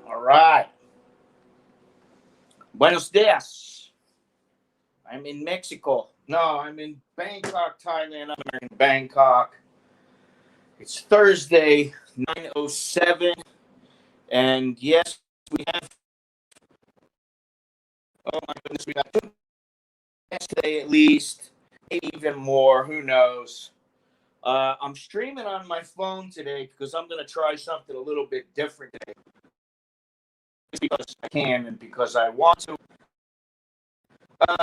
All right. Buenos dias. I'm in Mexico. No, I'm in Bangkok, Thailand. I'm in Bangkok. It's Thursday, 9:07. And yes, we have, oh my goodness, we got 2 yesterday at least, maybe even more. Who knows? I'm streaming on my phone today because I'm going to try something a little bit different today. Because I can and because I want to.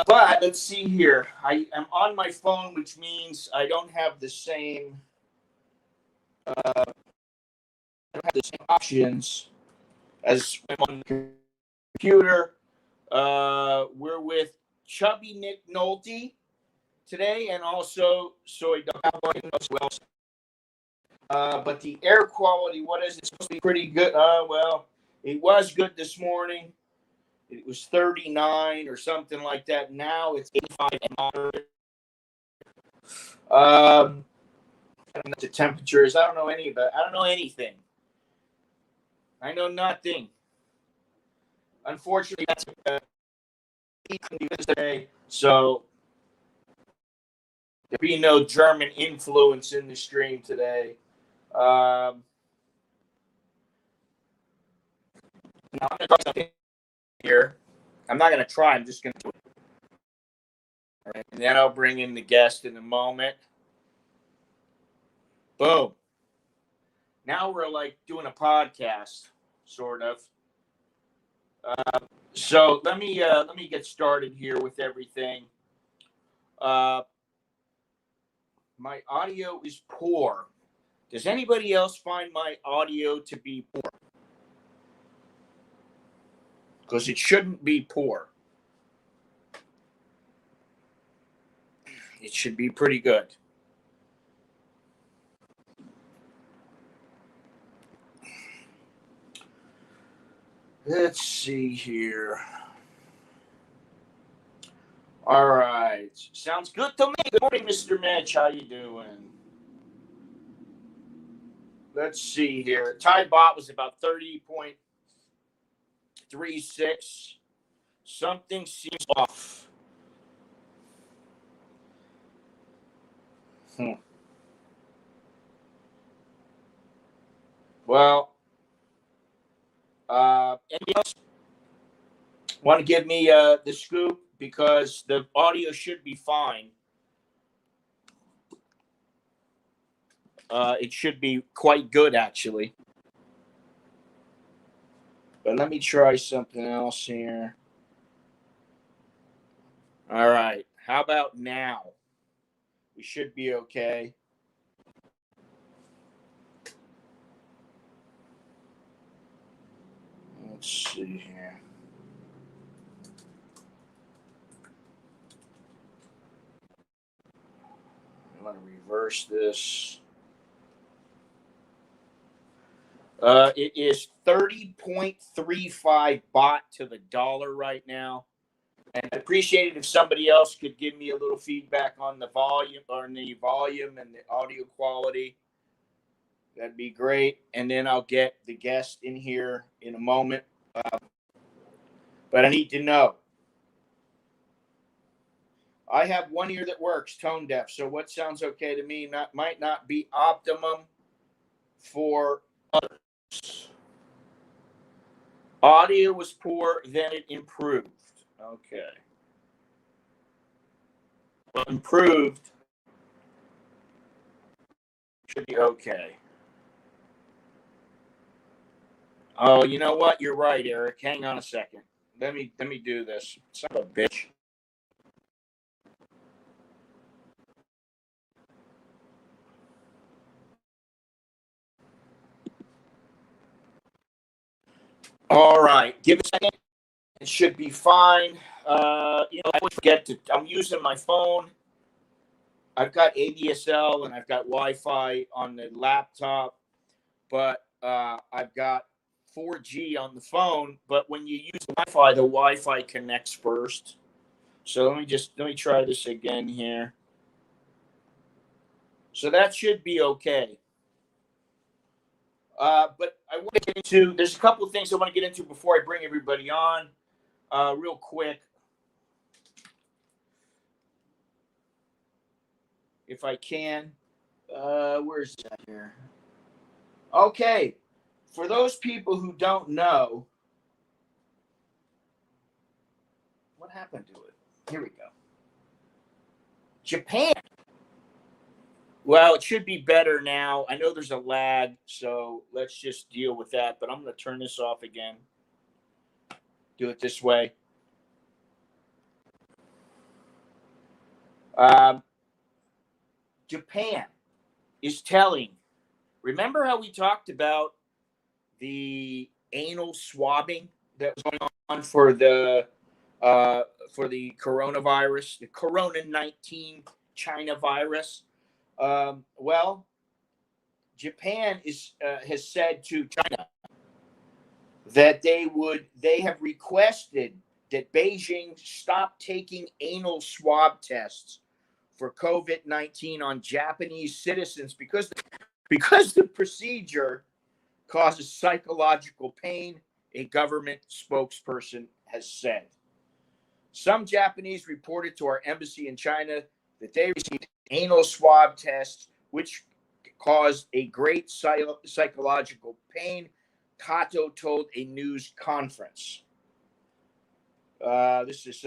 But let's see here. I am on my phone, which means I don't have the same. I don't have the same options as when I'm on the computer. We're with Chubby Nick Nolte today, and also Soy Cowboy as well. But the air quality, what is it? Supposed to be pretty good. Well, it was good this morning. It was 39 or something like that. Now it's 85 and moderate. I don't know what the temperature is. I don't know any of that. I don't know anything. I know nothing. Unfortunately, that's today. So there'll be no German influence in the stream today. Now I'm going to try something here. I'm not going to try. I'm just going to do it. All right. And then I'll bring in the guest in a moment. Boom. Now we're like doing a podcast, sort of. So let me get started here with everything. My audio is poor. Does anybody else find my audio to be poor? Because it shouldn't be poor. It should be pretty good. Let's see here. All right. Sounds good to me. Good morning, Mr. Mitch. How you doing? Let's see here. Thai bot was about 30.36. Something seems off. Well, anybody else want to give me the scoop? Because the audio should be fine. It should be quite good, actually. But let me try something else here. All right. How about now? We should be okay. Let's see here. I'm going to reverse this. It is 30.35 baht to the dollar right now. And I'd appreciate it if somebody else could give me a little feedback on the volume and the audio quality. That'd be great. And then I'll get the guest in here in a moment. But I need to know. I have one ear that works, tone deaf. So what sounds okay to me might not be optimum for others. Audio was poor, then it improved. Okay. Well, improved should be okay. Oh, you know what? You're right, Eric. Hang on a second. Let me do this. Son of a bitch. All right. Give it a second. It should be fine. I always forget to. I'm using my phone. I've got ADSL and I've got Wi-Fi on the laptop, but I've got 4G on the phone. But when you use Wi-Fi, the Wi-Fi connects first. So let me try this again here. So that should be okay. But I want to get into. There's a couple of things I want to get into before I bring everybody on, real quick, if I can. Where's that here? Okay, for those people who don't know, what happened to it? Here we go. Japan. Well, it should be better now. I know there's a lag, so let's just deal with that. But I'm going to turn this off again. Do it this way. Japan is telling. Remember how we talked about the anal swabbing that was going on for the coronavirus, the Corona-19 China virus? Well, Japan has said to China that they have requested that Beijing stop taking anal swab tests for COVID-19 on Japanese citizens because the procedure causes psychological pain, a government spokesperson has said. Some Japanese reported to our embassy in China that they received anal swab tests, which caused a great psychological pain, Kato told a news conference. This is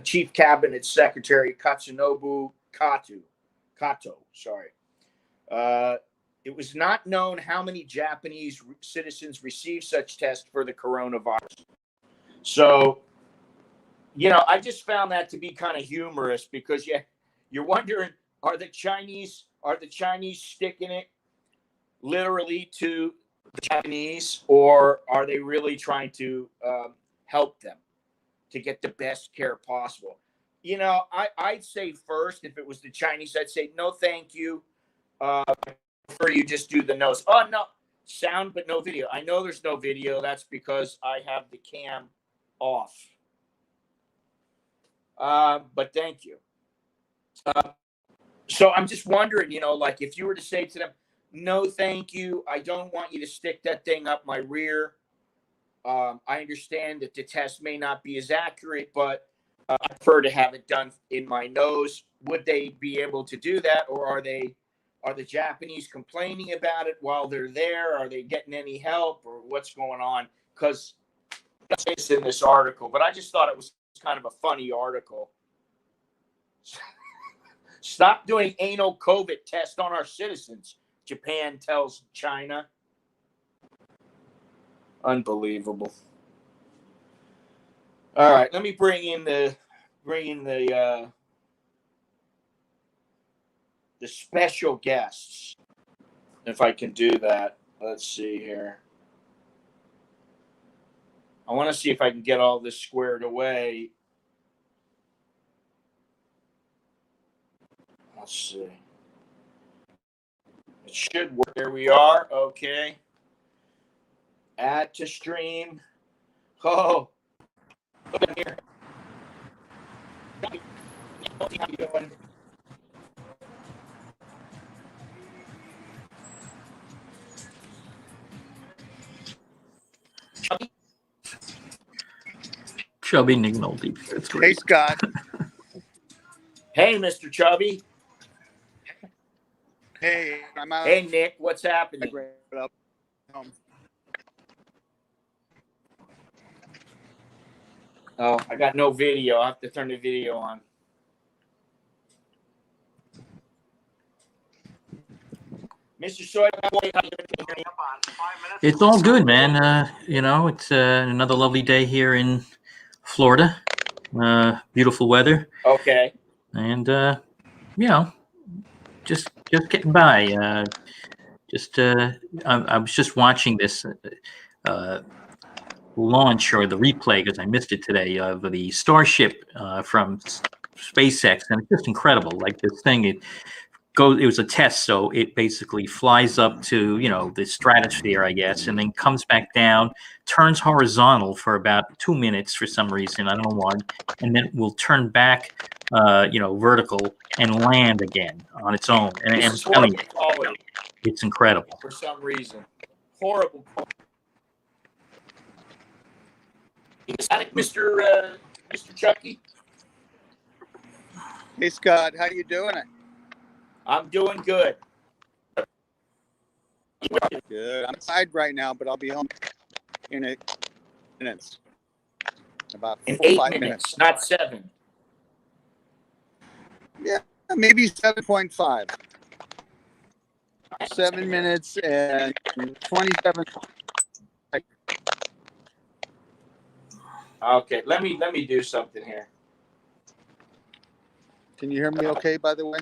Chief Cabinet Secretary Katsunobu Kato. It was not known how many Japanese citizens received such tests for the coronavirus. So, I just found that to be kind of humorous because you're wondering, are the Chinese sticking it literally to the Japanese, or are they really trying to help them to get the best care possible? I'd say first, if it was the Chinese, I'd say no, thank you. Prefer you just do the nose. Oh no, sound but no video. I know there's no video. That's because I have the cam off. But thank you. So I'm just wondering, like if you were to say to them, no, thank you. I don't want you to stick that thing up my rear. I understand that the test may not be as accurate, but I prefer to have it done in my nose. Would they be able to do that, or are the Japanese complaining about it while they're there? Are they getting any help, or what's going on? Because it's in this article, but I just thought it was kind of a funny article. Stop doing anal COVID tests on our citizens, Japan tells China. Unbelievable. All right, let me bring in the special guests, if I can do that. Let's see here. I want to see if I can get all this squared away. Let's see. It should work. There we are. Okay. Add to stream. Oh, look at here. How you doing? Chubby? Chubby Nick Nolte. It's great. Hey, Scott. Hey, Mr. Chubby. Hey, I'm out. Hey, Nick. What's happening? Oh, I got no video. I have to turn the video on. Mr. Soy Boy, how you doing? It's all good, man. It's another lovely day here in Florida. Beautiful weather, Okay. and just getting by. I was just watching this launch or the replay because I missed it today of the Starship from SpaceX, and it's just incredible. Like this thing, it was a test, so it basically flies up to the stratosphere, I guess, and then comes back down, turns horizontal for about 2 minutes for some reason, I don't know why, and then will turn back vertical and land again on its own. And This I'm is telling you, horrible quality it's incredible. for some reason. Horrible quality. Is that Mr. Chucky? Hey Scott, how you doing? I'm doing good. Good. I'm inside right now, but I'll be home in 8 minutes. About In 4 8 5 minutes, not 7. Yeah, maybe 7.5. 7 minutes and 27. Okay, let me do something here. Can you hear me okay, by the way?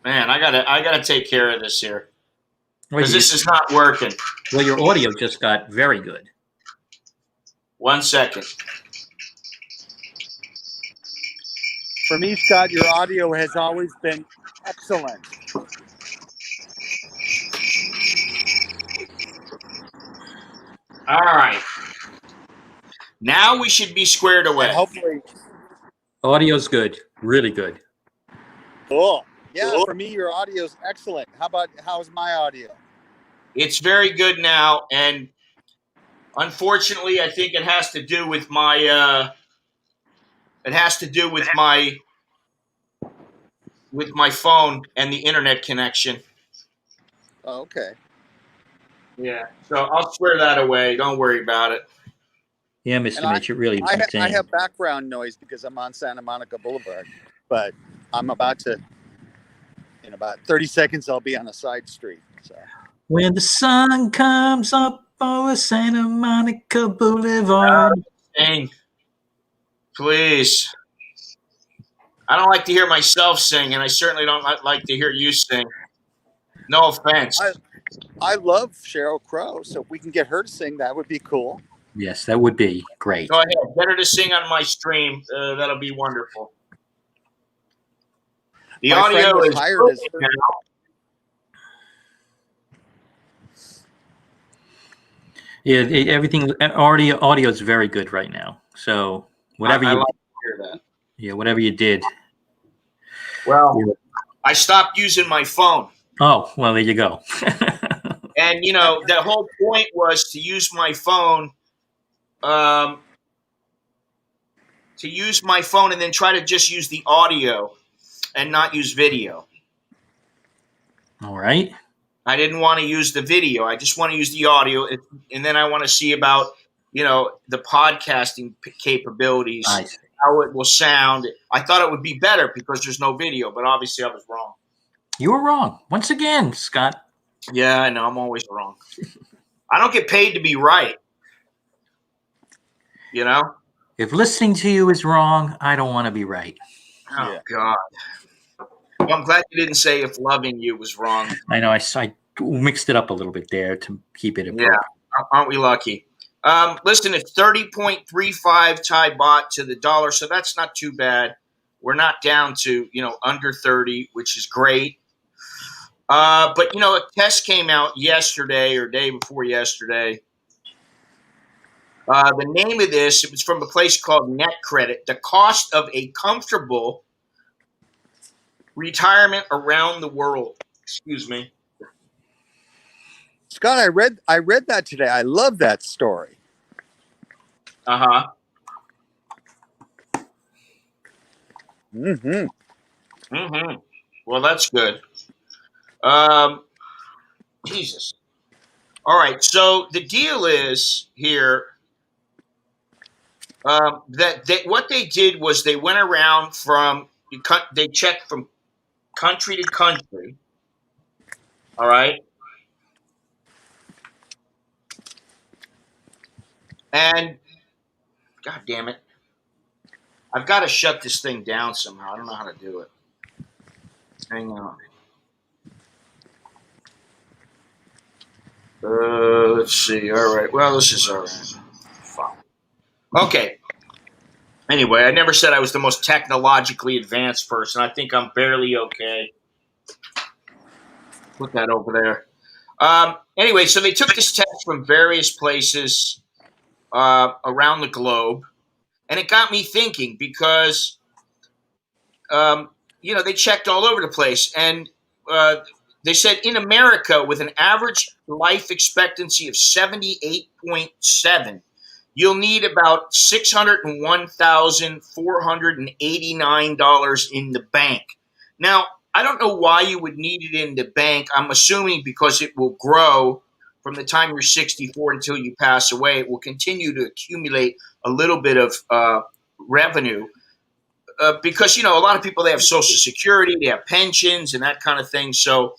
Man, I gotta take care of this here Well, because this is not working. well, your audio just got very good. 1 second. For me, Scott, your audio has always been excellent. All right. Now we should be squared away. And hopefully, Audio's good, really good. cool. Yeah, for me, your audio is excellent. How's my audio? It's very good now, and unfortunately, I think it has to do with my my phone and the internet connection. Oh, okay. Yeah. So I'll square that away. Don't worry about it. Yeah, Mr. And Mitch, it really I insane. have background noise because I'm on Santa Monica Boulevard, but I'm about to, in about 30 seconds, I'll be on a side street. So. When the sun comes up over Santa Monica Boulevard. Dang. Please. I don't like to hear myself sing, and I certainly don't like to hear you sing. No offense. I love Sheryl Crow, so if we can get her to sing, that would be cool. Yes, that would be great. Go ahead. Get her to sing on my stream. That'll be wonderful. The My audio friend was is hired as now. Yeah, everything audio is very good right now. So whatever I you like to hear that. yeah, whatever you did. Well, I stopped using my phone. Oh, well, there you go. And, the whole point was to use my phone, and then try to just use the audio and not use video. All right. I didn't want to use the video. I just want to use the audio. And then I want to see about, the podcasting capabilities, how it will sound. I thought it would be better because there's no video, but obviously I was wrong. You were wrong. Once again, Scott. Yeah, I know. I'm always wrong. I don't get paid to be right. If listening to you is wrong, I don't want to be right. Oh, God. Well, I'm glad you didn't say if loving you was wrong. I know. I mixed it up a little bit there to keep it appropriate. Yeah. Aren't we lucky? Listen, it's 30.35 Thai baht to the dollar, so that's not too bad. We're not down to, under 30, which is great. But, a test came out yesterday or day before yesterday. The name of this, it was from a place called Net Credit. The cost of a comfortable retirement around the world. Excuse me. Scott, I read that today. I love that story. Uh-huh. Mm-hmm. Mm-hmm. Well, that's good. Jesus. All right. So the deal is here that what they did was they went around they checked from country to country. All right. And God damn it, I've got to shut this thing down somehow. I don't know how to do it. Hang on. Let's see. All right. Well, this is all right. Fuck. Okay. Anyway, I never said I was the most technologically advanced person. I think I'm barely okay. Put that over there. Anyway, so they took this test from various places around the globe, and it got me thinking because, um, they checked all over the place, and uh, they said in America, with an average life expectancy of 78.7, you'll need about $601,489 in the bank. Now, I don't know why you would need it in the bank. I'm assuming because it will grow from the time you're 64 until you pass away. It will continue to accumulate a little bit of revenue. Because a lot of people, they have Social Security, they have pensions, and that kind of thing. So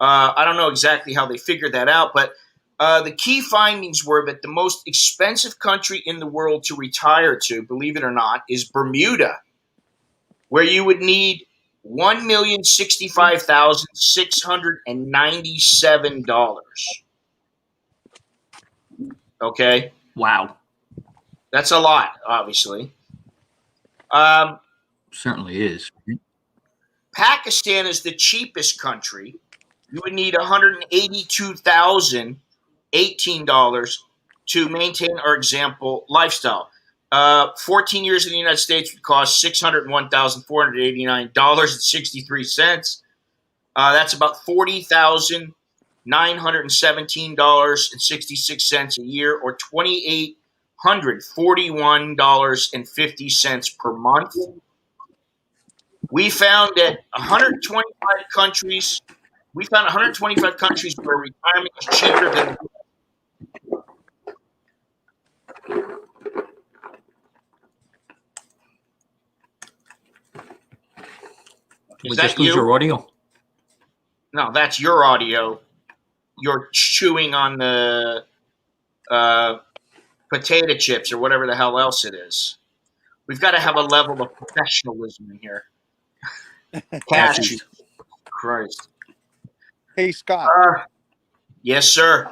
I don't know exactly how they figured that out, but the key findings were that the most expensive country in the world to retire to, believe it or not, is Bermuda, where you would need $1,065,697. Okay, Wow. that's a lot, obviously. Um, Certainly is. Pakistan is the cheapest country. You would need $182,018 to maintain our example lifestyle. 14 years in the United States would cost $601,489.63. That's about $40,917.66 a year, or $2,841.50 per month. We found that 125 countries. We found 125 countries where retirement is cheaper than. Is We that just lose you? your audio? No, that's your audio. You're chewing on the potato chips or whatever the hell else it is. We've got to have a level of professionalism in here. Cashews. Christ. Hey, Scott. Yes, sir.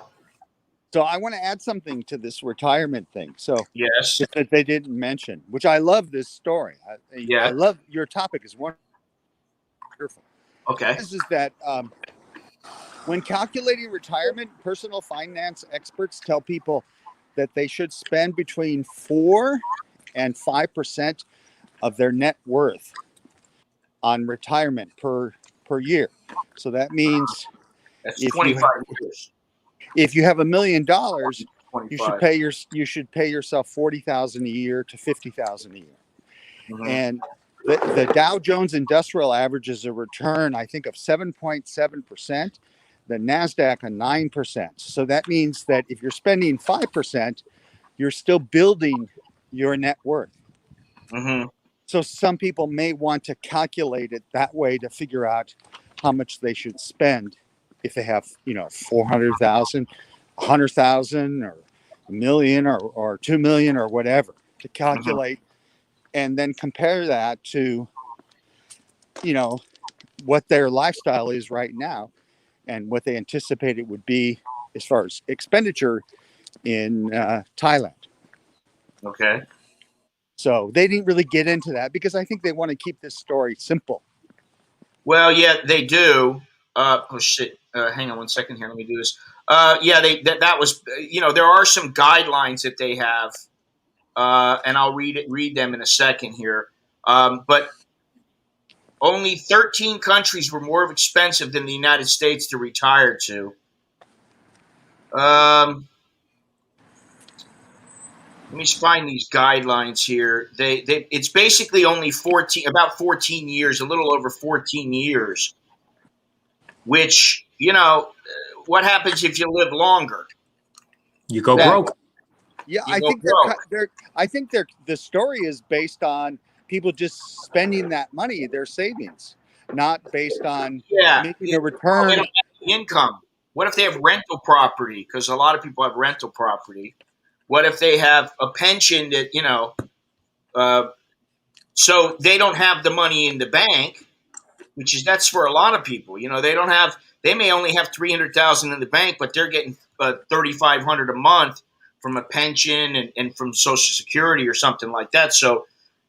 So I want to add something to this retirement thing. So Yes. that they didn't mention, which I love this story. Yeah. I love your topic is wonderful. Okay. This is that when calculating retirement, personal finance experts tell people that they should spend between 4 and 5% of their net worth on retirement per year. So that means That's if 25 years. if you have $1 million, 25. you should pay yourself $40,000 a year to $50,000 a year. Mhm. And the Dow Jones Industrial averages a return, I think, of 7.7%. The NASDAQ a 9%. So that means that if you're spending 5%, you're still building your net worth. Mhm. So some people may want to calculate it that way to figure out how much they should spend if they have, 400,000, 100,000, or a million, or 2 million, or whatever, to calculate and then compare that to, what their lifestyle is right now and what they anticipate it would be as far as expenditure in Thailand. Okay. So they didn't really get into that because I think they want to keep this story simple. Well, yeah, they do. Oh shit! Hang on one second here. Let me do this. Yeah, that was. There are some guidelines that they have, and I'll read them in a second here. But only 13 countries were more expensive than the United States to retire to. Let me find these guidelines here. It's basically only about 14 years, a little over 14 years. Which, what happens if you live longer? You go Yeah. broke. Yeah, You I go think broke. the story is based on people just spending that money, their savings, not based on Yeah. making a They return. don't have income. What if they have rental property? Because a lot of people have rental property. What if they have a pension that, so they don't have the money in the bank, that's for a lot of people. They may only have 300,000 in the bank, but they're getting 3,500 a month from a pension and from Social Security or something like that. So,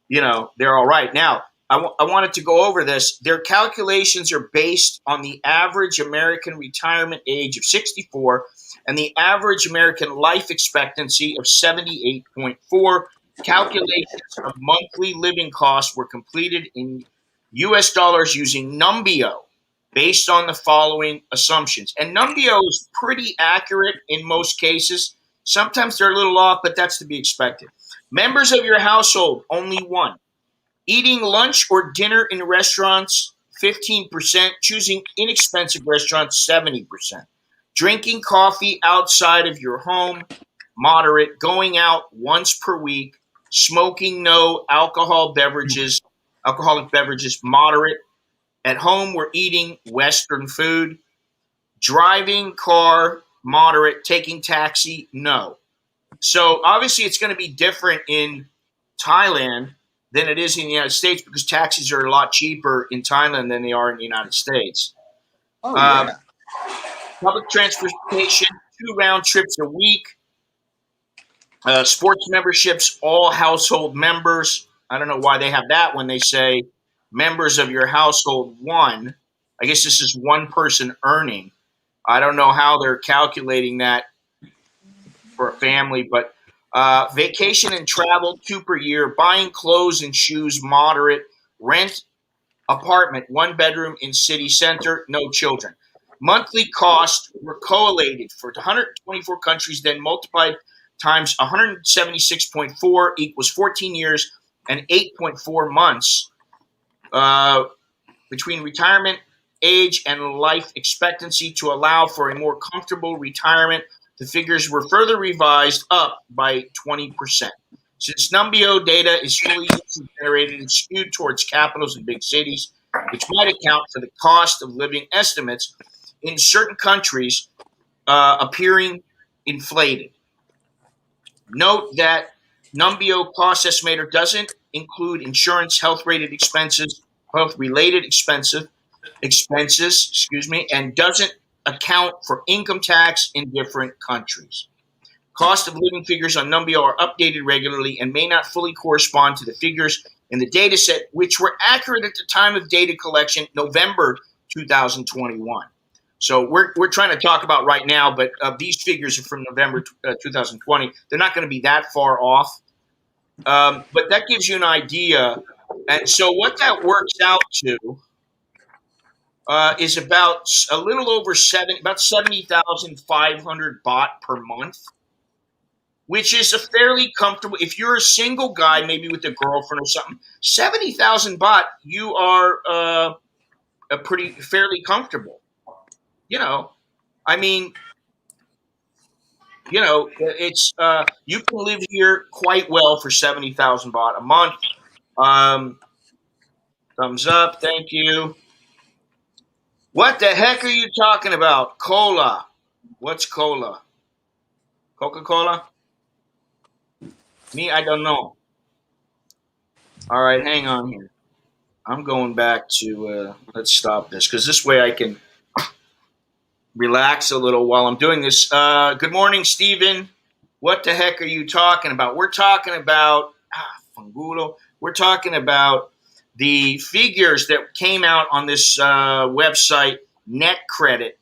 they're all right. Now, I wanted to go over this. Their calculations are based on the average American retirement age of 64 and the average American life expectancy of 78.4. Calculations of monthly living costs were completed in U.S. dollars using Numbeo based on the following assumptions. And Numbeo is pretty accurate in most cases. Sometimes they're a little off, but that's to be expected. Members of your household, only one. Eating lunch or dinner in restaurants, 15%. Choosing inexpensive restaurants, 70%. Drinking coffee outside of your home, moderate. Going out once per week. Smoking no. Alcoholic beverages, moderate. At home, we're eating Western food. Driving car, moderate. Taking taxi, no. So obviously it's going to be different in Thailand than it is in the United States because taxis are a lot cheaper in Thailand than they are in the United States. Oh, yeah. Public transportation, 2 round trips a week. Sports memberships, all household members. I don't know why they have that when they say members of your household, one. I guess this is one person earning. I don't know how they're calculating that for a family, but vacation and travel, 2 per year. Buying clothes and shoes, moderate. Rent apartment, 1 bedroom in city center, no children. Monthly costs were collated for 124 countries, then multiplied times 176.4 equals 14 years and 8.4 months between retirement age and life expectancy to allow for a more comfortable retirement. The figures were further revised up by 20%. Since Numbeo data is fully generated and skewed towards capitals and big cities, which might account for the cost of living estimates in certain countries appearing inflated. Note that Numbeo cost estimator doesn't include insurance, health-related expenses, and doesn't account for income tax in different countries. Cost of living figures on Numbeo are updated regularly and may not fully correspond to the figures in the data set, which were accurate at the time of data collection, November 2021. So we're trying to talk about right now, but these figures are from November 2020. They're not going to be that far off. But that gives you an idea. And so what that works out to is about a little over about 70,500 baht per month, which is a fairly comfortable. If you're a single guy, maybe with a girlfriend or something, 70,000 baht, you are fairly comfortable. I mean, it's you can live here quite well for 70,000 baht a month. Thumbs up, thank you. What the heck are you talking about? Cola. What's cola? Coca-Cola? Me, I don't know. All right, hang on here. I'm going back to, let's stop this, because this way I can relax a little while I'm doing this. Good morning, Stephen. What the heck are you talking about? We're talking about, Fangulo. We're talking about the figures that came out on this website, Net Credit,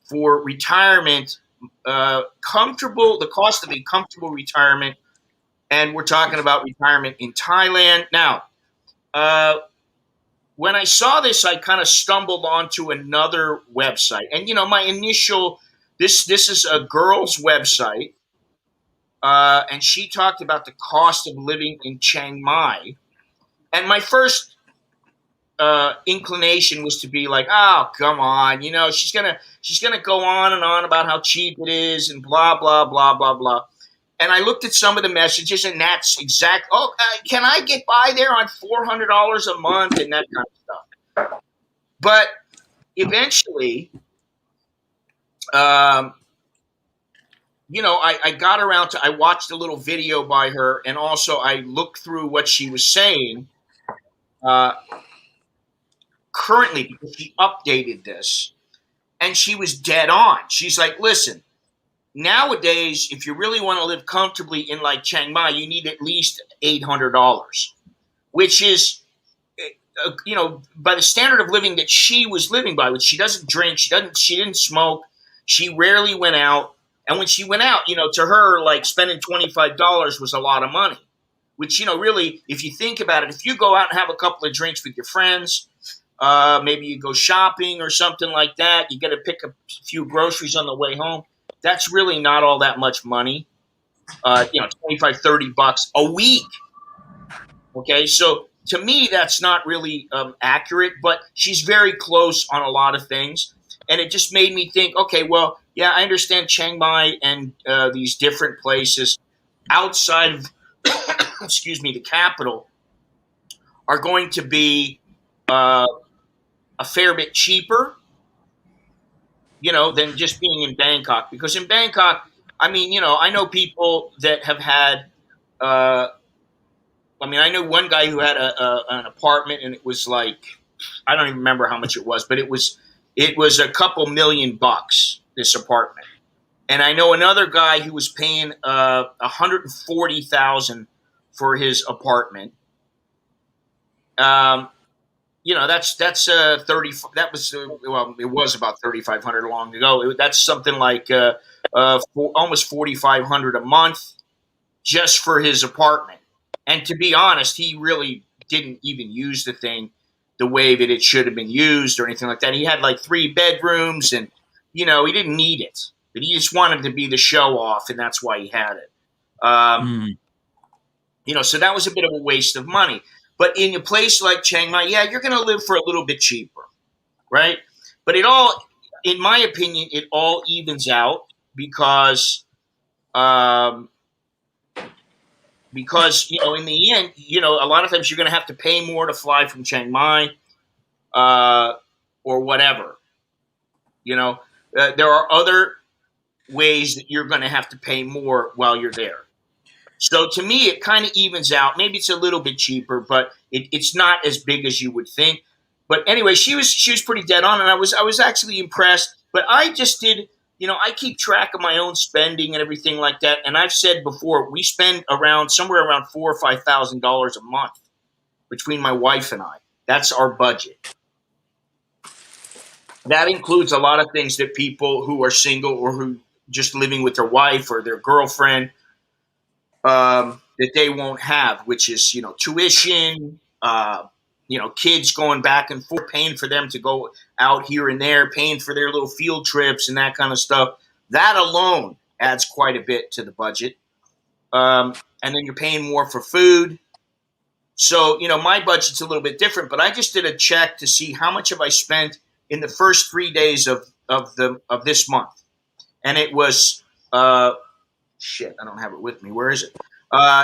for retirement, the cost of a comfortable retirement, and we're talking about retirement in Thailand. Now, when I saw this, I kind of stumbled onto another website. And, my initial, this is a girl's website, and she talked about the cost of living in Chiang Mai. And my first inclination was to be like, oh, come on, she's gonna go on and on about how cheap it is and blah, blah, blah, blah, blah. And I looked at some of the messages, and that's exact. Oh, can I get by there on $400 a month and that kind of stuff? But eventually, I got around to, I watched a little video by her, and also I looked through what she was saying uh, currently, because she updated this, and she was dead on. She's like, listen, nowadays, if you really want to live comfortably in like Chiang Mai, you need at least $800, which is, by the standard of living that she was living by, which she doesn't drink, she didn't smoke, she rarely went out. And when she went out, to her, like spending $25 was a lot of money, which, really, if you think about it, if you go out and have a couple of drinks with your friends, maybe you go shopping or something like that, you got to pick up a few groceries on the way home. That's really not all that much money. 25, $30 a week. Okay. So to me, that's not really accurate, but she's very close on a lot of things. And it just made me think, okay, well, yeah, I understand Chiang Mai and these different places outside of, excuse me, the capital are going to be a fair bit cheaper, than just being in Bangkok. Because in Bangkok, I mean, I know people that have had, I know one guy who had an apartment, and it was like, I don't even remember how much it was, but it was a couple $1,000,000, this apartment. And I know another guy who was paying $140,000 for his apartment. That's 30. That was it was about 3,500 long ago. That's something like almost 4,500 a month just for his apartment. And to be honest, he really didn't even use the thing the way that it should have been used or anything like that. He had like 3 bedrooms, and he didn't need it, but he just wanted to be the show off, and that's why he had it. So that was a bit of a waste of money. But in a place like Chiang Mai, yeah, you're going to live for a little bit cheaper, right? But in my opinion, it all evens out because in the end, a lot of times you're going to have to pay more to fly from Chiang Mai or whatever. There are other ways that you're going to have to pay more while you're there. So to me, it kind of evens out. Maybe it's a little bit cheaper, but it's not as big as you would think. But anyway, she was pretty dead on, and I was actually impressed. But I just did, I keep track of my own spending and everything like that. And I've said before, we spend somewhere around $4,000 or $5,000 a month between my wife and I. That's our budget. That includes a lot of things that people who are single or who just living with their wife or their girlfriend that they won't have, which is, tuition, kids going back and forth, paying for them to go out here and there, paying for their little field trips and that kind of stuff. That alone adds quite a bit to the budget. And then you're paying more for food. So, my budget's a little bit different, but I just did a check to see how much have I spent in the first 3 days of this month. And it was, I don't have it with me. Where is it?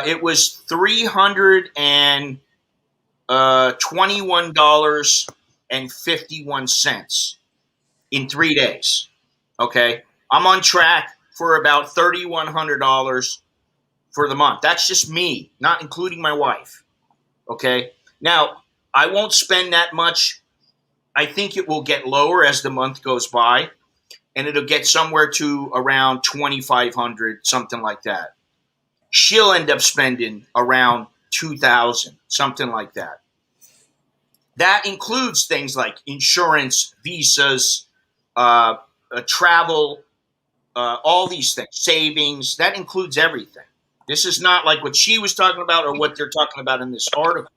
It was $321.51 in 3 days. Okay. I'm on track for about $3,100 for the month. That's just me, not including my wife. Okay. Now, I won't spend that much. I think it will get lower as the month goes by, and it'll get somewhere to around 2,500, something like that. She'll end up spending around 2,000, something like that. That includes things like insurance, visas, travel, all these things, savings. That includes everything. This is not like what she was talking about or what they're talking about in this article.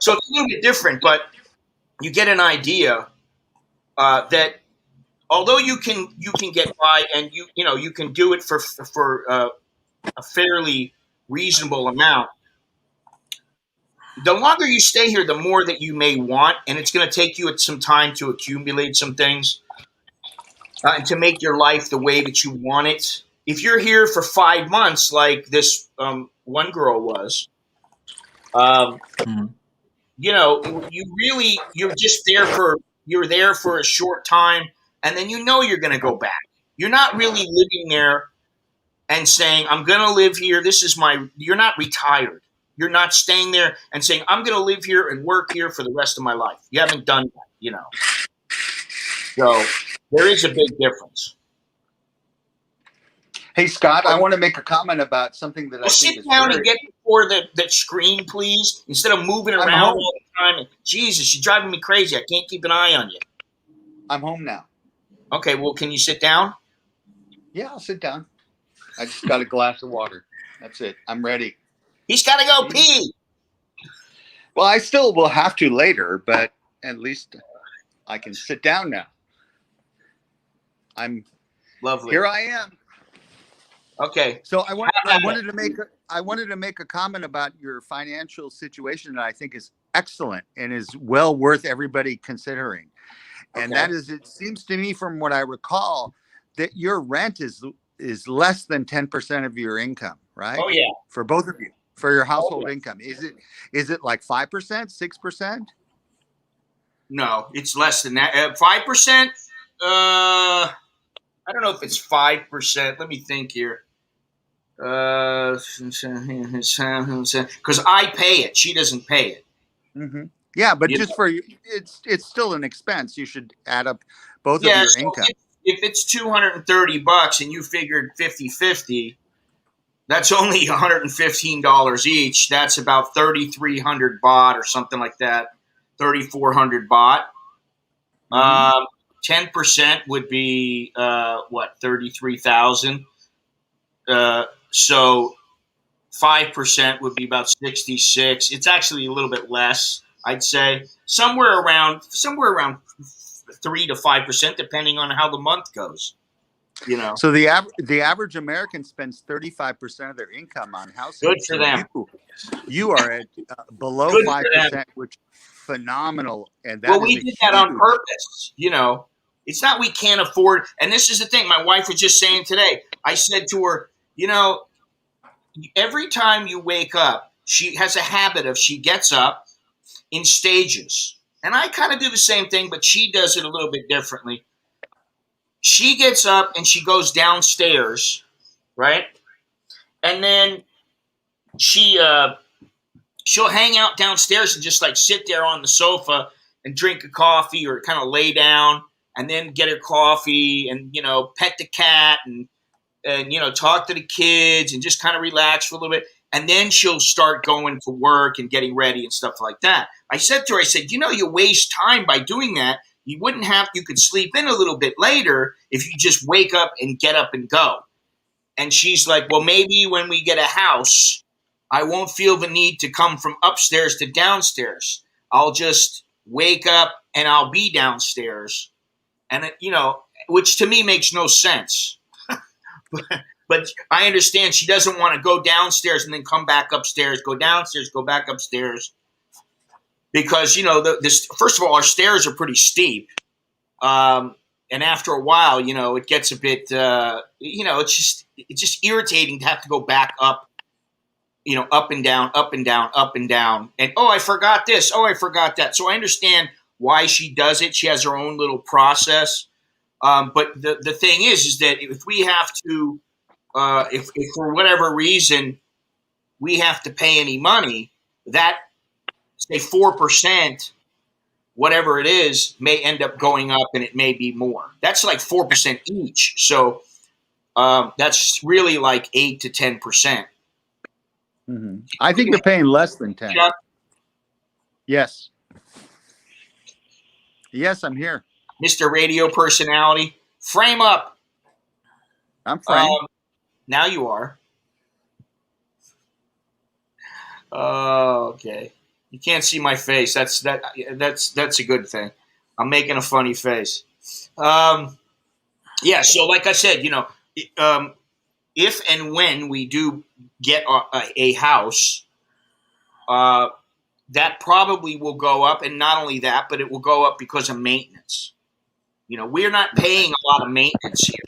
So it's a little bit different, but you get an idea that although you can get by and you can do it for a fairly reasonable amount, the longer you stay here, the more that you may want, and it's going to take you some time to accumulate some things and to make your life the way that you want it. If you're here for 5 months, like this one girl was, you're there for a short time, and then you're going to go back. You're not really living there and saying, I'm going to live here. You're not retired. You're not staying there and saying, I'm going to live here and work here for the rest of my life. You haven't done that, So there is a big difference. Hey, Scott, I want to make a comment about something that I think sit is down very... and get before that screen, please, instead of moving around all the time. Jesus, you're driving me crazy. I can't keep an eye on you. I'm home now. Okay, well, can you sit down? Yeah, I'll sit down. I just got a glass of water. That's it. I'm ready. He's got to go pee. Well, I still will have to later, but at least I can sit down now. I'm lovely. Here I am. Okay. So I wanted to make a comment about your financial situation that I think is excellent and is well worth everybody considering. And that is, it seems to me from what I recall that your rent is less than 10% of your income, right? Oh yeah. For both of you, for your household income. Is it like 5%, 6%? No, it's less than that. 5%. I don't know if it's 5%. Let me think here. Because I pay it. She doesn't pay it. Mm-hmm. Yeah, but just for you, it's still an expense. You should add up both of your income. If it's $230 and you figured 50-50, that's only $115 each. That's about 3,300 baht or something like that. 3,400 baht. 10% would be 33,000. So 5% would be about 66. It's actually a little bit less, I'd say. Somewhere around 3 to 5%, depending on how the month goes. So the average American spends 35% of their income on housing. Good for them. You are at below 5%, which is phenomenal. And we did that on purpose. It's not we can't afford. And this is the thing. My wife was just saying today. I said to her, every time you wake up, she has a habit of she gets up in stages. And I kind of do the same thing, but she does it a little bit differently. She gets up and she goes downstairs, right? And then she'll hang out downstairs and just like sit there on the sofa and drink a coffee or kind of lay down and then get her coffee and, pet the cat and talk to the kids and just kind of relax for a little bit. And then she'll start going to work and getting ready and stuff like that. I said to her, you waste time by doing that. You could sleep in a little bit later if you just wake up and get up and go. And she's like, well, maybe when we get a house, I won't feel the need to come from upstairs to downstairs. I'll just wake up and I'll be downstairs. And, which to me makes no sense. But I understand she doesn't want to go downstairs and then come back upstairs, go downstairs, go back upstairs. Because, first of all, our stairs are pretty steep. And after a while, it gets a bit, it's just irritating to have to go back up, up and down, up and down, up and down. And, oh, I forgot this. Oh, I forgot that. So I understand why she does it. She has her own little process. But the thing is that if we have to, if for whatever reason we have to pay any money, that say 4%, whatever it is, may end up going up and it may be more. That's like 4% each. So that's really like 8 to 10%. Mm-hmm. I think you're paying less than 10. Chuck? Yes. Yes, I'm here. Mr. Radio Personality, frame up. I'm framed. Now you are. Oh, okay. You can't see my face. That's a good thing. I'm making a funny face. Yeah. So, like I said, if and when we do get a house, that probably will go up, and not only that, but it will go up because of maintenance. We're not paying a lot of maintenance here,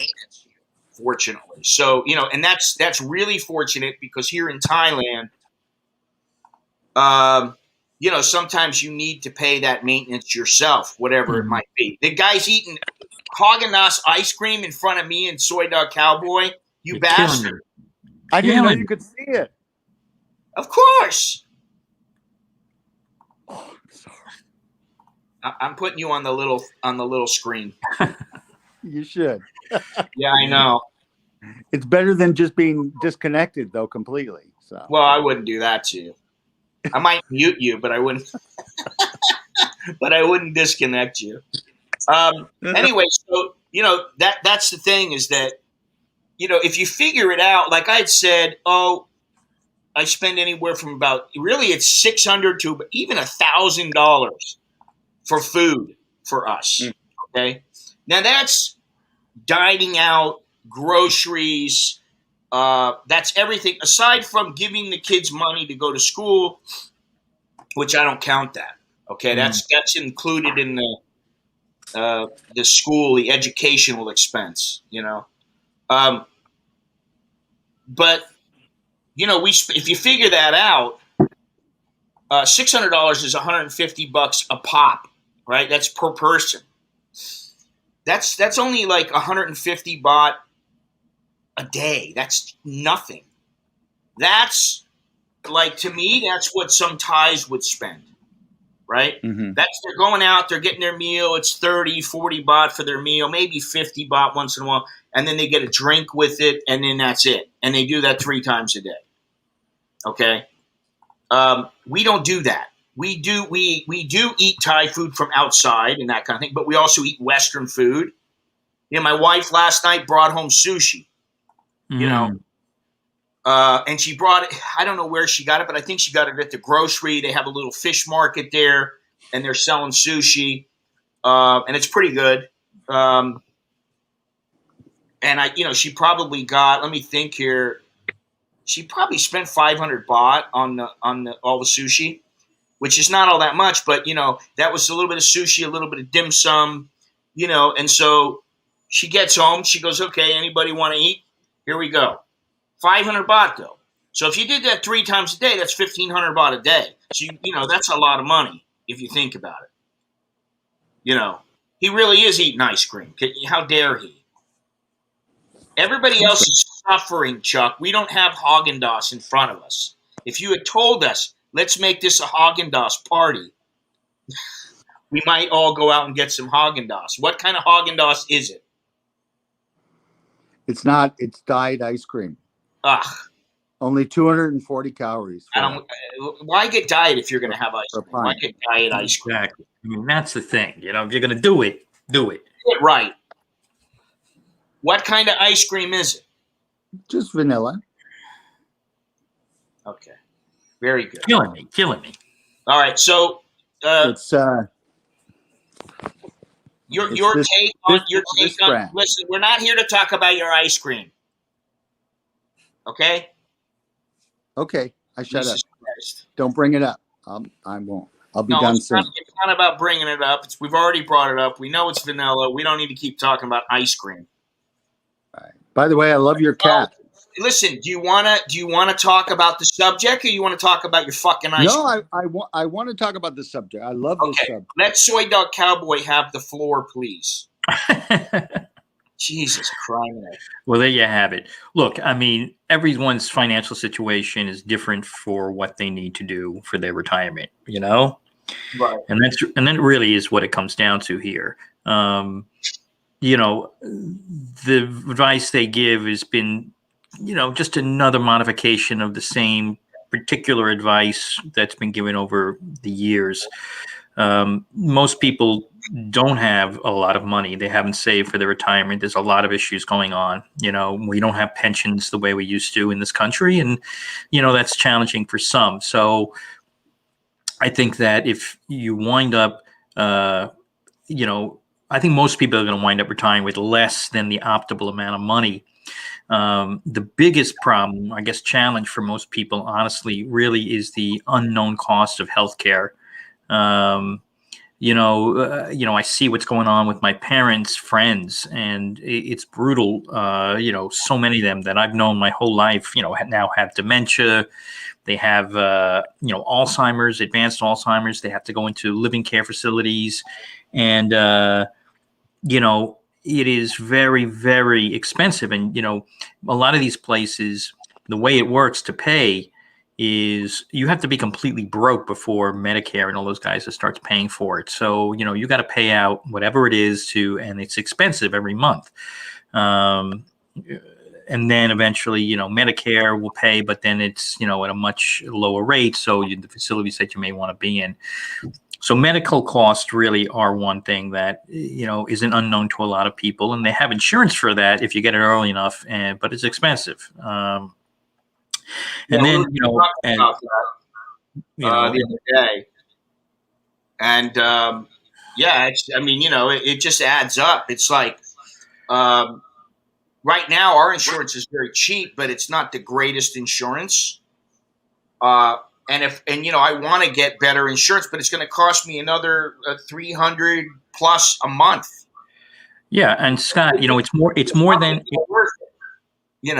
fortunately. So, and that's really fortunate because here in Thailand, sometimes you need to pay that maintenance yourself, whatever it might be. The guy's eating Haagen-Dazs ice cream in front of me and Soy Dog Cowboy? You You're bastard. killing me. I didn't know Killing you could see it. Of course. Oh, I'm sorry. I'm putting you on the little screen. You should. Yeah, I know. It's better than just being disconnected, though, completely. So. Well, I wouldn't do that to you. I might mute you, but I wouldn't. But I wouldn't disconnect you. Anyway, so that's the thing is that if you figure it out, like I had said, I spend anywhere from about really it's $600 to even $1,000 for food for us. Okay, now that's dining out, groceries. That's everything aside from giving the kids money to go to school, which I don't count that. Okay, that's included in the school, the educational expense. But if you figure that out, $600 is $150 a pop, right? That's per person. That's only like 150 baht a day. That's nothing. That's like, to me, that's what some Thais would spend, right? Mm-hmm. They're going out, they're getting their meal. It's 30, 40 baht for their meal, maybe 50 baht once in a while. And then they get a drink with it, and then that's it. And they do that 3 times a day. Okay? We don't do that. We do eat Thai food from outside and that kind of thing, but we also eat Western food. My wife last night brought home sushi, and she brought it. I don't know where she got it, but I think she got it at the grocery. They have a little fish market there, and they're selling sushi, and it's pretty good. And she probably got. Let me think here. She probably spent 500 baht on all the sushi, which is not all that much, but that was a little bit of sushi, a little bit of dim sum, and so she gets home, she goes, okay, anybody want to eat? Here we go. 500 baht though. So if you did that 3 times a day, that's 1,500 baht a day. So that's a lot of money if you think about it. He really is eating ice cream. How dare he? Everybody else is suffering, Chuck. We don't have Haagen-Dazs in front of us. If you had told us, let's make this a Haagen-Dazs party, we might all go out and get some Haagen-Dazs. What kind of Haagen-Dazs is it? It's not. It's diet ice cream. Ugh. Only 240 calories. Why get diet if you're going to have ice cream? Why get diet ice cream? Exactly. I mean, that's the thing. If you're going to do it, do it. Do it right. What kind of ice cream is it? Just vanilla. Okay. Very good. Killing me. All right. So It's your this- take on this brand. listen, we're not here to talk about your ice cream. Okay? Okay. I shut up. Jesus Christ. Don't bring it up. I won't. I'll be No, done it's soon. not about bringing it up. We've already brought it up. We know it's vanilla. We don't need to keep talking about ice cream. All right. By the way, I love your cat. Listen, do you wanna talk about the subject, or you want to talk about your fucking ice cream? No, I want to talk about the subject. I love this Okay, subject. let Soy Dog Cowboy have the floor, please. Jesus Christ. Well, there you have it. Look, I mean, everyone's financial situation is different for what they need to do for their retirement, Right. And that really is what it comes down to here. The advice they give has been, just another modification of the same particular advice that's been given over the years. Most people don't have a lot of money. They haven't saved for their retirement. There's a lot of issues going on. We don't have pensions the way we used to in this country. And, that's challenging for some. So I think that if you wind up, I think most people are going to wind up retiring with less than the optimal amount of money. The biggest problem, I guess, challenge for most people, honestly, really is the unknown cost of healthcare. I see what's going on with my parents' friends, and it's brutal. So many of them that I've known my whole life, now have dementia. They have, Alzheimer's, advanced Alzheimer's. They have to go into living care facilities, and it is very, very expensive. And, a lot of these places, the way it works to pay is you have to be completely broke before Medicare and all those guys that starts paying for it. So, you got to pay out whatever it is and it's expensive every month. And then eventually, Medicare will pay, but then it's, at a much lower rate. So the facilities that you may want to be in. So medical costs really are one thing that, isn't unknown to a lot of people, and they have insurance for that if you get it early enough, but it's expensive. And then, and, about that, the other day. And it just adds up. It's like, right now our insurance is very cheap, but it's not the greatest insurance. And I want to get better insurance, but it's going to cost me another $300 plus a month. Yeah, and Scott, it's more than worth it.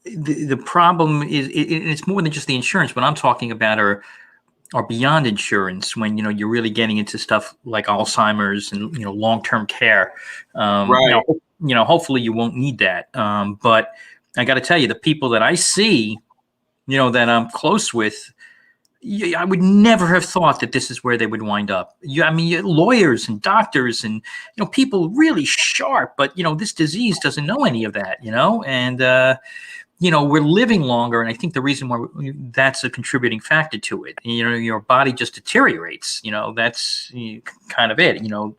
The problem is it's more than just the insurance. What I'm talking about are beyond insurance, when you're really getting into stuff like Alzheimer's and long-term care. Right. Hopefully you won't need that. But I got to tell you, the people that I see, that I'm close with, I would never have thought that this is where they would wind up. Lawyers and doctors and people really sharp, but this disease doesn't know any of that. And we're living longer, and I think the reason why that's a contributing factor to it. Your body just deteriorates. That's kind of it. Now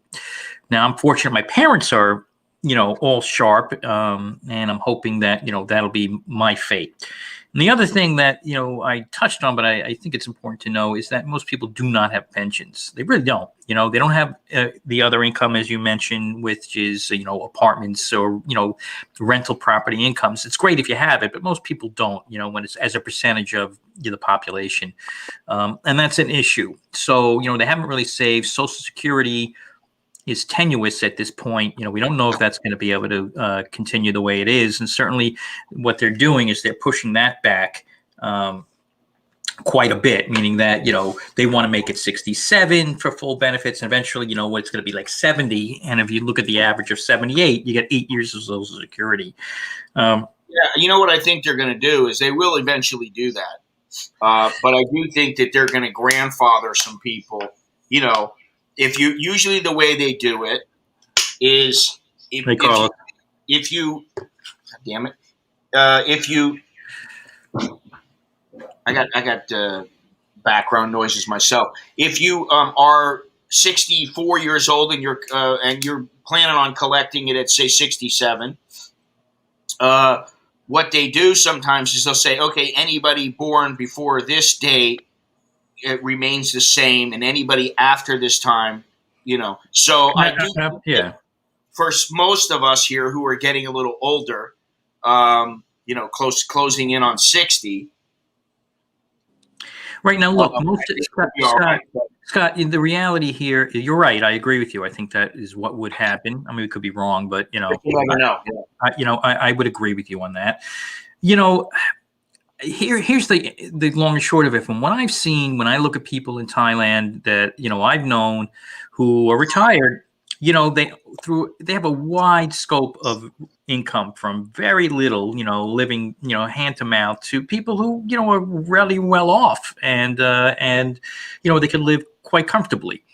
I'm fortunate my parents are all sharp, and I'm hoping that that'll be my fate. And the other thing that I touched on, but I think it's important to know, is that most people do not have pensions. They really don't. They don't have the other income, as you mentioned, which is apartments or rental property incomes. It's great if you have it, but most people don't. When it's as a percentage of the population, and that's an issue. So they haven't really saved. Social Security is tenuous at this point. We don't know if that's going to be able to continue the way it is. And certainly what they're doing is they're pushing that back quite a bit, meaning that, they want to make it 67 for full benefits. And eventually, it's going to be like 70. And if you look at the average of 78, you get 8 years of Social Security. What I think they're going to do is they will eventually do that. But I do think that they're going to grandfather some people, usually the way they do it is if you I got background noises myself. If you are 64 years old and you're planning on collecting it at say 67, what they do sometimes is they'll say, okay, anybody born before this date, it remains the same, and anybody after this time, So I do, for most of us here who are getting a little older, closing in on 60. Right now, look, Scott, in the reality here, you're right. I agree with you. I think that is what would happen. I mean, we could be wrong, but I would agree with you on that. Here's the long and short of it. From what I've seen, when I look at people in Thailand that I've known who are retired, they have a wide scope of income, from very little, living, hand to mouth, to people who are really well off, and they can live quite comfortably.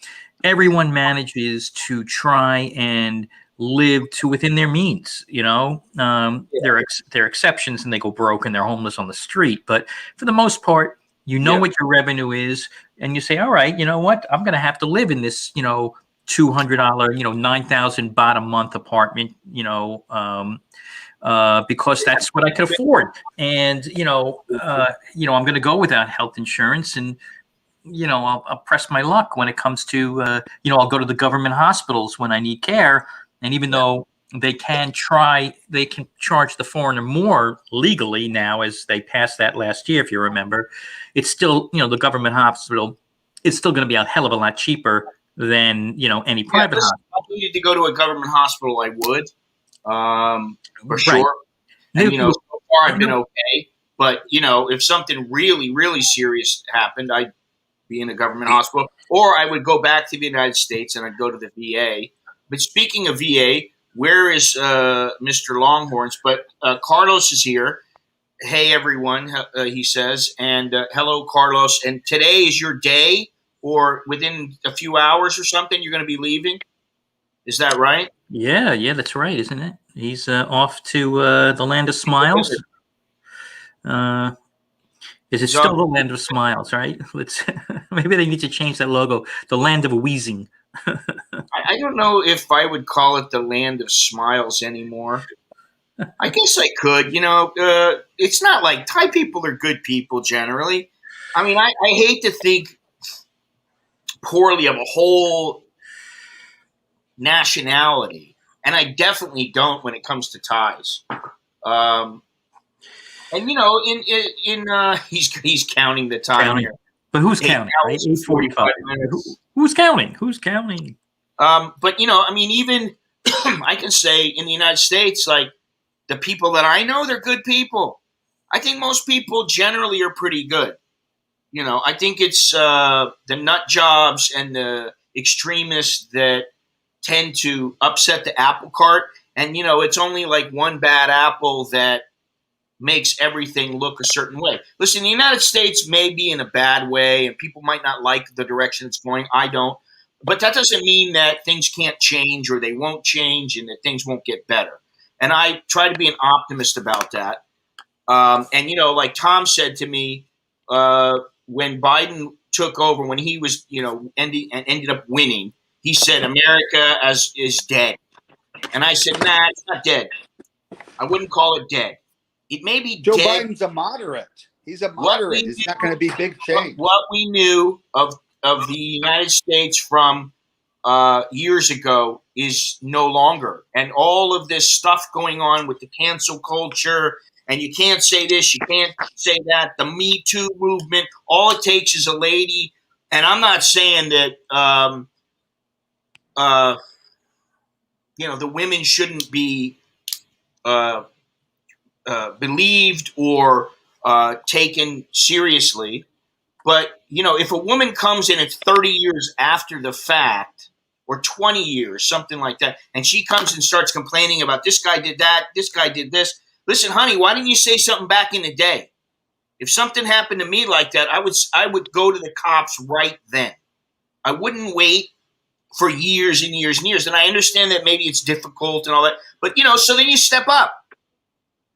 Everyone manages to try and live to within their means. There are exceptions, and they go broke and they're homeless on the street. But for the most part, what your revenue is, and you say, all right, you know what, I'm going to have to live in this, $200, 9,000 baht a month apartment, because that's what I could afford. And, I'm going to go without health insurance, and, I'll press my luck when it comes to, I'll go to the government hospitals when I need care. And even though they can charge the foreigner more legally now, as they passed that last year, if you remember, it's still, the government hospital is still going to be a hell of a lot cheaper than, any private hospital. If I needed to go to a government hospital, I would, for sure. And, so far I've been okay. But, if something really, really serious happened, I'd be in a government hospital. or I would go back to the United States and I'd go to the VA. But speaking of VA, where is Mr. Longhorns? But Carlos is here. Hey, everyone, he says. And hello, Carlos. And today is your day, or within a few hours or something, you're going to be leaving? Is that right? Yeah, that's right, isn't it? He's off to the land of smiles. Is it still the land of smiles, right? Let's maybe they need to change that logo. The land of wheezing. I don't know if I would call it the land of smiles anymore. I guess I could. It's not like Thai people are good people generally. I mean, I hate to think poorly of a whole nationality, and I definitely don't when it comes to Thais. And he's counting the time here. But who's counting? Right? 45 minutes. Who's counting? Who's counting? But even I can say in the United States, like the people that I know, they're good people. I think most people generally are pretty good. I think it's the nut jobs and the extremists that tend to upset the apple cart. And, it's only like one bad apple that makes everything look a certain way. Listen, the United States may be in a bad way and people might not like the direction it's going. I don't. But that doesn't mean that things can't change or they won't change and that things won't get better. And I try to be an optimist about that. Like Tom said to me, when Biden took over, when he was, ended up winning, he said America is dead. And I said, nah, it's not dead. I wouldn't call it dead. It may be Joe dead. Biden's a moderate. He's a moderate. It's not going to be big change. What we knew of the United States from years ago is no longer. And all of this stuff going on with the cancel culture, and you can't say this, you can't say that, the Me Too movement, all it takes is a lady. And I'm not saying that, the women shouldn't be believed or taken seriously. But, if a woman comes in at 30 years after the fact, or 20 years, something like that, and she comes and starts complaining about this guy did that, this guy did this. Listen, honey, why didn't you say something back in the day? If something happened to me like that, I would go to the cops right then. I wouldn't wait for years and years and years. And I understand that maybe it's difficult and all that. But, so then you step up.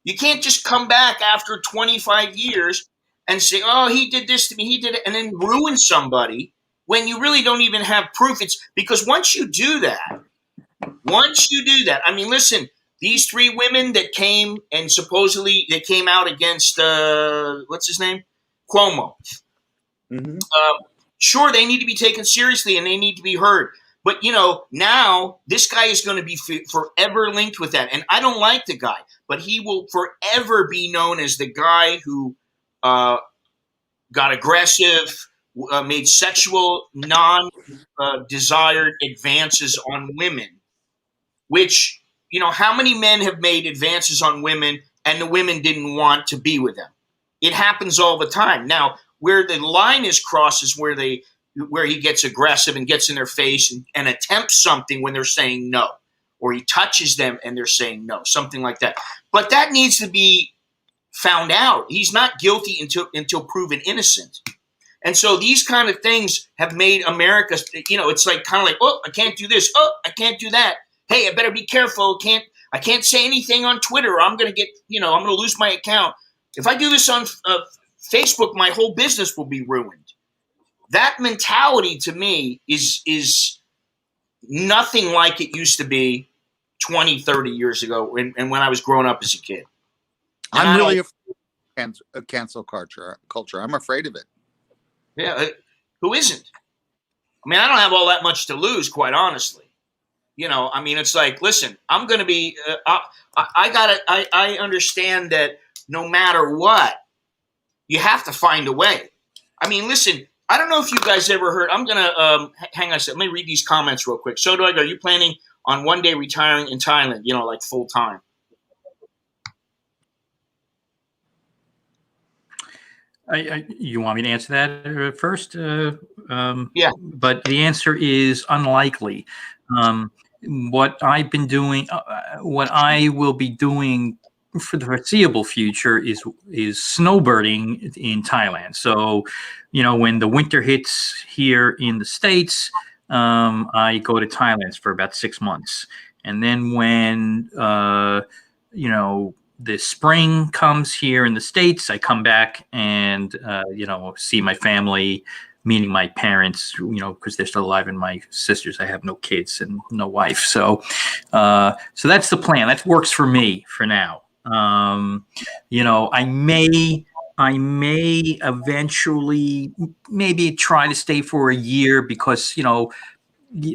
You can't just come back after 25 years and say, oh, he did this to me, he did it, and then ruin somebody when you really don't even have proof. It's because once you do that, I mean, listen, these three women that came and supposedly they came out against, what's his name? Cuomo. Mm-hmm. Sure, they need to be taken seriously and they need to be heard. But, now this guy is going to be forever linked with that. And I don't like the guy, but he will forever be known as the guy who got aggressive, made sexual, non-desired advances on women, which, how many men have made advances on women and the women didn't want to be with them? It happens all the time. Now, where the line is crossed is where he gets aggressive and gets in their face and attempts something when they're saying no, or he touches them and they're saying no, something like that. But that needs to be found out. He's not guilty until proven innocent. And so these kind of things have made America, it's like kind of like, oh, I can't do this. Oh, I can't do that. Hey, I better be careful. I can't say anything on Twitter. Or I'm going to get, I'm going to lose my account. If I do this on Facebook, my whole business will be ruined. That mentality to me is nothing like it used to be 20, 30 years ago and when I was growing up as a kid. And I'm really afraid of cancel culture. I'm afraid of it. Yeah, who isn't? I mean, I don't have all that much to lose, quite honestly. I mean, it's like, listen, I'm going to be, I understand that no matter what, you have to find a way. I mean, listen, I don't know if you guys ever heard, I'm going to, hang on a second, let me read these comments real quick. So are you planning on one day retiring in Thailand, like full time? You want me to answer that first? Yeah. But the answer is unlikely. What I've been doing, what I will be doing for the foreseeable future is snowbirding in Thailand. So, when the winter hits here in the States, I go to Thailand for about 6 months, and then when the spring comes here in the States, I come back and see my family, meeting my parents, because they're still alive, and my sisters. I have no kids and no wife, so that's the plan. That works for me for now. I may eventually maybe try to stay for a year because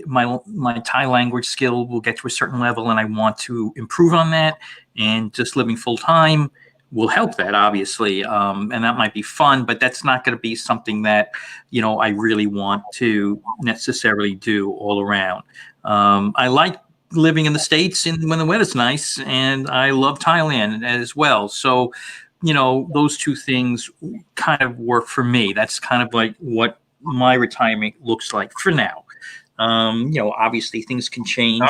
my Thai language skill will get to a certain level, and I want to improve on that. And just living full time will help that, obviously, and that might be fun. But that's not going to be something that I really want to necessarily do all around. I like living in the States and when the weather's nice, and I love Thailand as well. So, those two things kind of work for me. That's kind of like what my retirement looks like for now. Obviously things can change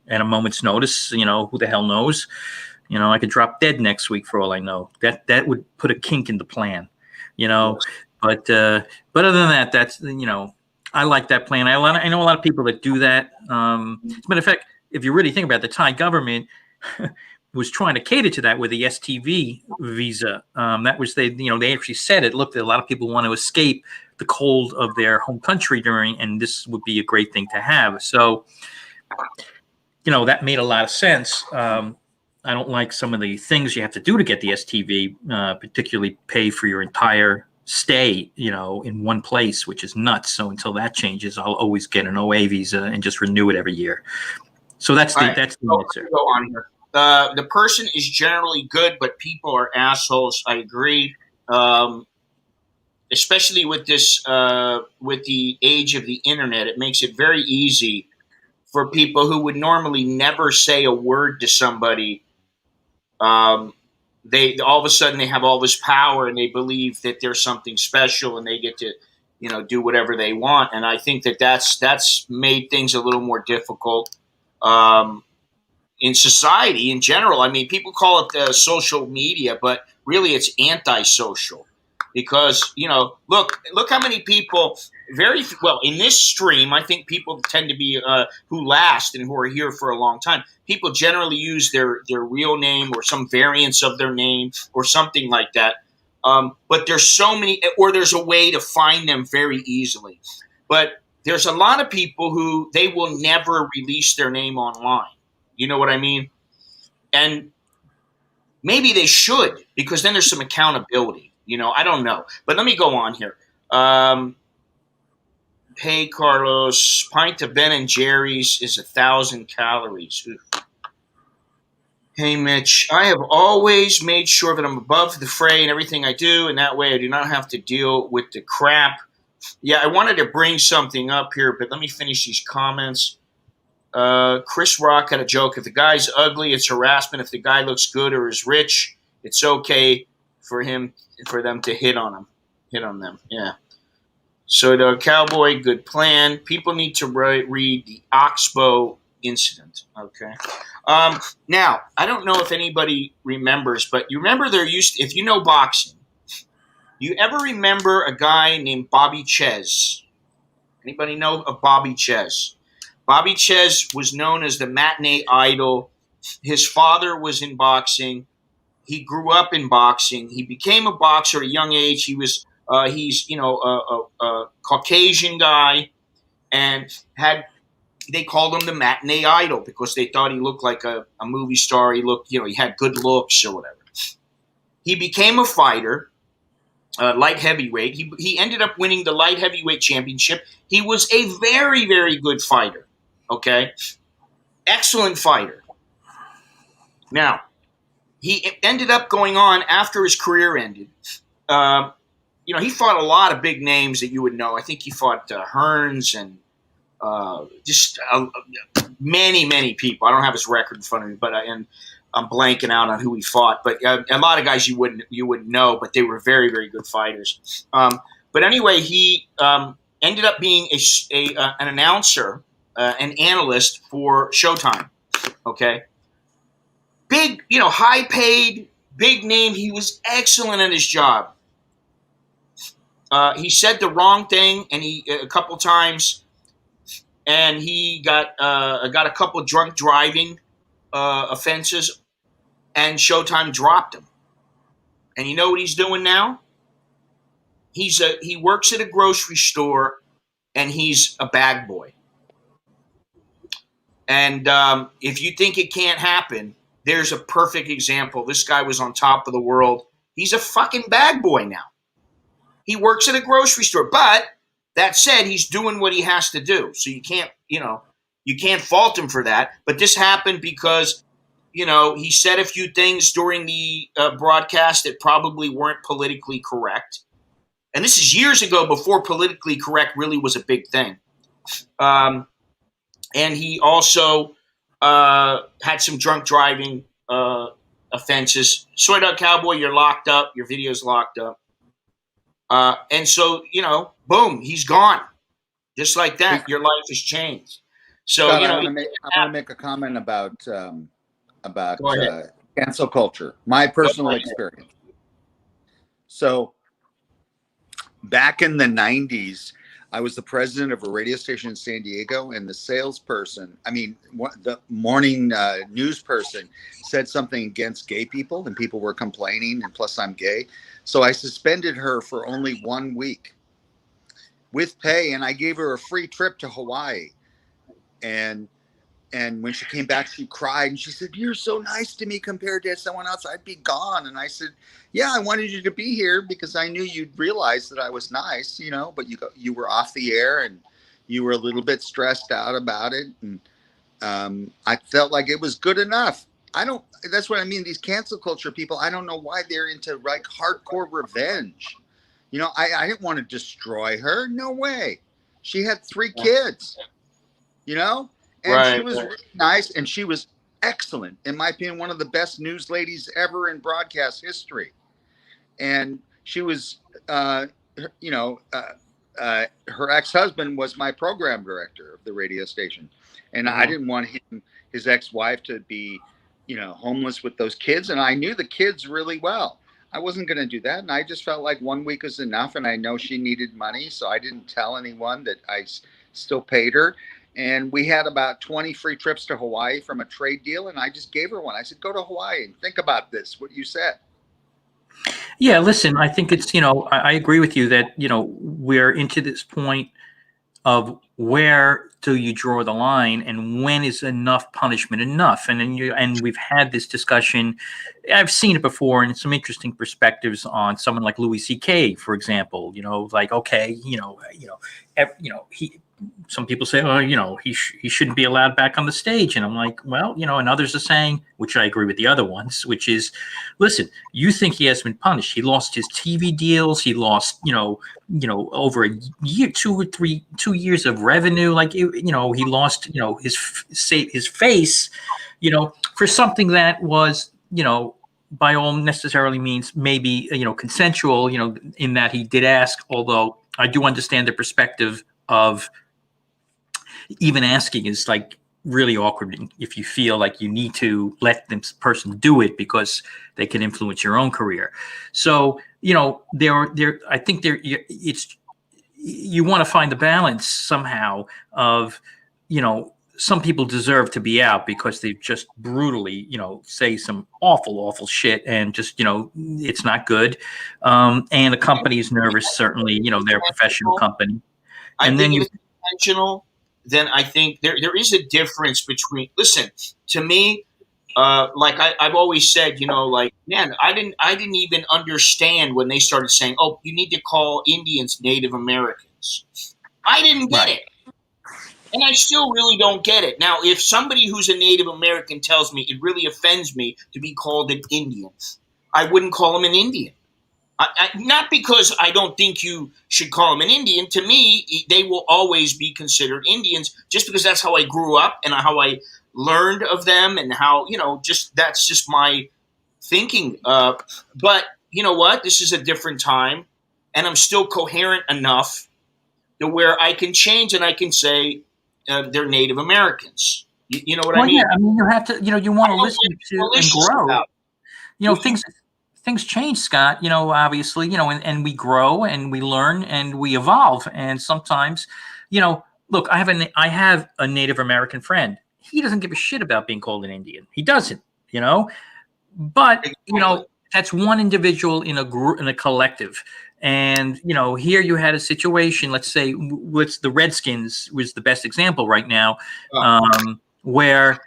at a moment's notice. Who the hell knows? I could drop dead next week for all I know. That would put a kink in the plan. But other than that, that's I like that plan. I know a lot of people that do that. As a matter of fact, if you really think about it, the Thai government was trying to cater to that with the STV visa. That was they actually said it. Look, a lot of people want to escape the cold of their home country and this would be a great thing to have. So, that made a lot of sense. I don't like some of the things you have to do to get the STV, particularly pay for your entire stay, in one place, which is nuts. So until that changes, I'll always get an OA visa and just renew it every year. So that's the answer. Go on here. The person is generally good, but people are assholes. I agree. Especially with this, with the age of the internet, it makes it very easy for people who would normally never say a word to somebody. They all of a sudden they have all this power and they believe that there's something special and they get to, do whatever they want. And I think that's made things a little more difficult in society in general. I mean, people call it social media, but really it's antisocial. Because look how many people in this stream. I think people tend to be who last and who are here for a long time. People generally use their real name or some variance of their name or something like that. But there's so many, or there's a way to find them very easily. But there's a lot of people who they will never release their name online. You know what I mean? And maybe they should, because then there's some accountability. I don't know. But let me go on here. Hey, Carlos, pint of Ben and Jerry's is 1,000 calories. Oof. Hey, Mitch, I have always made sure that I'm above the fray in everything I do, and that way I do not have to deal with the crap. Yeah, I wanted to bring something up here, but let me finish these comments. Chris Rock had a joke. If the guy's ugly, it's harassment. If the guy looks good or is rich, it's okay for them to hit on them. Yeah. So the cowboy, good plan. People need to read the Oxbow incident. Okay. Now, I don't know if anybody remembers, but you remember if you know boxing, you ever remember a guy named Bobby Ches? Anybody know of Bobby Ches? Bobby Ches was known as the matinee idol. His father was in boxing. He grew up in boxing. He became a boxer at a young age. He's a Caucasian guy, and they called him the matinee idol because they thought he looked like a movie star. He had good looks or whatever. He became a fighter, light heavyweight. He ended up winning the light heavyweight championship. He was a very, very good fighter. Okay, excellent fighter. Now, he ended up going on after his career ended. He fought a lot of big names that you would know. I think he fought Hearns and just many, many people. I don't have his record in front of me, but I'm blanking out on who he fought, but a lot of guys you wouldn't know, but they were very, very good fighters. But anyway, he ended up being an announcer, an analyst for Showtime. Okay, big, high paid, big name. He was excellent at his job. He said the wrong thing, and a couple times, and he got a couple of drunk driving offenses, and Showtime dropped him. And you know what he's doing now? He works at a grocery store, and he's a bag boy. And if you think it can't happen, there's a perfect example. This guy was on top of the world. He's a fucking bag boy now. He works at a grocery store. But that said, he's doing what he has to do. So you can't fault him for that. But this happened because, he said a few things during the broadcast that probably weren't politically correct. And this is years ago, before politically correct really was a big thing. And he also had some drunk driving offenses. Soy Dog Cowboy, you're locked up. Your video's locked up. And so, boom, he's gone. Just like that, your life has changed. So, Scott, I want to make a comment about cancel culture, my personal experience. So back in the 90s, I was the president of a radio station in San Diego, and the the morning news person said something against gay people, and people were complaining, and plus I'm gay. So I suspended her for only 1 week with pay, and I gave her a free trip to Hawaii. And when she came back, she cried, and she said, "You're so nice to me compared to someone else. I'd be gone." And I said, "Yeah, I wanted you to be here because I knew you'd realize that I was nice, but you were off the air and you were a little bit stressed out about it. And I felt like it was good enough." That's what I mean. These cancel culture people, I don't know why they're into like hardcore revenge. I didn't want to destroy her. No way. She had 3 kids, and right, she was really nice, and she was excellent. In my opinion, one of the best news ladies ever in broadcast history. And she was, her ex-husband was my program director of the radio station. And I didn't want his ex-wife to be, homeless with those kids. And I knew the kids really well. I wasn't going to do that. And I just felt like 1 week was enough. And I know she needed money. So I didn't tell anyone that I still paid her. And we had about 20 free trips to Hawaii from a trade deal. And I just gave her one. I said, "Go to Hawaii and think about this, what you said." Yeah, listen, I think it's, I agree with you that, we're into this point of where do you draw the line and when is enough punishment enough? And then we've had this discussion. I've seen it before in some interesting perspectives on someone like Louis C.K., for example, like, okay, some people say, oh, he shouldn't be allowed back on the stage. And I'm like, well, and others are saying, which I agree with the other ones, which is, listen, you think he has been punished. He lost his TV deals. He lost, over a year, 2 years of revenue. Like, he lost, his face, for something that was, by all necessarily means, maybe, consensual, in that he did ask, although I do understand the perspective of even asking is like really awkward if you feel like you need to let this person do it because they can influence your own career. So, I think you want to find the balance somehow of, some people deserve to be out because they just brutally, say some awful shit and just, it's not good. And the company is nervous, certainly, they're a professional company. And then if it's intentional, then I think there is a difference between, listen, to me, like I've always said, man, I didn't even understand when they started saying, "Oh, you need to call Indians Native Americans." I didn't get it. And I still really don't get it. Now, if somebody who's a Native American tells me it really offends me to be called an Indian, I wouldn't call him an Indian. Not because I don't think you should call them an Indian. To me, they will always be considered Indians just because that's how I grew up and how I learned of them and how, just that's just my thinking. But you know what? This is a different time, and I'm still coherent enough to where I can change and I can say they're Native Americans. You know what I mean? Yeah, I mean, you have to, you want to listen to and grow. Things change, Scott, obviously, and we grow and we learn and we evolve. And sometimes, look, I have a Native American friend. He doesn't give a shit about being called an Indian. He doesn't, but, that's one individual in a group, in a collective. And, here you had a situation, let's say, what's the Redskins was the best example right now, where,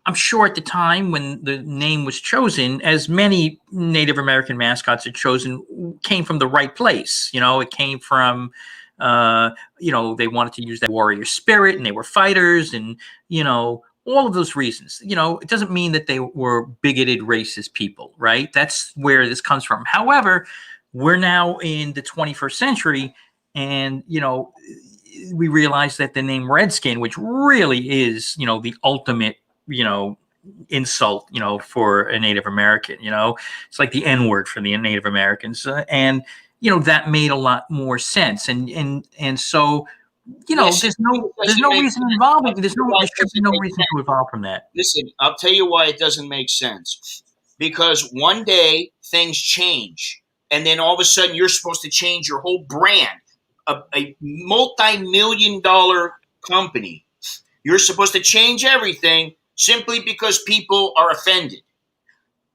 I'm sure at the time when the name was chosen, as many Native American mascots are chosen, came from the right place. It came from, they wanted to use that warrior spirit and they were fighters and, all of those reasons. It doesn't mean that they were bigoted, racist people, right? That's where this comes from. However, we're now in the 21st century and, we realize that the name Redskin, which really is, the ultimate, insult, for a Native American, it's like the N-word for the Native Americans. And, that made a lot more sense. And so, Yes, there's no reason involving. There should be no reason to evolve from that. Listen, I'll tell you why it doesn't make sense. Because one day things change, and then all of a sudden you're supposed to change your whole brand. A multi-million-dollar company, you're supposed to change everything simply because people are offended.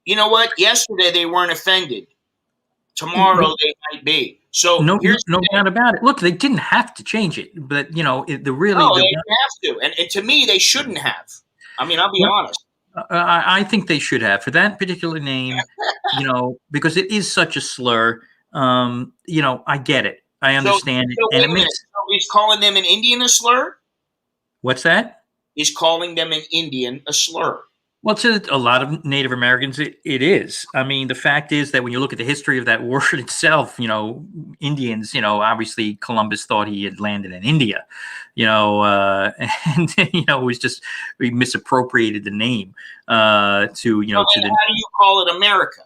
You know what? Yesterday they weren't offended. Tomorrow they might be. So no doubt about it. Look, they didn't have to change it, but they didn't have to, and to me they shouldn't have. I mean, I'll be honest. I think they should have for that particular name, because it is such a slur. I get it. I understand it. And it makes. So he's calling them an Indian a slur? What's that? He's calling them an Indian a slur. Well, to a lot of Native Americans, it is. I mean, the fact is that when you look at the history of that word itself, Indians, obviously Columbus thought he had landed in India, and, it was just, we misappropriated the name to, to the. How do you call it America?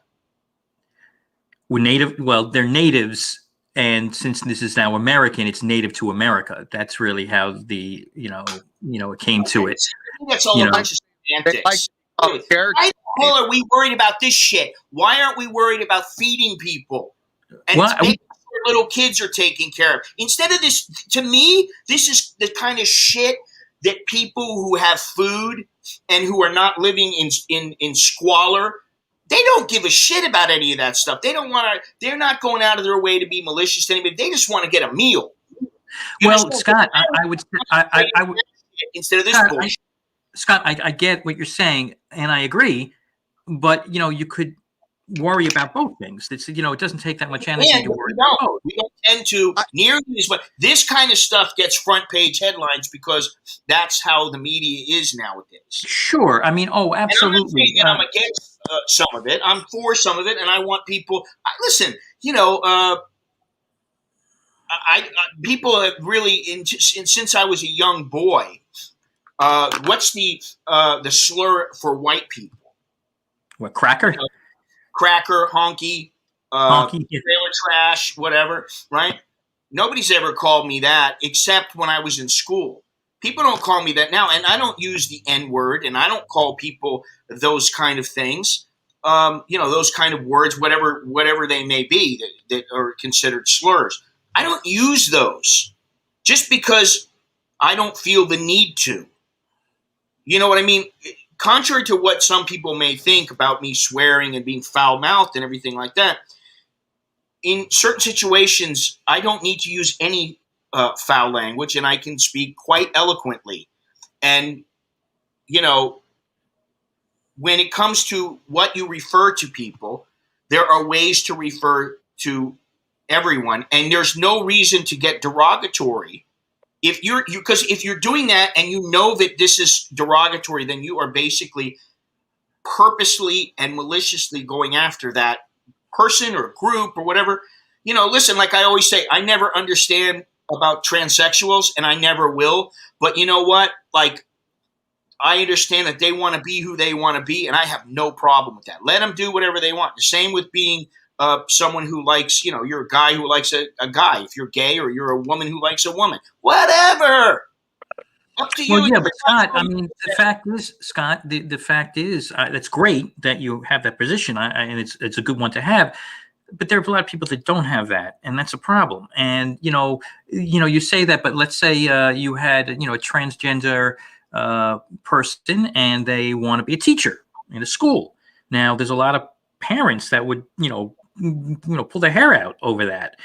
They're natives. And since this is now American, it's native to America. That's really how the, it came to it. That's all a bunch of semantics. Why the hell are we worried about this shit? Why aren't we worried about feeding people and making sure little kids are taken care of? Instead of this, to me, this is the kind of shit that people who have food and who are not living in squalor, they don't give a shit about any of that stuff. They don't want to. They're not going out of their way to be malicious to anybody. They just want to get a meal. Well, Scott, I would instead of this bullshit. Scott, I get what you're saying, and I agree, but, you could worry about both things. It's, it doesn't take that much energy to worry about both. We don't tend to nearly as much. This kind of stuff gets front page headlines because that's how the media is nowadays. Sure. I mean, absolutely. And I'm against some of it. I'm for some of it, and I want people. Listen, people have really, since I was a young boy. What's the slur for white people? What, cracker? Cracker, honky, trailer trash, whatever, right? Nobody's ever called me that except when I was in school. People don't call me that now, and I don't use the N-word, and I don't call people those kind of things. Those kind of words, whatever they may be, that are considered slurs. I don't use those just because I don't feel the need to. You know what I mean? Contrary to what some people may think about me swearing and being foul-mouthed and everything like that, in certain situations, I don't need to use any foul language, and I can speak quite eloquently. And, when it comes to what you refer to people, there are ways to refer to everyone, and there's no reason to get derogatory. Because if you're doing that and you know that this is derogatory, then you are basically purposely and maliciously going after that person or group or whatever. Listen, like I always say, I never understand about transsexuals and I never will. But you know what? Like, I understand that they want to be who they want to be, and I have no problem with that. Let them do whatever they want. The same with being someone who likes, you're a guy who likes a guy. If you're gay, or you're a woman who likes a woman, whatever. Up to you. Well, yeah, but Scott, I mean, the fact is, Scott, the fact is, that's great that you have that position, and it's a good one to have. But there are a lot of people that don't have that, and that's a problem. And you say that, but let's say you had a transgender person, and they want to be a teacher in a school. Now, there's a lot of parents that would pull their hair out over that.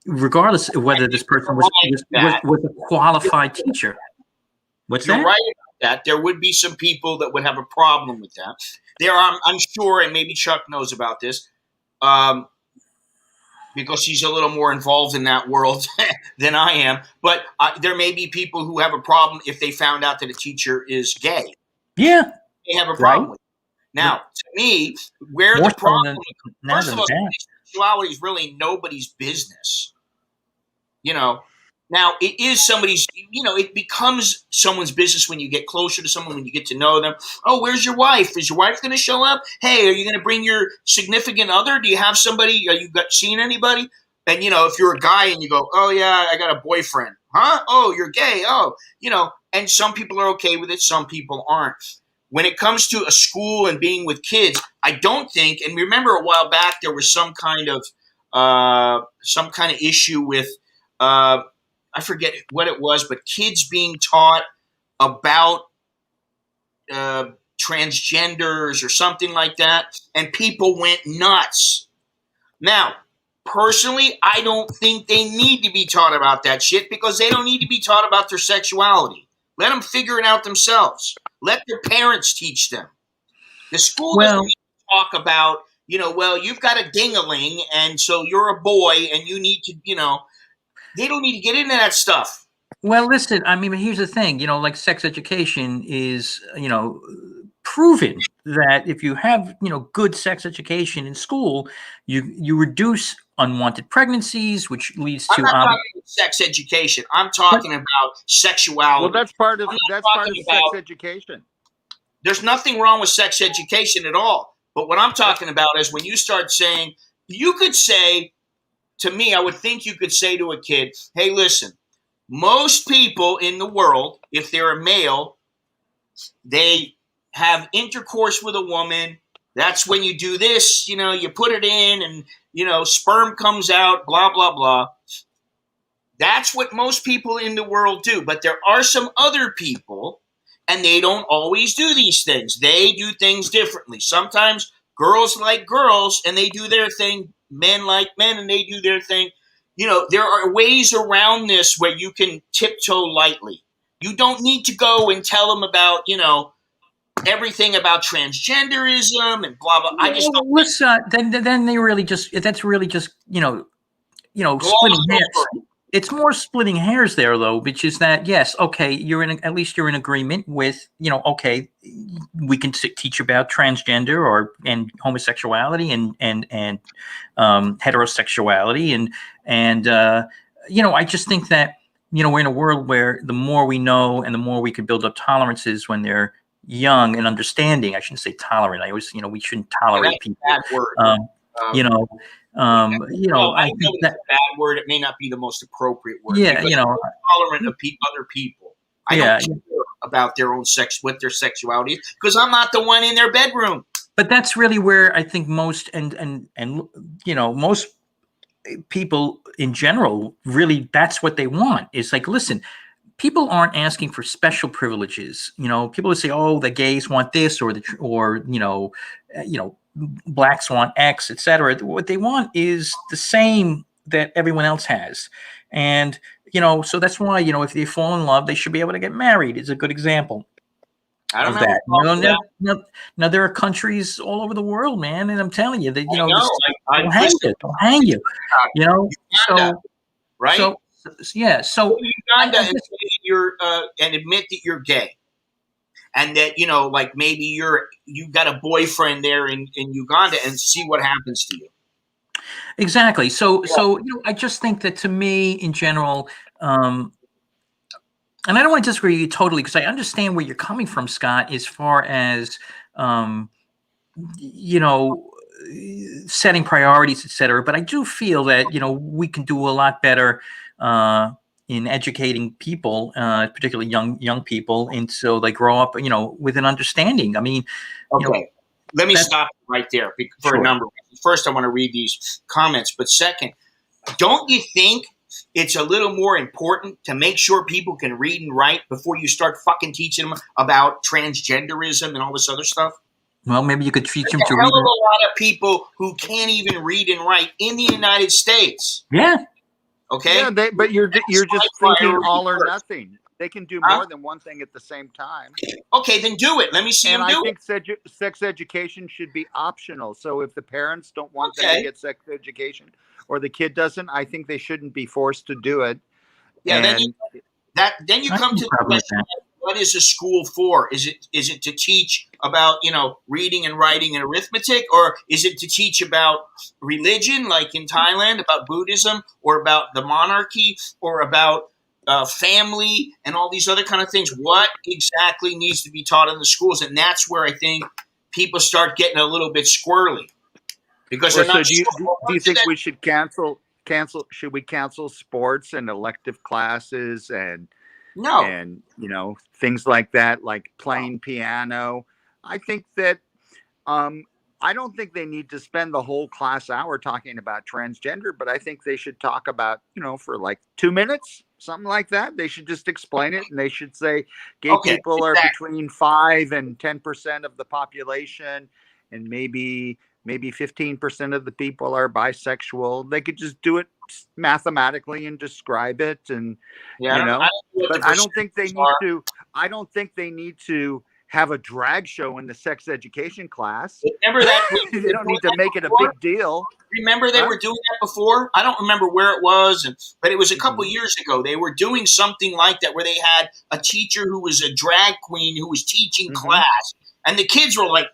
Regardless of whether this person was a qualified teacher. What's that? You're right about that. There would be some people that would have a problem with that. There are, I'm sure, and maybe Chuck knows about this, because he's a little more involved in that world than I am. But there may be people who have a problem if they found out that a teacher is gay. Yeah. They have a problem with it. Now, to me, where the problem is, first of all, sexuality is really nobody's business. Now it is somebody's, it becomes someone's business when you get closer to someone, when you get to know them. Oh, where's your wife? Is your wife going to show up? Hey, are you going to bring your significant other? Do you have somebody? Are you seen anybody? And, if you're a guy and you go, oh yeah, I got a boyfriend. Huh? Oh, you're gay. Oh, and some people are okay with it. Some people aren't. When it comes to a school and being with kids, I don't think, and remember a while back, there was some kind of issue with, I forget what it was, but kids being taught about transgenders or something like that, and people went nuts. Now, personally, I don't think they need to be taught about that shit, because they don't need to be taught about their sexuality. Let them figure it out themselves. Let their parents teach them. The school doesn't need to talk about, you've got a ding-a-ling, and so you're a boy, and you need to, they don't need to get into that stuff. Well, listen, I mean, here's the thing, like sex education is, proven that if you have, good sex education in school, you reduce unwanted pregnancies, which leads to. I'm not talking about sex education. I'm talking about sexuality. Well, that's part of sex education. There's nothing wrong with sex education at all. But what I'm talking about is when you start saying, you could say, to me, I would think you could say to a kid, hey, listen, most people in the world, if they're a male, they have intercourse with a woman. That's when you do this, you put it in and, sperm comes out, blah, blah, blah. That's what most people in the world do. But there are some other people, and they don't always do these things. They do things differently. Sometimes girls like girls, and they do their thing. Men like men, and they do their thing. There are ways around this where you can tiptoe lightly. You don't need to go and tell them about, everything about transgenderism and blah blah. I just don't. Then they really that's really just splitting hairs. It's more splitting hairs there, though, which is that yes, okay, at least you're in agreement with okay, we can teach about transgender and homosexuality and heterosexuality and I just think that we're in a world where the more we know and the more we can build up tolerances when they're young and understanding. I shouldn't say tolerant. I always we shouldn't tolerate people. Bad word. I think that's a bad word. It may not be the most appropriate word. Yeah, tolerant of other people. I don't care about their own sex, what their sexuality is, because I'm not the one in their bedroom. But that's really where I think most and most people in general really that's what they want. It's like, listen, people aren't asking for special privileges. People would say, "Oh, the gays want this," or blacks want X, etc. What they want is the same that everyone else has, and so that's why if they fall in love, they should be able to get married. Is a good example of that. Now there are countries all over the world, man, and I'm telling you that they'll hang you. Uganda, right? So yeah, so Uganda and admit that you're gay. And that, like maybe you got a boyfriend there in Uganda, and see what happens to you. Exactly. So I just think that to me in general, and I don't want to disagree with you totally, because I understand where you're coming from, Scott, as far as, you know, setting priorities, et cetera. But I do feel that, you know, we can do a lot better in educating people, particularly young people, and so they grow up, you know, with an understanding. I mean, you know, Okay. Let me stop right there for Sure. a number of reasons. First, I want to read these comments. But second, don't you think it's a little more important to make sure people can read and write before you start fucking teaching them about transgenderism and all this other stuff? well, maybe you could teach them There's to a hell read. of a lot of people who can't even read and write in the United States. Yeah. Okay? Yeah, but you're That's just my thinking priority all or first. nothing. They can do Huh? more than one thing at the same time. Okay, then do it. Let me see And them I do think sex education should be optional. So if the parents don't want them to Okay. get sex education, or the kid doesn't, I think they shouldn't be forced to do it. Yeah, then And you I come have to no the problem with question that. of what is a school for? Is it to teach about, you know, reading and writing and arithmetic, or is it to teach about religion, like in Thailand, about Buddhism, or about the monarchy, or about family and all these other kind of things? What exactly needs to be taught in the schools? And that's where I think people start getting a little bit squirrely because well, they're so not sure. do you think we should cancel should we cancel sports and elective classes No. and you know things like that, like playing piano? I think that um I don't think they need to spend the whole class hour talking about transgender, but I think they should talk about, you know, for like 2 minutes, something like that. They should just explain it, and they should say gay Okay. people are Exactly. between 5 and 10% of the population, and maybe 15% of the people are bisexual. They could just do it mathematically and describe it, and Yeah, you I know. don't know what But the I don't think they percentages need are. to. I don't think they need to have a drag show in the sex education class. Remember that we They were don't doing need to that make it a before? big deal. Remember they Huh? were doing that before? I don't remember where it was, but it was a couple Mhm. years ago. They were doing something like that where they had a teacher who was a drag queen who was teaching Mhm. class, and the kids were like,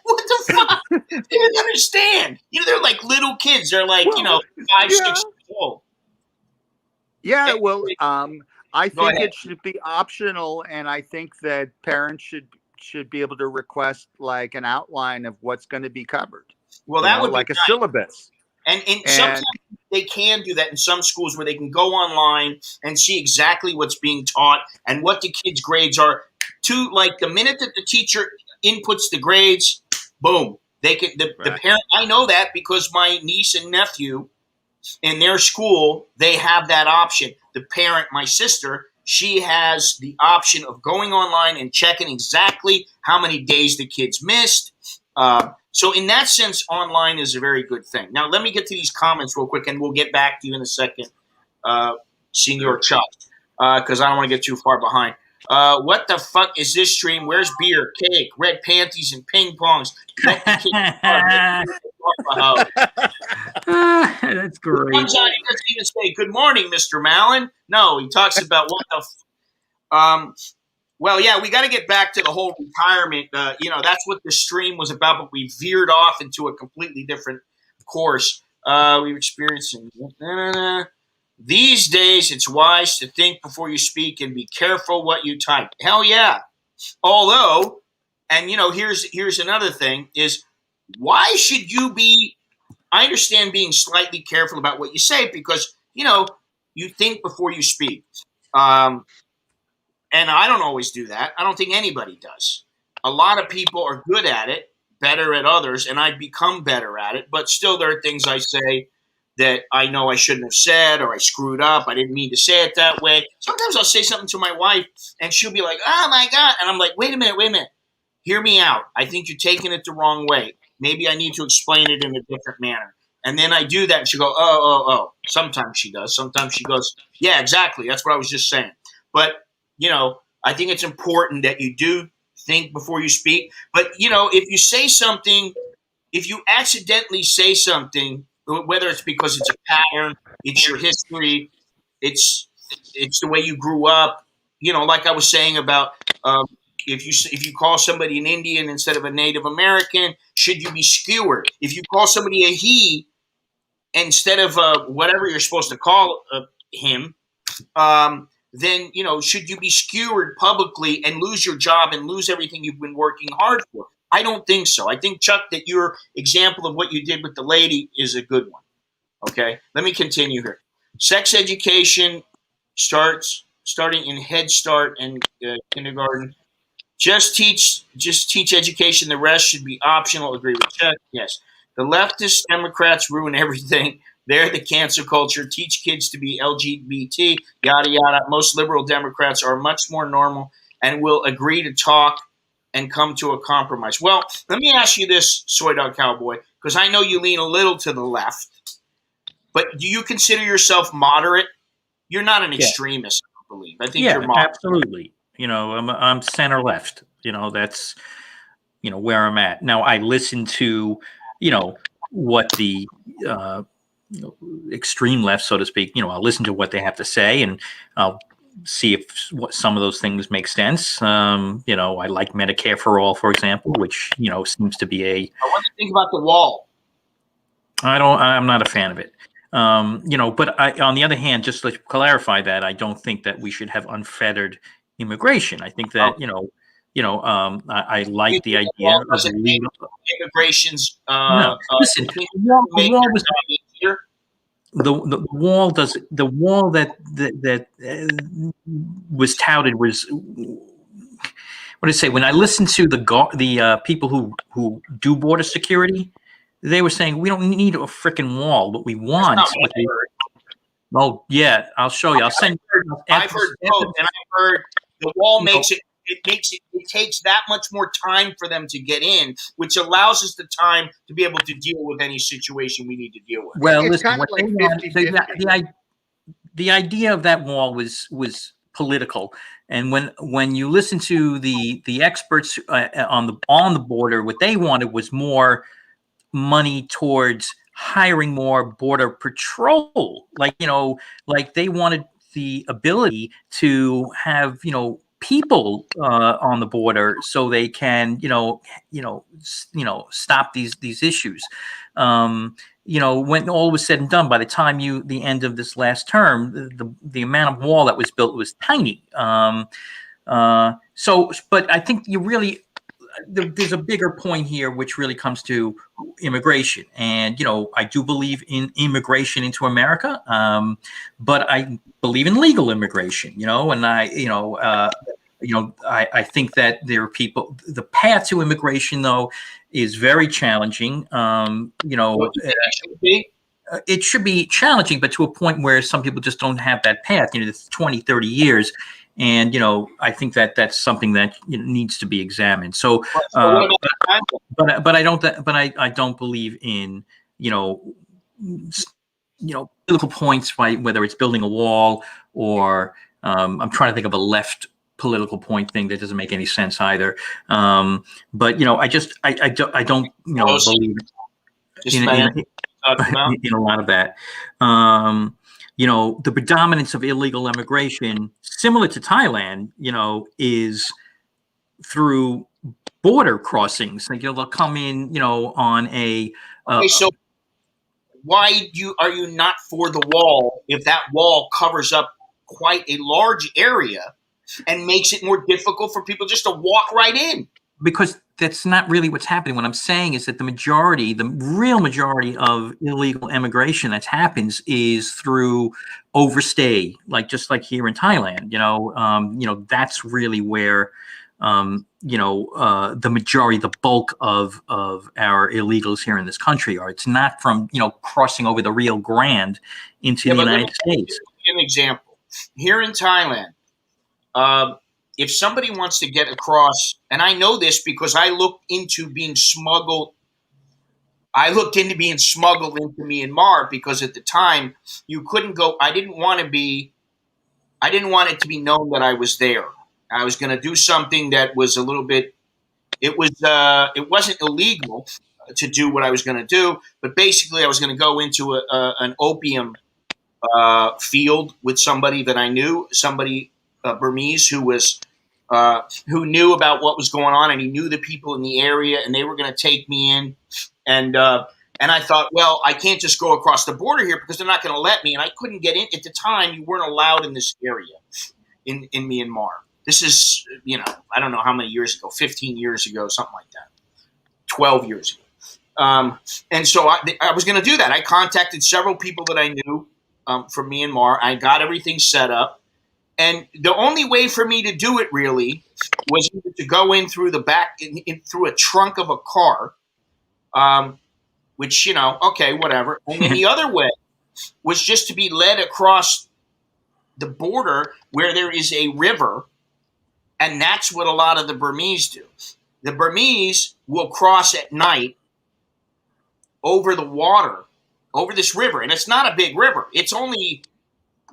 "What the fuck?" They didn't understand. You know, they're like little kids. They're like, you Well, know, 5, yeah, 6 years old. yeah. Well, Anyway, I go think ahead. it should be optional, and I think that parents should be able to request like an outline of what's going to be covered. Well, You that know, would be like a nice. syllabus. And sometimes And they can do that in some schools where they can go online and see exactly what's being taught and what the kids' grades are. To like the minute that the teacher inputs the grades, boom, they can the right, parent. I know that because my niece and nephew in their school they have that option. The parent, my sister, she has the option of going online and checking exactly how many days the kids missed. So in that sense, online is a very good thing. Now, let me get to these comments real quick, and we'll get back to you in a second, uh, Senor Chuck, because I don't want to get too far behind. What the fuck is this stream? Where's beer, cake, red panties, and ping pongs? Let the kids start. That's He great. comes on, he doesn't even say, "Good morning, Mr. Mallon." No, he talks about what the well, yeah, we got to get back to the whole retirement. You know, that's what the stream was about, but we veered off into a completely different course. We were experiencing. These days, it's wise to think before you speak and be careful what you type. Hell yeah. Although, and you know, here's another thing: is why should you be? I understand being slightly careful about what you say because you know you think before you speak. Um, and I don't always do that. I don't think anybody does. A lot of people are good at it, better at others, and I've become better at it. But still, there are things I say that I know I shouldn't have said or I screwed up. I didn't mean to say it that way. Sometimes I'll say something to my wife and she'll be like, "Oh my God." And I'm like, wait a minute. Hear me out. I think you're taking it the wrong way. Maybe I need to explain it in a different manner. And then I do that and she go, oh. Sometimes she does. Sometimes she goes, yeah, exactly. That's what I was just saying. But you know, I think it's important that you do think before you speak. But, you know, if you say something, if you accidentally say something, whether it's because it's a pattern, it's your history, it's it's the way you grew up, you know, like I was saying about if you call somebody an Indian instead of a Native American, should you be skewered? If you call somebody a he instead of whatever you're supposed to call him, then, should you be skewered publicly and lose your job and lose everything you've been working hard for? I don't think so. I think, Chuck, that your example of what you did with the lady is a good one. Okay, let me continue here. Sex education starting in Head Start and kindergarten. Just teach education. The rest should be optional. Agree with Chuck. Yes. The leftist Democrats ruin everything. They're the cancel culture. Teach kids to be LGBT, yada, yada. Most liberal Democrats are much more normal and will agree to talk and come to a compromise. Well, let me ask you this, Soy Dog Cowboy, because I know you lean a little to the left, but do you consider yourself moderate? You're not an extremist, I don't believe. I think you're moderate. Absolutely. I'm center left. That's where I'm at. Now I listen to what the extreme left, so to speak. I'll listen to what they have to say, and I'll see if some of those things make sense. I like Medicare for all, for example, which seems to be a. What do you think about the wall? I'm not a fan of it. But on the other hand, just to clarify that, I don't think that we should have unfettered immigration. I think that I like the idea of immigration's. Listen, the wall does the wall that was touted was. What did I say? When I listened to the people who do border security, they were saying we don't need a freaking wall. What we want. Oh yeah, I'll show you. I'll send. I've heard both, and I've heard the wall makes it. It takes that much more time for them to get in, which allows us the time to be able to deal with any situation we need to deal with. Well, it's listen, kind of like 50-50. The idea of that wall was political, and when you listen to the experts on the border, what they wanted was more money towards hiring more border patrol. Like they wanted the ability to have people on the border so they can stop these issues. When all was said and done, by the time the end of this last term, the amount of wall that was built was tiny. But I think there's a bigger point here, which really comes to immigration. And, I do believe in immigration into America, but I believe in legal immigration, and I think that there are people, the path to immigration, though, is very challenging. It should be challenging, but to a point where some people just don't have that path, it's 20, 30 years. And, I think that that's something that needs to be examined. So, but I don't believe in, political points by whether it's building a wall or I'm trying to think of a left political point thing that doesn't make any sense either. But I don't believe in a lot of that. The predominance of illegal immigration, similar to Thailand, is through border crossings. Like they'll come in, on a. Okay, so why are you not for the wall if that wall covers up quite a large area and makes it more difficult for people just to walk right in? Because that's not really what's happening. What I'm saying is that the real majority of illegal immigration that happens is through overstay, just like here in Thailand. That's really where the majority, the bulk of our illegals here in this country are. It's not from crossing over the Rio Grande into the United States. An example here in Thailand. If somebody wants to get across, and I know this because I looked into being smuggled into Myanmar because at the time you couldn't go. I didn't want it to be known that I was there. I was going to do something that was a little bit. It wasn't illegal to do what I was going to do, but basically I was going to go into an opium field with somebody that I knew, somebody Burmese who knew about what was going on, and he knew the people in the area, and they were going to take me in. And I thought, well, I can't just go across the border here because they're not going to let me. And I couldn't get in at the time. You weren't allowed in this area. in Myanmar. This is, I don't know how many years ago, 15 years ago, something like that, 12 years ago. And so I was going to do that. I contacted several people that I knew from Myanmar. I got everything set up. And the only way for me to do it really was either to go in through the back, through a trunk of a car, which, okay, whatever. And then the other way was just to be led across the border where there is a river. And that's what a lot of the Burmese do. The Burmese will cross at night over the water, over this river. And it's not a big river. It's only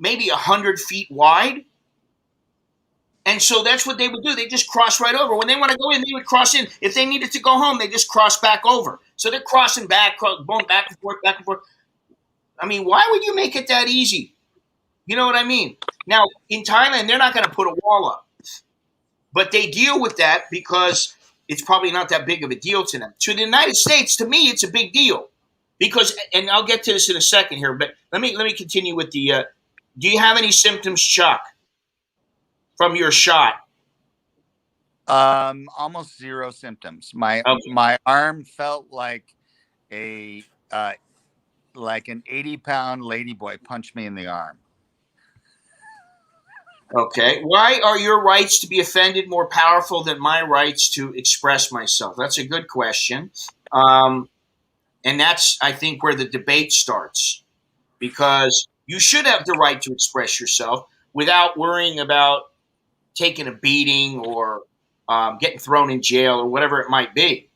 maybe 100 feet wide. And so that's what they would do. They just cross right over. When they want to go in, they would cross in. If they needed to go home, they just cross back over. So they're crossing back, going back and forth, back and forth. I mean, why would you make it that easy? You know what I mean? Now, in Thailand, they're not going to put a wall up. But they deal with that because it's probably not that big of a deal to them. To the United States, to me, it's a big deal. Because, and I'll get to this in a second here, but let me continue with the, do you have any symptoms, Chuck, from your shot? Almost zero symptoms. My arm felt like an 80-pound ladyboy punched me in the arm. Okay. Why are your rights to be offended more powerful than my rights to express myself? That's a good question. And that's, I think, where the debate starts. Because you should have the right to express yourself without worrying about taking a beating or getting thrown in jail or whatever it might be.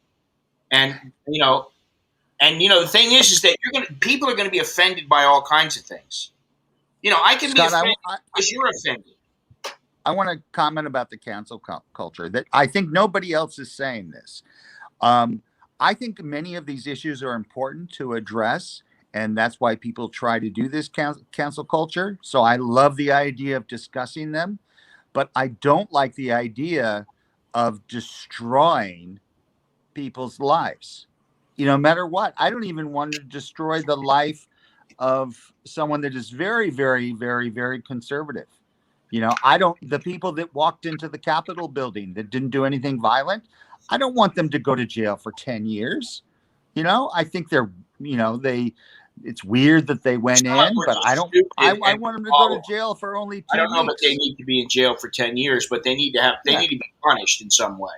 And, the thing is that people are going to be offended by all kinds of things. I can be offended because you're offended. I want to comment about the cancel culture. That I think nobody else is saying this. I think many of these issues are important to address, and that's why people try to do this cancel culture. So I love the idea of discussing them, but I don't like the idea of destroying people's lives. No matter what, I don't even want to destroy the life of someone that is very, very, very, very conservative. The people that walked into the Capitol building that didn't do anything violent, I don't want them to go to jail for 10 years. I think it's weird that they went in, but I want them to go to jail for only 2 weeks. I don't know that they need to be in jail for 10 years, but they need to be punished in some way.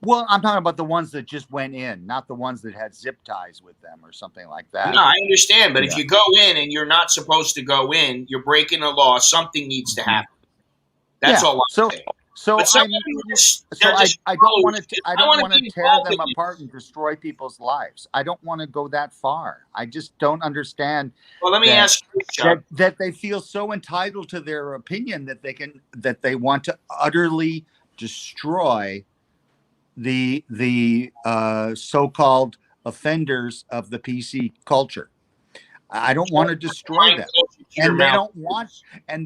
Well, I'm talking about the ones that just went in, not the ones that had zip ties with them or something like that. No, I understand. But if you go in and you're not supposed to go in, you're breaking the law. Something needs to happen. That's all I'm saying. I don't want to tear them apart and destroy people's lives. I don't want to go that far. I just don't understand. Well, let me ask you, Chuck, that they feel so entitled to their opinion that they want to utterly destroy the so-called offenders of the PC culture. I don't want to destroy them, and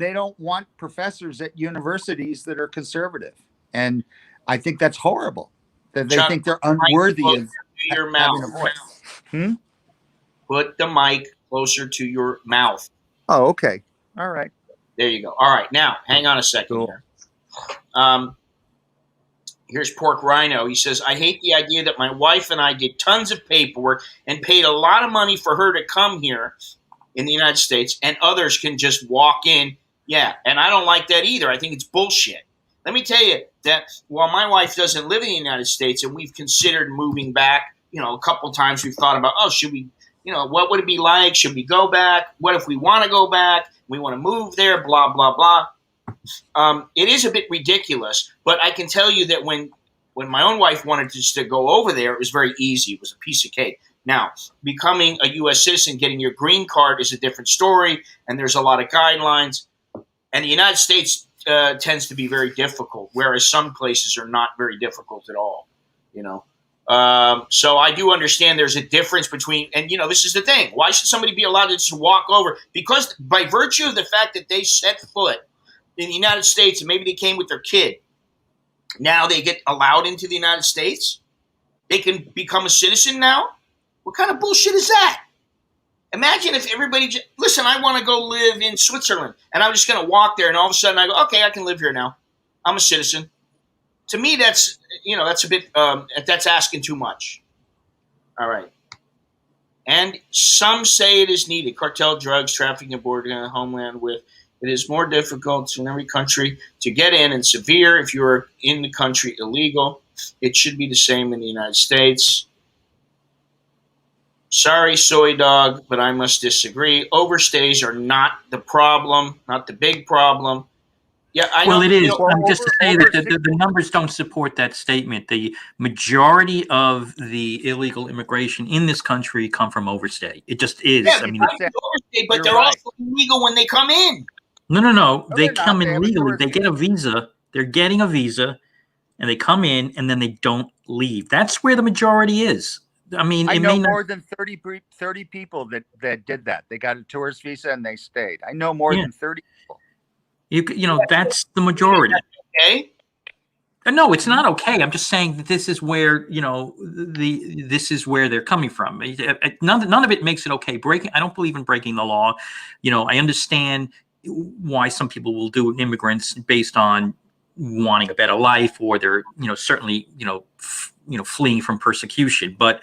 they don't want professors at universities that are conservative, and I think that's horrible. That they Chuck, think they're unworthy of your having mouth. a voice. Put the mic closer to your mouth. Oh, okay, all right. There you go. All right, now hang on a second here. Here's Pork Rhino. He says, I hate the idea that my wife and I did tons of paperwork and paid a lot of money for her to come here in the United States, and others can just walk in. Yeah, and I don't like that either. I think it's bullshit. Let me tell you that while my wife doesn't live in the United States and we've considered moving back, a couple times we've thought about, should we, what would it be like? Should we go back? What if we want to go back? We want to move there, blah, blah, blah. It is a bit ridiculous, but I can tell you that when my own wife wanted just to go over there, it was very easy. It was a piece of cake. Now, becoming a U.S. citizen, getting your green card is a different story, and there's a lot of guidelines. And the United States tends to be very difficult, whereas some places are not very difficult at all. So I do understand there's a difference between, and this is the thing. Why should somebody be allowed to just walk over? Because by virtue of the fact that they set foot in the United States, and maybe they came with their kid, now they get allowed into the United States? They can become a citizen now? What kind of bullshit is that? Imagine if everybody just listen. I want to go live in Switzerland, and I'm just going to walk there, and all of a sudden I go, okay, I can live here now. I'm a citizen. To me, that's that's a bit that's asking too much. All right. And some say it is needed. Cartel drugs, trafficking aboard in a homeland with it is more difficult in every country to get in and severe if you are in the country illegal. It should be the same in the United States. Sorry, soy dog, but I must disagree. Overstays are not the problem, not the big problem. Yeah, I know. Well, it is. Well, Just to say that the numbers don't support that statement. The majority of the illegal immigration in this country come from overstay. It just is. Yeah, I mean, overstay, but You're they're right. also illegal when they come in. no. No, They they're not. come They in have a legally. tourist They get a visa. They're getting a visa, and they come in, and then they don't leave. That's where the majority is. I mean, I it know may not. more than 30 people that did that. They got a tourist visa and they stayed. I know more Yeah. than 30 people. That's the majority. Okay. No, it's not okay. I'm just saying that this is where this is where they're coming from. None of it makes it okay. I don't believe in breaking the law. I understand why some people will do immigrants based on wanting a better life, or they're certainly fleeing from persecution. But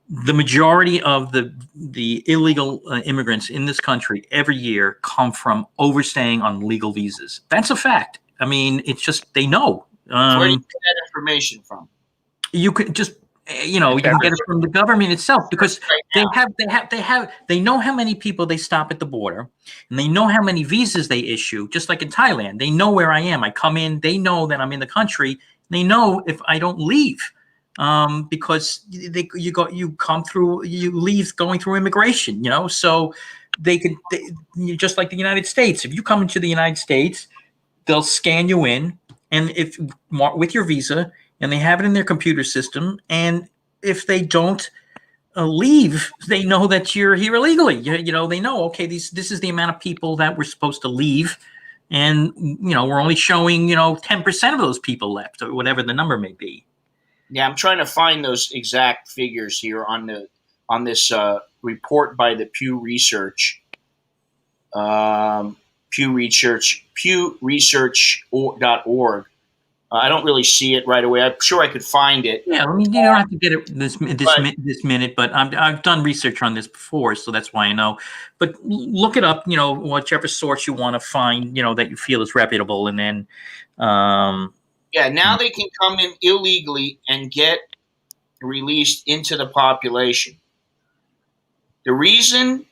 the majority of the illegal immigrants in this country every year come from overstaying on legal visas. That's a fact. I mean, it's just they know. Where do you get that information from? You could just you can get it from the government itself, because they know how many people they stop at the border, and they know how many visas they issue. Just like in Thailand, they know where I am. I come in, they know that I'm in the country. They know if I don't leave, because you come through, you leave going through immigration. So they just like the United States. If you come into the United States, they'll scan you in, and if with your visa, and they have it in their computer system. And if they don't leave, they know that you're here illegally. They know, okay, this is the amount of people that we're supposed to leave, and we're only showing 10% of those people left, or whatever the number may be. Yeah, I'm trying to find those exact figures here on this report by the Pew Research. PewResearch.org. I don't really see it right away. I'm sure I could find it. Yeah, I mean, you don't have to get it this minute, but I've done research on this before, so that's why I know. But look it up, whichever source you want to find, that you feel is reputable, and then. Yeah, now they can come in illegally and get released into the population. The reason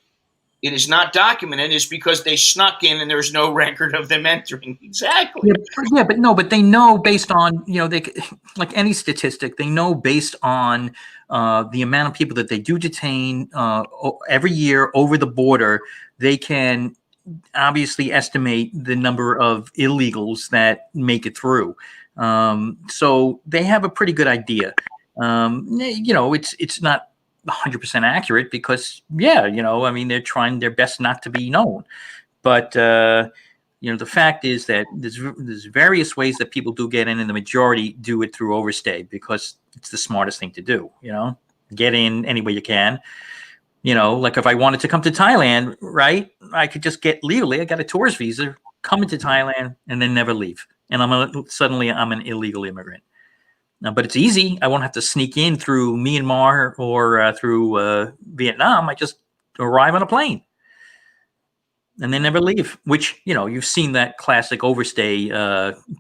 it is not documented is because they snuck in and there's no record of them entering. Exactly. Yeah, but they know based on, they, like any statistic, they know based on the amount of people that they do detain every year over the border, they can obviously estimate the number of illegals that make it through. So they have a pretty good idea. It's not 100% accurate, because I mean, they're trying their best not to be known, but the fact is that there's various ways that people do get in, and the majority do it through overstay, because it's the smartest thing to do. Get in any way you can. Like if I wanted to come to Thailand, right, I could just get legally. I got a tourist visa, come into Thailand, and then never leave, and suddenly I'm an illegal immigrant. But it's easy. I won't have to sneak in through Myanmar or through Vietnam. I just arrive on a plane and then never leave, which, you've seen that classic overstay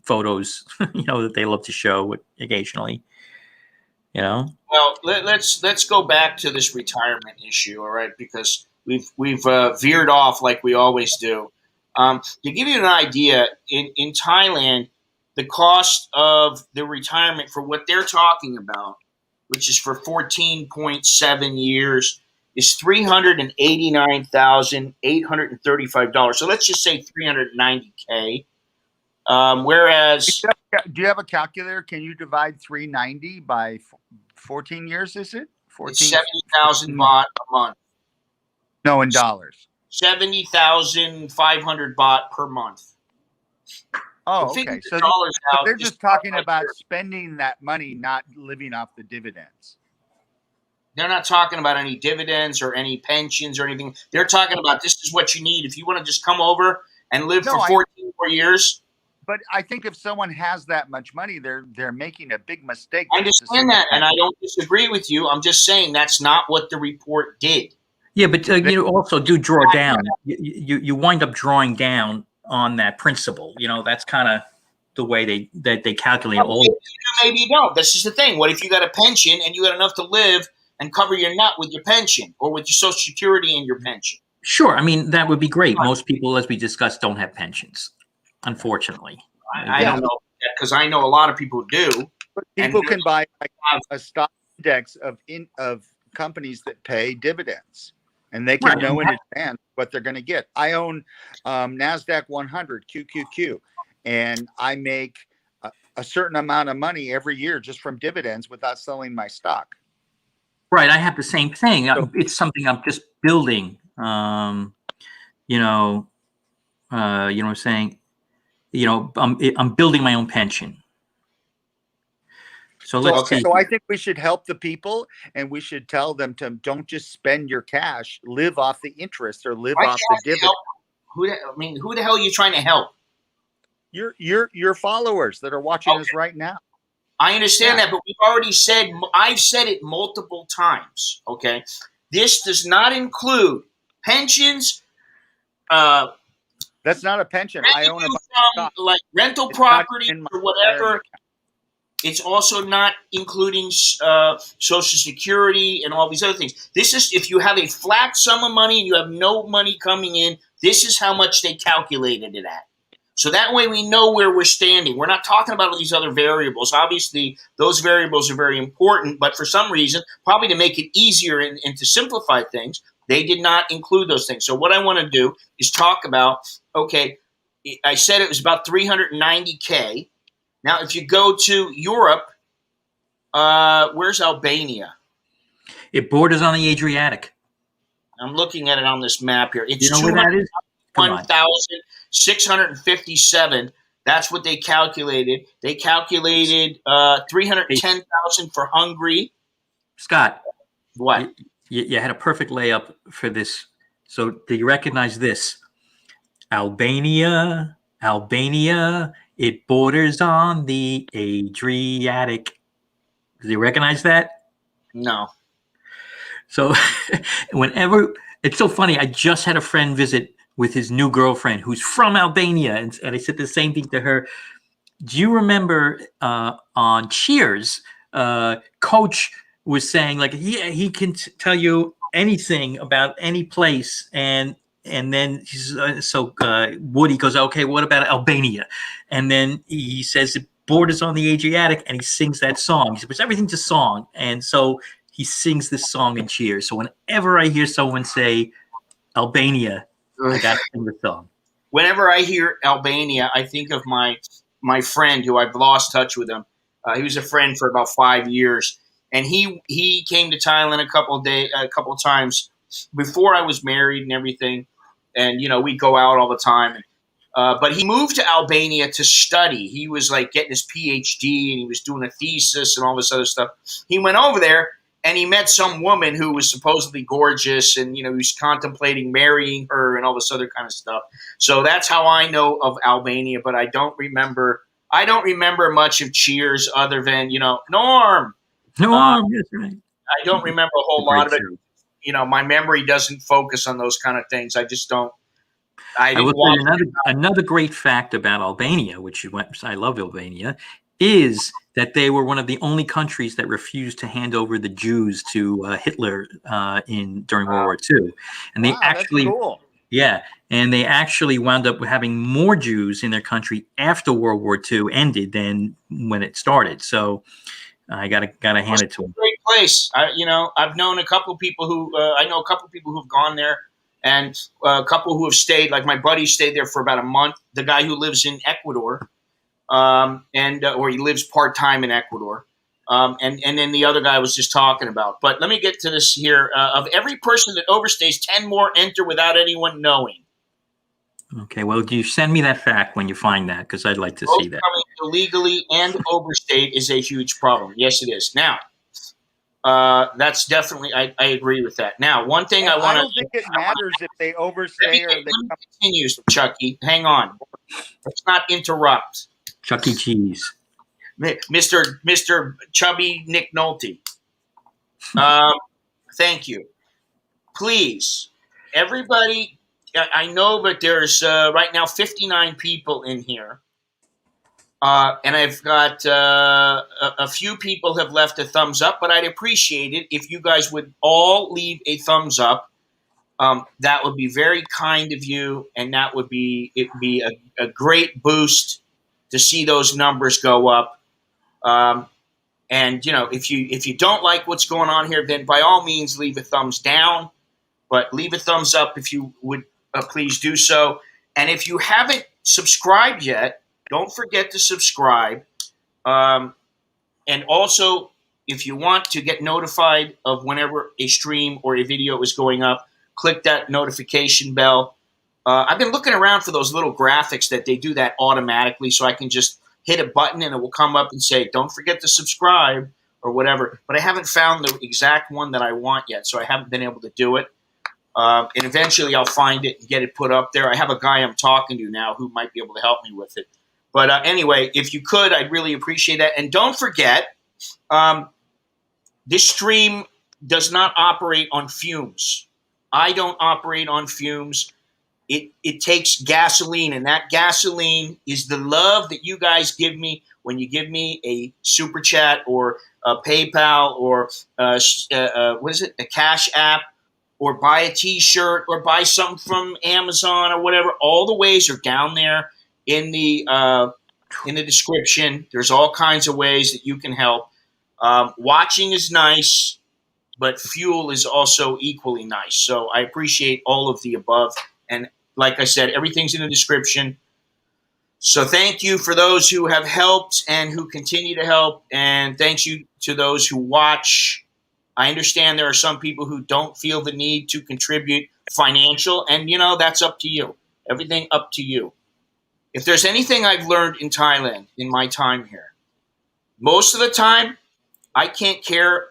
photos, that they love to show occasionally, Well, let's go back to this retirement issue, all right? Because we've veered off like we always do. To give you an idea, in Thailand, the cost of the retirement for what they're talking about, which is for 14.7 years, is $389,835. So let's just say $390K. Whereas, do you have a calculator? Can you divide 390 by 14 years? Is it 14? It's 70,000 baht a month. No, in dollars. 70,500 baht per month. Oh, okay. So they're just talking about spending that money, not living off the dividends. They're not talking about any dividends or any pensions or anything. They're talking about this is what you need if you want to just come over and live No, for 14 more years. but I think if someone has that much money, they're making a big mistake. I to say understand that, and I don't disagree with you. I'm just saying that's not what the report did. Yeah, but you also do draw down. You wind up drawing down on that principle. That's kind of the way they calculate all. Maybe you don't. This is the thing. What if you got a pension and you got enough to live and cover your nut with your pension or with your Social Security and your pension? Sure. I mean, that would be great. Most people, as we discussed, don't have pensions, unfortunately. I don't know because I know a lot of people do. But people can buy a stock index of companies that pay dividends, and they can know in advance what they're going to get. I own NASDAQ 100 QQQ, and I make a certain amount of money every year just from dividends without selling my stock. Right. I have the same thing. It's something I'm just building. You know what I'm saying? I'm building my own pension. So I think we should help the people, and we should tell them to don't just spend your cash, live off the interest or live off the dividend. Who the hell are you trying to help? Your followers that are watching us right now. I understand that, but I've said it multiple times. Okay, this does not include pensions. That's not a pension. I own like rental property or whatever. It's also not including Social Security and all these other things. This is if you have a flat sum of money and you have no money coming in, this is how much they calculated it at. So that way we know where we're standing. We're not talking about all these other variables. Obviously, those variables are very important, but for some reason, probably to make it easier and to simplify things, they did not include those things. So what I want to do is talk about, okay, I said it was about 390K. Now, if you go to Europe, where's Albania? It borders on the Adriatic. I'm looking at it on this map here. It's where that is? 1,657. That's what they calculated. They calculated 310,000 for Hungary. Scott. What? You had a perfect layup for this. So do you recognize this? Albania, it borders on the Adriatic. Do you recognize that? No. So whenever, it's so funny. I just had a friend visit with his new girlfriend who's from Albania. And I said the same thing to her. Do you remember on Cheers, Coach was saying like he can tell you anything about any place, and then Woody goes, okay, what about Albania? And then he says it borders on the Adriatic, and he sings that song. He says everything's a song, and so he sings this song in Cheers. So whenever I hear someone say Albania, I got to sing the song. Whenever I hear Albania, I think of my friend who I've lost touch with him. He was a friend for about 5 years. And he came to Thailand a couple of times before I was married and everything. And, we go out all the time. But he moved to Albania to study. He was like getting his PhD and he was doing a thesis and all this other stuff. He went over there and he met some woman who was supposedly gorgeous and, he was contemplating marrying her and all this other kind of stuff. So that's how I know of Albania, but I don't remember much of Cheers other than, Norm. That's right. I don't remember a whole lot of it. My memory doesn't focus on those kind of things. I just don't. I will tell you another great fact about Albania, which I love Albania, is that they were one of the only countries that refused to hand over the Jews to Hitler during World War II, and they actually, that's cool. Yeah, and they actually wound up having more Jews in their country after World War II ended than when it started. So. I gotta hand it to him. Great place. I've known a couple of people who who've gone there, and a couple who have stayed. Like my buddy stayed there for about a month. The guy who lives in Ecuador, or he lives part time in Ecuador, and then the other guy I was just talking about. But let me get to this here. Of every person that overstays, 10 more enter without anyone knowing. Okay, well, do you send me that fact when you find that? Because I'd like to see that. Coming illegally and overstayed is a huge problem. Yes, it is. Now, That's definitely, I agree with that. Now, one thing And I want I to, don't think it matters if they overstay or let they me continue, Chucky. Hang on. Let's not interrupt. Chuck E. Cheese. Mr. Chubby Nick Nolte. Um, thank you. Please, everybody, I know, but there's right now 59 people in here. And I've got a few people have left a thumbs up, but I'd appreciate it if you guys would all leave a thumbs up. That would be very kind of you, and that would be a great boost to see those numbers go up. And if you don't like what's going on here, then by all means leave a thumbs down. But leave a thumbs up if you would please do so. And if you haven't subscribed yet, don't forget to subscribe. And also, if you want to get notified of whenever a stream or a video is going up, click that notification bell. I've been looking around for those little graphics that they do that automatically, so I can just hit a button and it will come up and say, don't forget to subscribe or whatever. But I haven't found the exact one that I want yet, so I haven't been able to do it. And eventually I'll find it and get it put up there. I have a guy I'm talking to now who might be able to help me with it. But anyway, if you could, I'd really appreciate that. And don't forget, this stream does not operate on fumes. I don't operate on fumes. It takes gasoline, and that gasoline is the love that you guys give me when you give me a super chat or a PayPal or what is it, a Cash App, or buy a T-shirt or buy something from Amazon or whatever. All the ways are down there in the description. There's all kinds of ways that you can help. Watching is nice, but fuel is also equally nice. So I appreciate all of the above. And like I said, everything's in the description. So thank you for those who have helped and who continue to help. And thanks you to those who watch. I understand there are some people who don't feel the need to contribute financial, and that's up to you. Everything up to you. If there's anything I've learned in Thailand in my time here, most of the time I can't care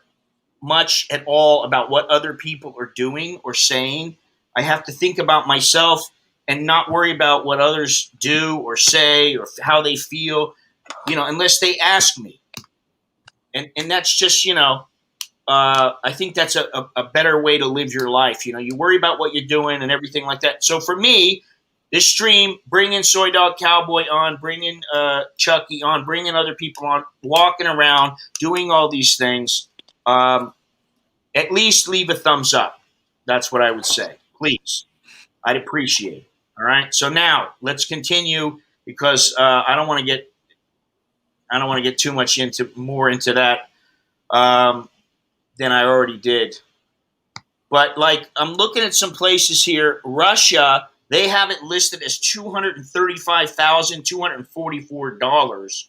much at all about what other people are doing or saying. I have to think about myself and not worry about what others do or say or how they feel, unless they ask me. And that's just, I think that's a better way to live your life. You worry about what you're doing and everything like that. So for me, this stream, bringing Soy Dog Cowboy on, bringing Chucky on, bringing other people on, walking around, doing all these things, at least leave a thumbs up. That's what I would say. Please. I'd appreciate it. All right. So now let's continue, because I don't want to get too much into that than I already did. But I'm looking at some places here. Russia, they have it listed as $235,244.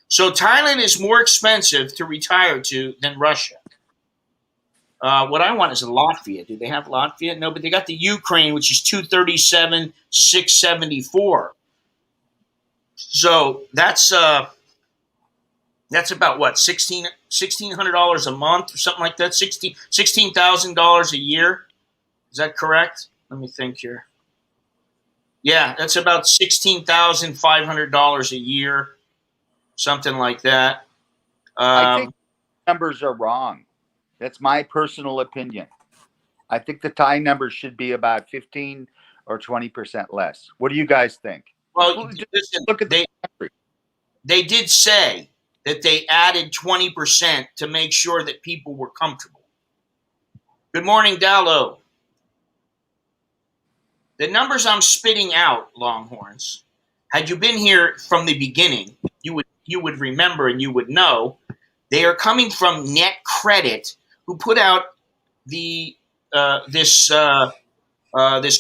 So Thailand is more expensive to retire to than Russia. What I want is Latvia. Do they have Latvia? No, but they got the Ukraine, which is $237,674. So that's about what, $1,600 a month or something like that. $16,000 a year. Is that correct? Let me think here. Yeah, that's about $16,500 a year, something like that. I think numbers are wrong. That's my personal opinion. I think the Thai numbers should be about 15 or 20% less. What do you guys think? Well, listen, look at the country. They did say that they added 20% to make sure that people were comfortable. Good morning, Dallo. The numbers I'm spitting out, Longhorns, had you been here from the beginning, you would remember and you would know they are coming from Net Credit, who put out the this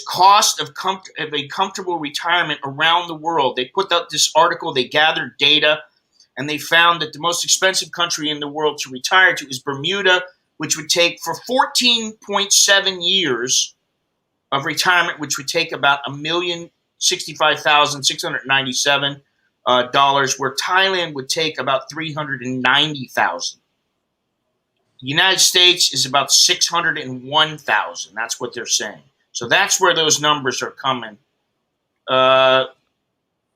cost of a comfortable retirement around the world. They put out this article. They gathered data, and they found that the most expensive country in the world to retire to is Bermuda, which would take for 14.7 years of retirement, which would take about $1,065,697, where Thailand would take about $390,000. United States is about 601,000. That's what they're saying. So that's where those numbers are coming.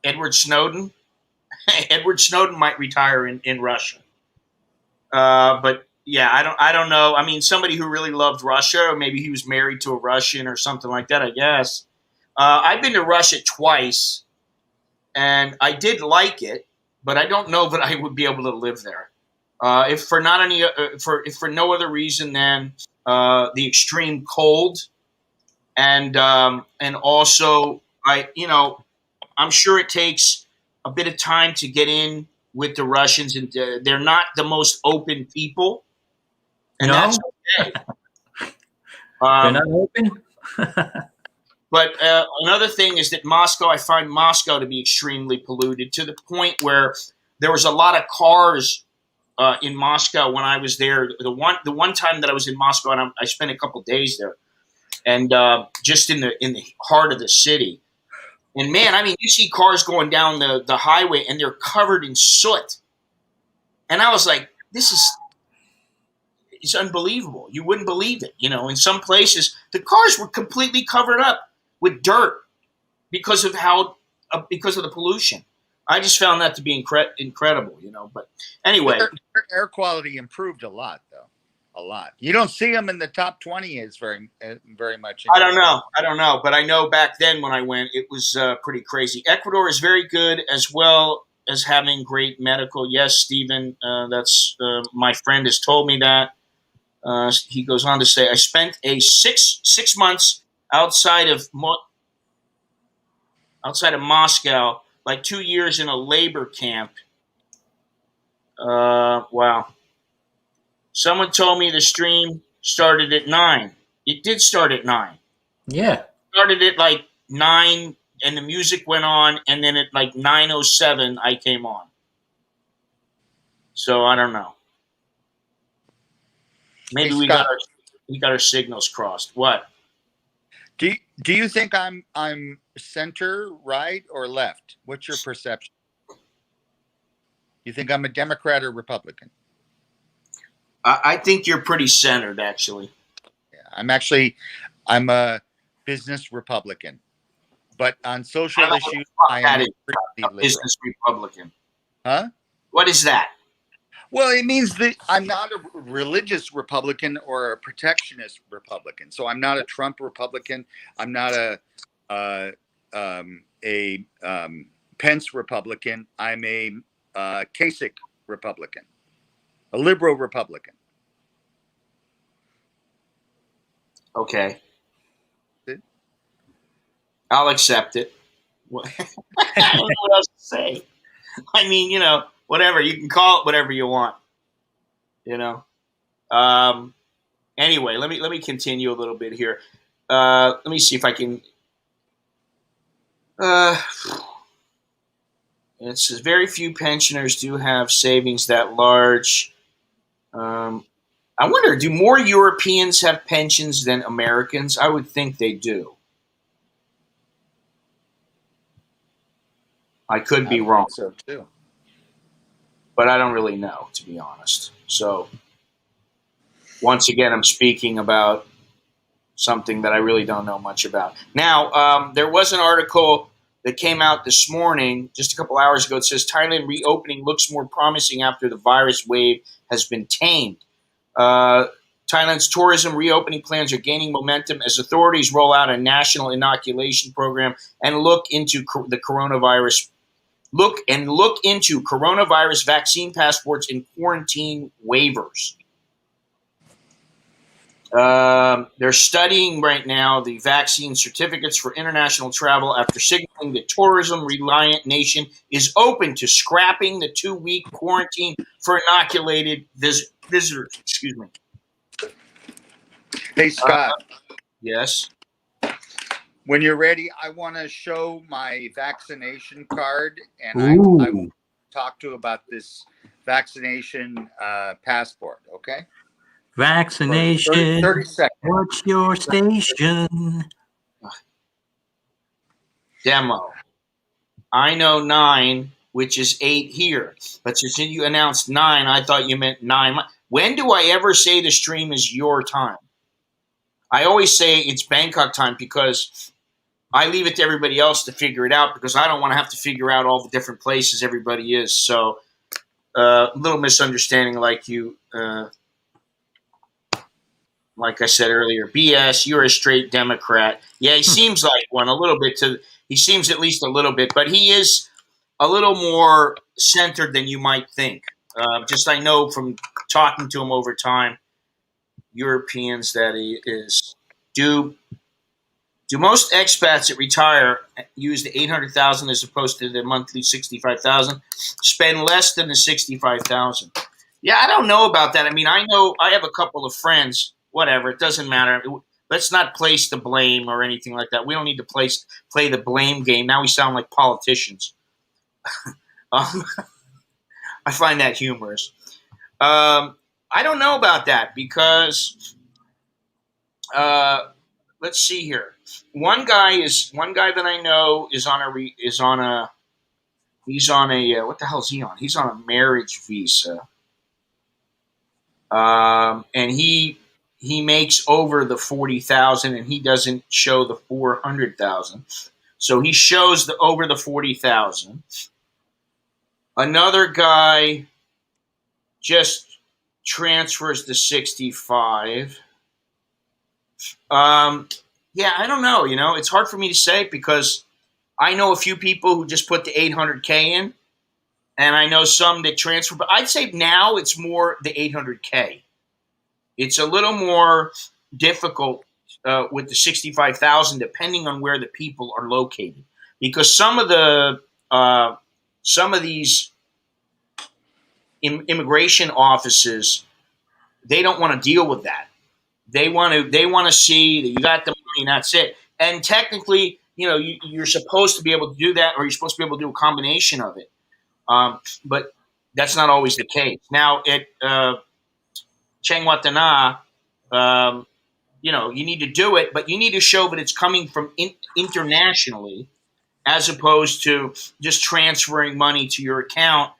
Edward Snowden. Edward Snowden might retire in Russia. But yeah, I don't know. I mean, somebody who really loved Russia, or maybe he was married to a Russian or something like that, I guess. I've been to Russia twice, and I did like it, but I don't know that I would be able to live there. If for not any, if for no other reason than the extreme cold, and also I'm sure it takes a bit of time to get in with the Russians, and they're not the most open people, and that's okay. They're not open. But another thing is that Moscow, I find Moscow to be extremely polluted to the point where there was a lot of cars in Moscow when I was there. The one time that I was in Moscow, and I spent a couple days there, and just in the heart of the city. And man, I mean, you see cars going down the highway, and they're covered in soot. And I was like, it's unbelievable. You wouldn't believe it. In some places, the cars were completely covered up with dirt because of the pollution. I just found that to be incredible. But anyway, air quality improved a lot, though. A lot. You don't see them in the top 20 is very much. I don't know. But I know back then when I went, it was pretty crazy. Ecuador is very good, as well as having great medical. Yes, Stephen, that's my friend has told me that. He goes on to say, I spent a six months outside of Moscow, like 2 years in a labor camp. Wow. Someone told me the stream started at 9. It did start at 9. Yeah. It started at like 9, and the music went on, and then at like 9:07, I came on. So I don't know. Maybe Hey, we got our signals crossed. What? Do you think I'm center, right, or left? What's your perception? You think I'm a Democrat or Republican? I think you're pretty centered, actually. Yeah, I'm a business Republican, but on social issues, I am a business Republican. Huh? What is that? Well, it means that I'm not a religious Republican or a protectionist Republican. So I'm not a Trump Republican. I'm not a Pence Republican. I'm a Kasich Republican, a liberal Republican. Okay. I'll accept it. I don't know what else to say. I mean, whatever. You can call it whatever you want. Anyway, let me continue a little bit here. Let me see if I can. It says very few pensioners do have savings that large. I wonder, do more Europeans have pensions than Americans? I would think they do. I could be wrong. So too. But I don't really know, to be honest. So, once again, I'm speaking about something that I really don't know much about. Now, there was an article that came out this morning, just a couple hours ago. It says Thailand reopening looks more promising after the virus wave has been tamed. Thailand's tourism reopening plans are gaining momentum as authorities roll out a national inoculation program and look into the coronavirus. Look into coronavirus vaccine passports and quarantine waivers. They're studying right now the vaccine certificates for international travel after signaling the tourism-reliant nation is open to scrapping the 2-week quarantine for inoculated visitors. Excuse me. Hey, Scott. Yes. When you're ready, I want to show my vaccination card, and I want to talk to you about this vaccination passport, okay? Vaccination. 30 seconds. What's your station? Demo. I know 9, which is 8 here. But since you announced 9, I thought you meant 9. When do I ever say the stream is your time? I always say it's Bangkok time because I leave it to everybody else to figure it out because I don't want to have to figure out all the different places everybody is. So, a little misunderstanding, like I said earlier. BS, you're a straight Democrat. Yeah, he seems like one a little bit. He seems at least a little bit, but he is a little more centered than you might think. Just I know from talking to him over time, Europeans that he is. Do most expats that retire use the 800,000 as opposed to the monthly 65,000? Spend less than the 65,000? Yeah, I don't know about that. I mean, I know I have a couple of friends. Whatever, it doesn't matter. Let's not place the blame or anything like that. We don't need to play the blame game. Now we sound like politicians. I find that humorous. I don't know about that because let's see here. One guy that I know is on a what the hell is he on? He's on a marriage visa, and he makes over the 40,000, and he doesn't show the 400,000. So he shows the over the 40,000. Another guy just transfers to 65. Yeah, I don't know. It's hard for me to say because I know a few people who just put the 800K in, and I know some that transfer. But I'd say now it's more the 800K. It's a little more difficult with the 65,000, depending on where the people are located, because some of these immigration offices, they don't want to deal with that. They want to see that you got the money and that's it. And technically, you're supposed to be able to do that, or you're supposed to be able to do a combination of it. But that's not always the case. Now, at Chiang, you need to do it, but you need to show that it's coming from internationally, as opposed to just transferring money to your account,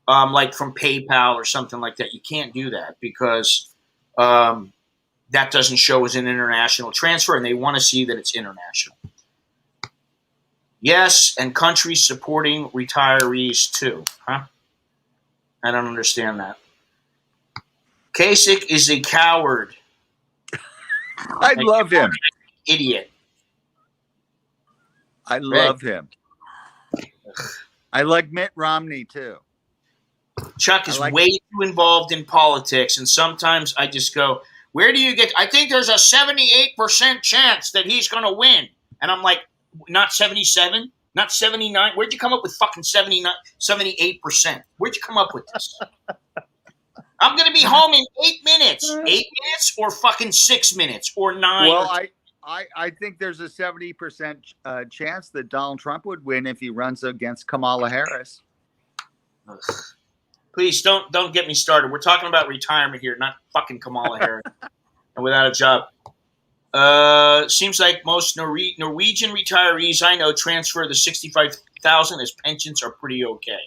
like from PayPal or something like that. You can't do that because that doesn't show as an international transfer, and they want to see that it's international. Yes, and countries supporting retirees too. Huh? I don't understand that. Kasich is a coward. I love him. Idiot. I love him. I like Mitt Romney too. Chuck is way too involved in politics, and sometimes I just go, where do you get? I think there's a 78% chance that he's going to win. And I'm like, not 77, not 79. Where'd you come up with fucking 79, 78%? Where'd you come up with this? I'm going to be home in 8 minutes. 8 minutes or fucking 6 minutes or 9. Well, I think there's a 70% chance that Donald Trump would win if he runs against Kamala Harris. Ugh. Please don't get me started. We're talking about retirement here, not fucking Kamala Harris and without a job. Seems like most Norwegian retirees I know transfer the 65,000 as pensions are pretty okay.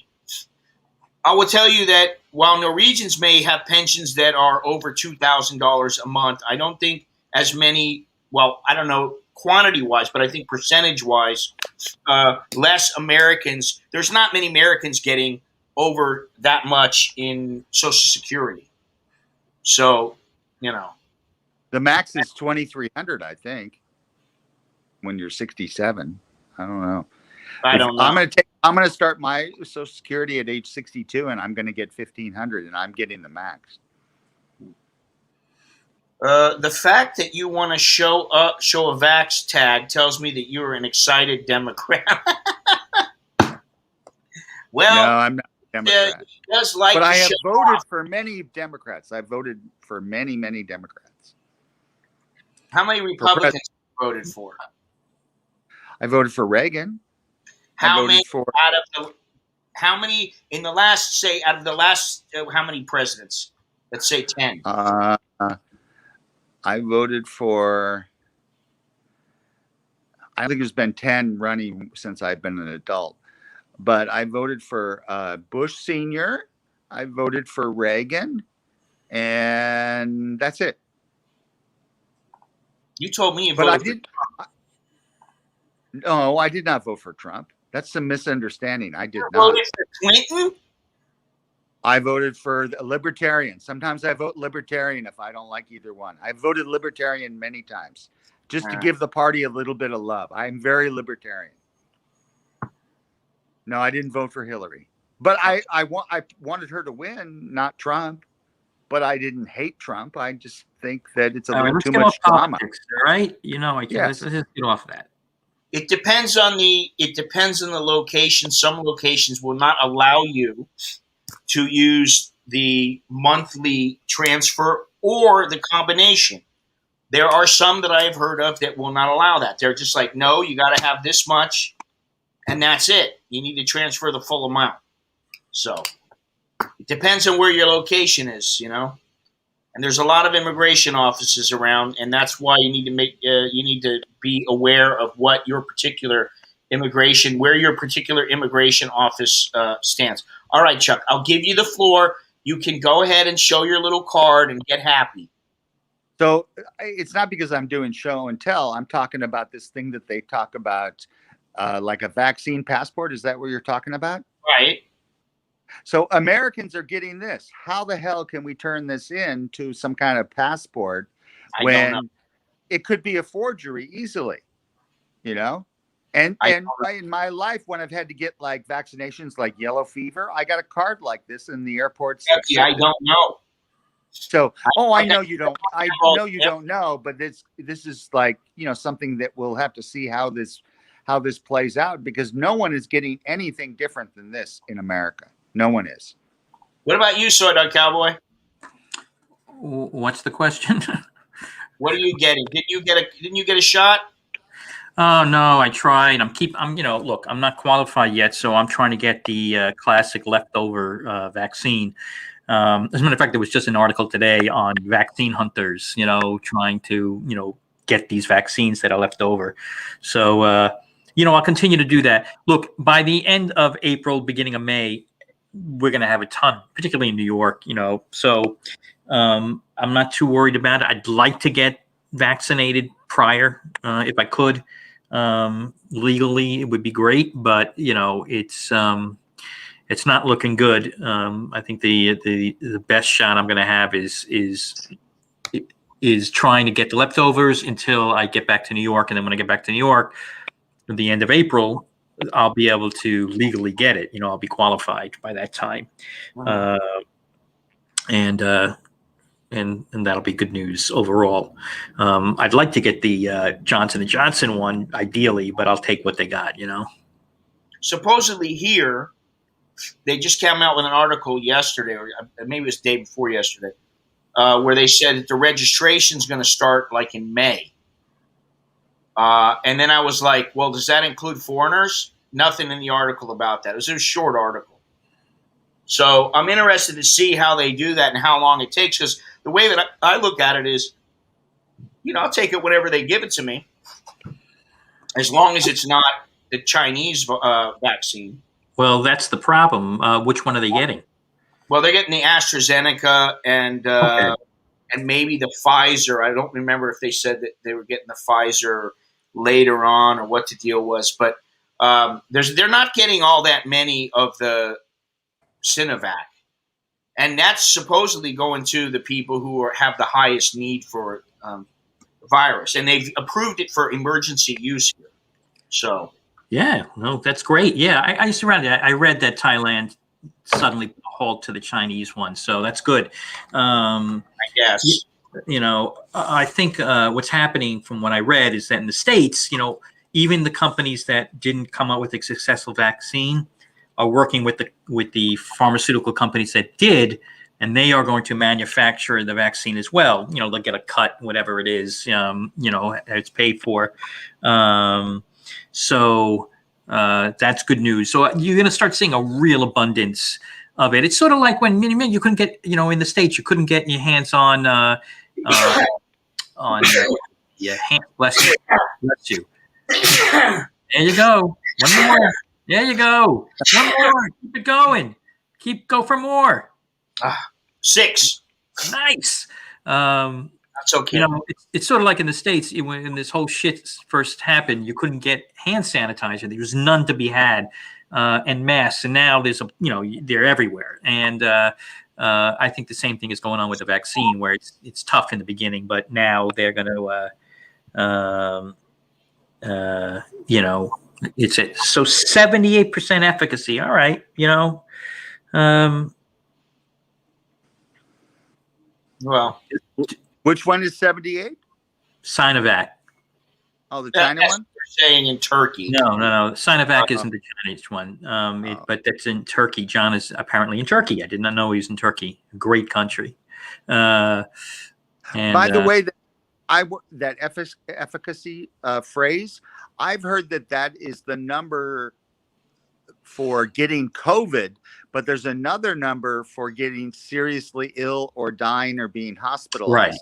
I will tell you that while Norwegians may have pensions that are over $2,000 a month, I don't think as many. Well, I don't know quantity-wise, but I think percentage-wise, less Americans. There's not many Americans getting over that much in Social Security. So, the max is 2,300, I think, when you're 67. I don't know. I don't know. I'm going to start my Social Security at age 62, and I'm going to get 1,500, and I'm getting the max. The fact that you want to show a vax tag tells me that you're an excited Democrat. Well, no, I'm not a Democrat. But I have voted for many Democrats. I've voted for many, many Democrats. How many Republicans voted for? I voted for Reagan. How many how many presidents? Let's say 10. I voted for, I think there's been 10 running since I've been an adult, but I voted for Bush Sr. I voted for Reagan. and that's it. You told me you But I voted. no, I did not vote for Trump. That's a misunderstanding. I did You not. voted for Clinton? I voted for a libertarian. Sometimes I vote libertarian if I don't like either one. I voted libertarian many times just to give the party a little bit of love. I'm very libertarian. No, I didn't vote for Hillary, but I wanted her to win, not Trump. But I didn't hate Trump. I just think that it's a All right, little let's too get much off drama. politics, all right? You know, let's Yes. just get off that. It depends on the location. Some locations will not allow you to use the monthly transfer or the combination. There are some that I have heard of that will not allow that. They're just like, no, you got to have this much, and that's it. You need to transfer the full amount. So it depends on where your location is, you know. And there's a lot of immigration offices around, and that's why you need to be aware of what your particular where your particular immigration office stands. All right, Chuck, I'll give you the floor. You can go ahead and show your little card and get happy. So it's not because I'm doing show and tell. I'm talking about this thing that they talk about, like a vaccine passport. Is that what you're talking about? Right. So Americans are getting this. How the hell can we turn this into some kind of passport when it could be a forgery easily? You know? And in my life, when I've had to get like vaccinations like yellow fever, I got a card like this in the airports. I don't know. So, I know you don't. I know you don't know, but this is like, you know, something that we'll have to see how this plays out, because no one is getting anything different than this in America. No one is. What about you, Soy Dog Cowboy? What's the question? What are you getting? Didn't you get a shot? Oh no, I tried. Look, I'm not qualified yet, so I'm trying to get the classic leftover vaccine. As a matter of fact, there was just an article today on vaccine hunters, you know, trying to, you know, get these vaccines that are left over. So, I'll continue to do that. Look, by the end of April, beginning of May, we're going to have a ton, particularly in New York, you know. So I'm not too worried about it. I'd like to get vaccinated prior, if I could. Legally, it would be great, but, you know, it's not looking good. I think the best shot I'm going to have is trying to get the leftovers until I get back to New York, and then when I get back to New York at the end of April, I'll be able to legally get it. You know, I'll be qualified by that time, and that'll be good news overall. I'd like to get the Johnson & Johnson one ideally, but I'll take what they got. You know, supposedly here, they just came out with an article yesterday, or maybe it was the day before yesterday, where they said that the registration is going to start like in May. And then I was like, well, does that include foreigners? Nothing in the article about that. It was a short article. So I'm interested to see how they do that and how long it takes, because the way that I look at it is, you know, I'll take it whenever they give it to me, as long as it's not the Chinese vaccine. Well, that's the problem. Which one are they getting? Well, they're getting the AstraZeneca and maybe the Pfizer. I don't remember if they said that they were getting the Pfizer later on or what the deal was, but they're not getting all that many of the Sinovac, and that's supposedly going to the people who have the highest need for the virus, and they've approved it for emergency use here. So. Yeah, no, that's great. Yeah, I used to read that. I read that Thailand suddenly put a halt to the Chinese one, so that's good. I guess. You know, I think what's happening from what I read is that in the States, you know, even the companies that didn't come up with a successful vaccine are working with the pharmaceutical companies that did, and they are going to manufacture the vaccine as well. You know, they'll get a cut, whatever it is, you know, it's paid for. So that's good news. So you're going to start seeing a real abundance of it. It's sort of like when you couldn't get, you know, in the States, you couldn't get your hands on your hand. Bless you. Bless you. There you go. One more. There you go. One more. Keep it going. Go for more. 6. Nice. That's okay. You know, it's sort of like in the States when this whole shit first happened, you couldn't get hand sanitizer. There was none to be had, and masks. And now there's they're everywhere. And I think the same thing is going on with the vaccine, where it's tough in the beginning, but now they're going to, it's so 78% efficacy. All right, Well, Which one is 78? Sinovac. Oh, the China that's one? what you're saying in Turkey. No. Sinovac isn't the Chinese one. But that's in Turkey. John is apparently in Turkey. I did not know he was in Turkey. Great country. By the way, that efficacy phrase, I've heard that is the number for getting COVID, but there's another number for getting seriously ill or dying or being hospitalized. Right.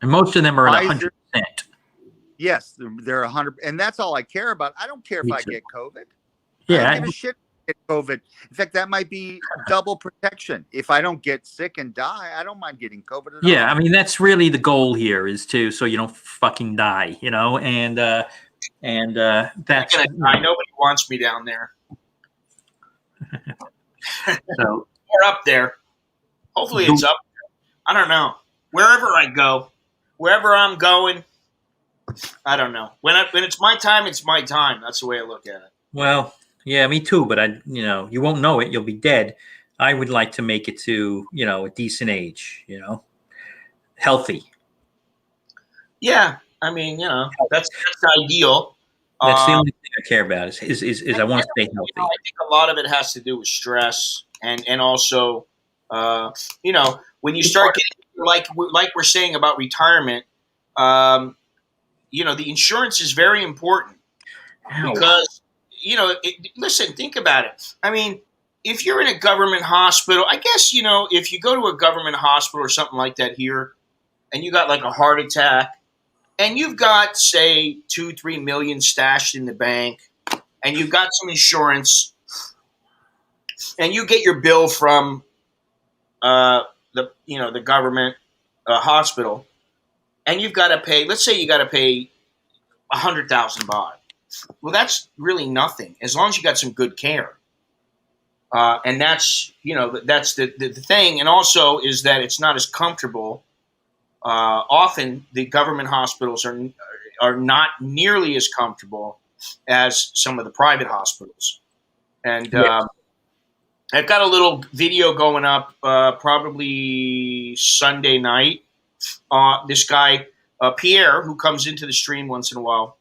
And most of them are at Pfizer, 100%. Yes, they're 100, and that's all I care about. I don't care if I get COVID. Yeah. I don't give a shit if I get COVID. In fact, that might be double protection. If I don't get sick and die, I don't mind getting COVID at all. Yeah, I mean that's really the goal here is so you don't fucking die, and that's Nobody wants me down there. So or up there. Hopefully it's up there. I don't know. Wherever I go, wherever I'm going, I don't know. When it's my time, it's my time. That's the way I look at it. Well, yeah, me too. But you won't know it. You'll be dead. I would like to make it to a decent age. Healthy. Yeah, I mean, that's ideal. That's the only thing I care about is I want to stay healthy. I think a lot of it has to do with stress and also, when you start getting like we're saying about retirement, the insurance is very important because listen, think about it. I mean, if you're in a government hospital, I guess if you go to a government hospital or something like that here, and you got like a heart attack. And you've got, say, 2-3 million stashed in the bank, and you've got some insurance, and you get your bill from the government hospital, and you've got to pay. Let's say you got to pay 100,000 baht. Well, that's really nothing as long as you got some good care, and that's the thing. And also is that it's not as comfortable. Often the government hospitals are not nearly as comfortable as some of the private hospitals. And I've got a little video going up probably Sunday night. This guy, Pierre, who comes into the stream once in a while,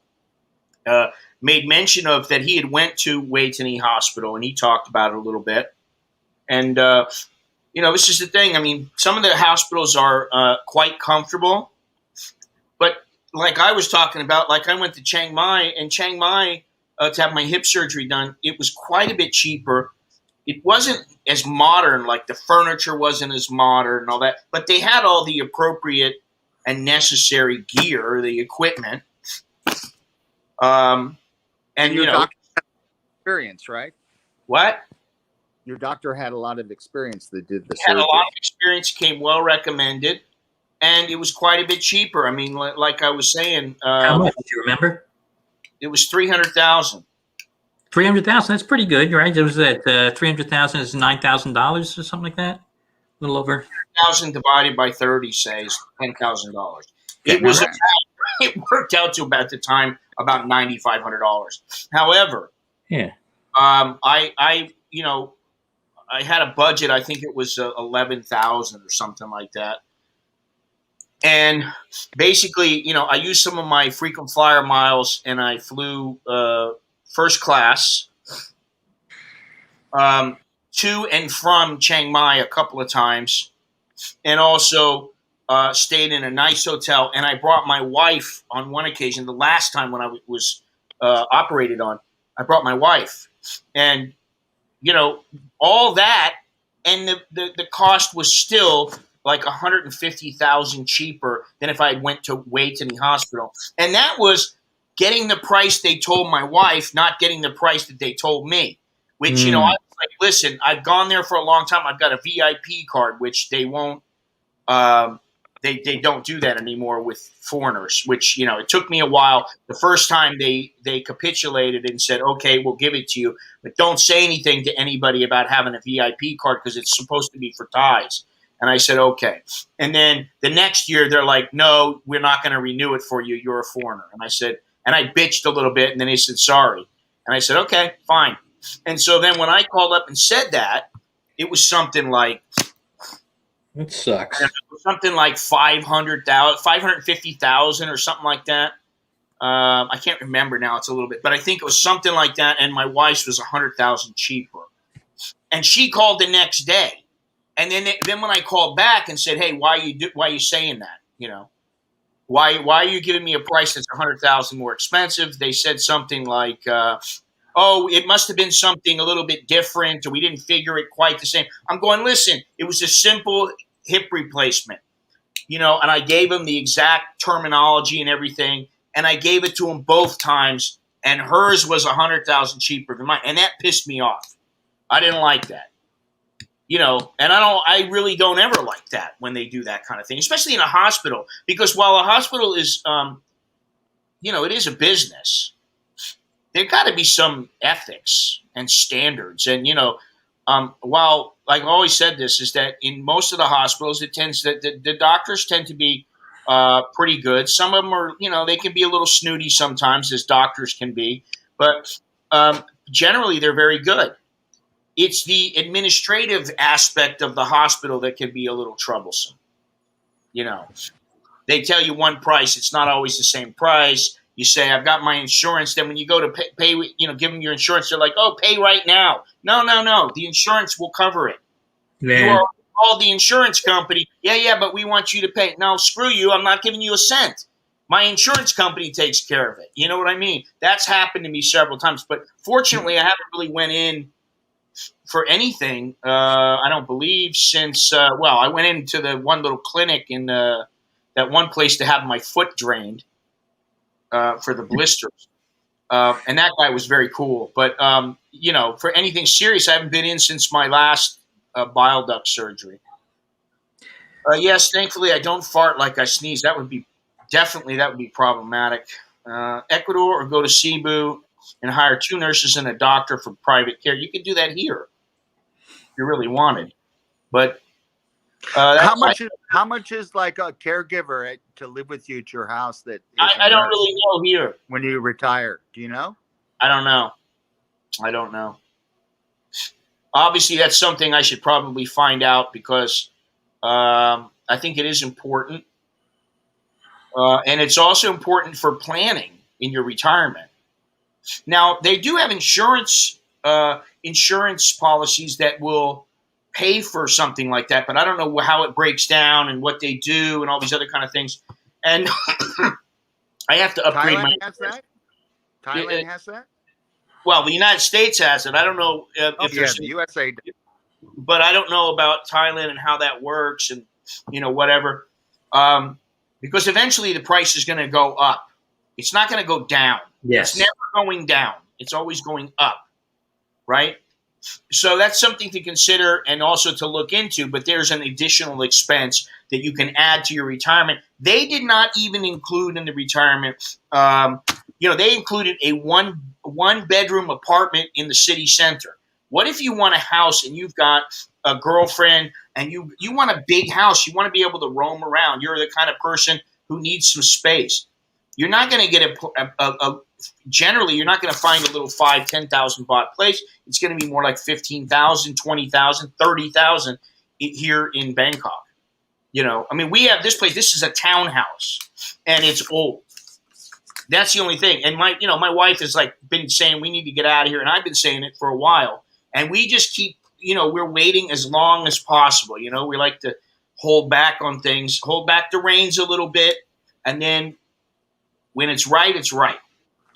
made mention of that he had went to Wei Tani Hospital, and he talked about it a little bit. And this is the thing. I mean, some of the hospitals are quite comfortable, but like I was talking about, like I went to Chiang Mai, and Chiang Mai to have my hip surgery done, it was quite a bit cheaper. It wasn't as modern, like the furniture wasn't as modern and all that, but they had all the appropriate and necessary gear, the equipment. And your doctor had experience, right? What? Your doctor had a lot of experience that did the surgery. Had a lot of experience, came well recommended, and it was quite a bit cheaper. I mean, like I was saying. How much? Do you remember? It was 300,000. 300,000. That's pretty good, right? It was that 300,000 is $9,000 or something like that. A little over. 100,000 divided by 30 says $10,000. It was. It worked out to about the time about $9,500. However, yeah, I had a budget. I think it was 11,000 or something like that. And basically, I used some of my frequent flyer miles, and I flew first class to and from Chiang Mai a couple of times, and also stayed in a nice hotel. And I brought my wife on one occasion. The last time when I was operated on, I brought my wife, and all that, and the cost was still like 150,000 cheaper than if I went to Wei Tani Hospital, and that was getting the price they told my wife, not getting the price that they told me. Which I was like, listen, I've gone there for a long time. I've got a VIP card, which they won't they don't do that anymore with foreigners, which, it took me a while. The first time they capitulated and said, okay, we'll give it to you, but don't say anything to anybody about having a VIP card because it's supposed to be for Thais. And I said, okay. And then the next year they're like, no, we're not going to renew it for you. You're a foreigner. And I said, and I bitched a little bit, and then they said, sorry. And I said, okay, fine. And so then when I called up and said that, it was something like, That sucks. something like 550,000 or something like that. I can't remember now. It's a little bit, but I think it was something like that. And my wife's was 100,000 cheaper. And she called the next day. And then when I called back and said, hey, why are you saying that? Why are you giving me a price that's 100,000 more expensive? They said something like, oh, it must have been something a little bit different, or we didn't figure it quite the same. I'm going, listen, it was a simple hip replacement, and I gave him the exact terminology and everything, and I gave it to him both times, and hers was 100,000 cheaper than mine, and that pissed me off. I didn't like that, and I really don't ever like that when they do that kind of thing, especially in a hospital, because while a hospital is, it is a business. There got to be some ethics and standards. And, while I've always said this, is that in most of the hospitals, the doctors tend to be pretty good. Some of them are, they can be a little snooty sometimes, as doctors can be. But generally, they're very good. It's the administrative aspect of the hospital that can be a little troublesome. They tell you one price. It's not always the same price. You say, I've got my insurance. Then when you go to pay, give them your insurance, they're like, oh, pay right now. No. The insurance will cover it. Man. You are called the insurance company. Yeah, but we want you to pay. No, screw you. I'm not giving you a cent. My insurance company takes care of it. You know what I mean? That's happened to me several times. But fortunately, I haven't really went in for anything, I don't believe, since, I went into the one little clinic in that one place to have my foot drained. For the blisters. And that guy was very cool. But, for anything serious, I haven't been in since my last bile duct surgery. Yes, thankfully, I don't fart like I sneeze. That would be problematic. Ecuador, or go to Cebu and hire 2 nurses and a doctor for private care. You could do that here if you really wanted. But how much is like a caregiver to live with you at your house? That I don't really know here. When you retire, do you know? I don't know. Obviously, that's something I should probably find out, because I think it is important, and it's also important for planning in your retirement. Now, they do have insurance policies that will pay for something like that, but I don't know how it breaks down and what they do and all these other kind of things. And I have to upgrade Thailand has that? Thailand has that? Well, the United States has it. I don't know if there's the USA, but I don't know about Thailand and how that works, and whatever. Because eventually the price is going to go up. It's not going to go down. Yes. It's never going down. It's always going up, right? So that's something to consider and also to look into, but there's an additional expense that you can add to your retirement. They did not even include in the retirement, they included a one bedroom apartment in the city center. What if you want a house and you've got a girlfriend and you want a big house? You want to be able to roam around. You're the kind of person who needs some space. You're not going to get generally, you're not going to find a little 5,000, 10,000 baht place. It's going to be more like 15,000, 20,000, 30,000 here in Bangkok. We have this place. This is a townhouse, and it's old. That's the only thing. And my wife has been saying we need to get out of here, and I've been saying it for a while. And we just keep, we're waiting as long as possible. We like to hold back on things, hold back the reins a little bit, and then when it's right, it's right.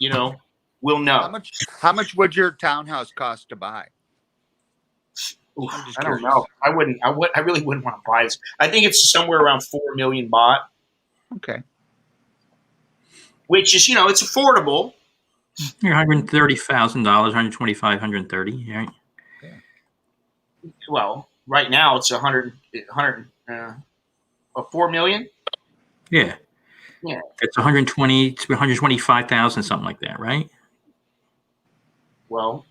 We'll know. How much would your townhouse cost to buy? I don't know. I really wouldn't want to buy this. I think it's somewhere around 4 million baht. Okay. Which is, it's affordable. $130,000, 125, 130, right? Well, right now it's 100. 4 million? Yeah. Yeah. It's 120 to 125,000, something like that, right? Well,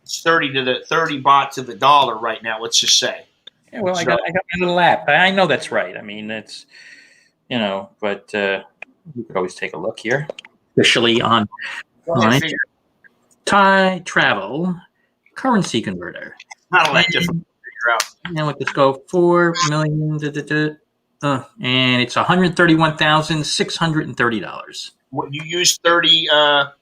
it's 30 baht to the dollar right now. Let's just say. Yeah, well, I So, got my little app. I know that's right. I mean, it's but we could always take a look here. Officially on it. figure Thai travel currency converter. not all that difficult to figure out. Now let this go 4 million. And it's $131,630. What you use 30 to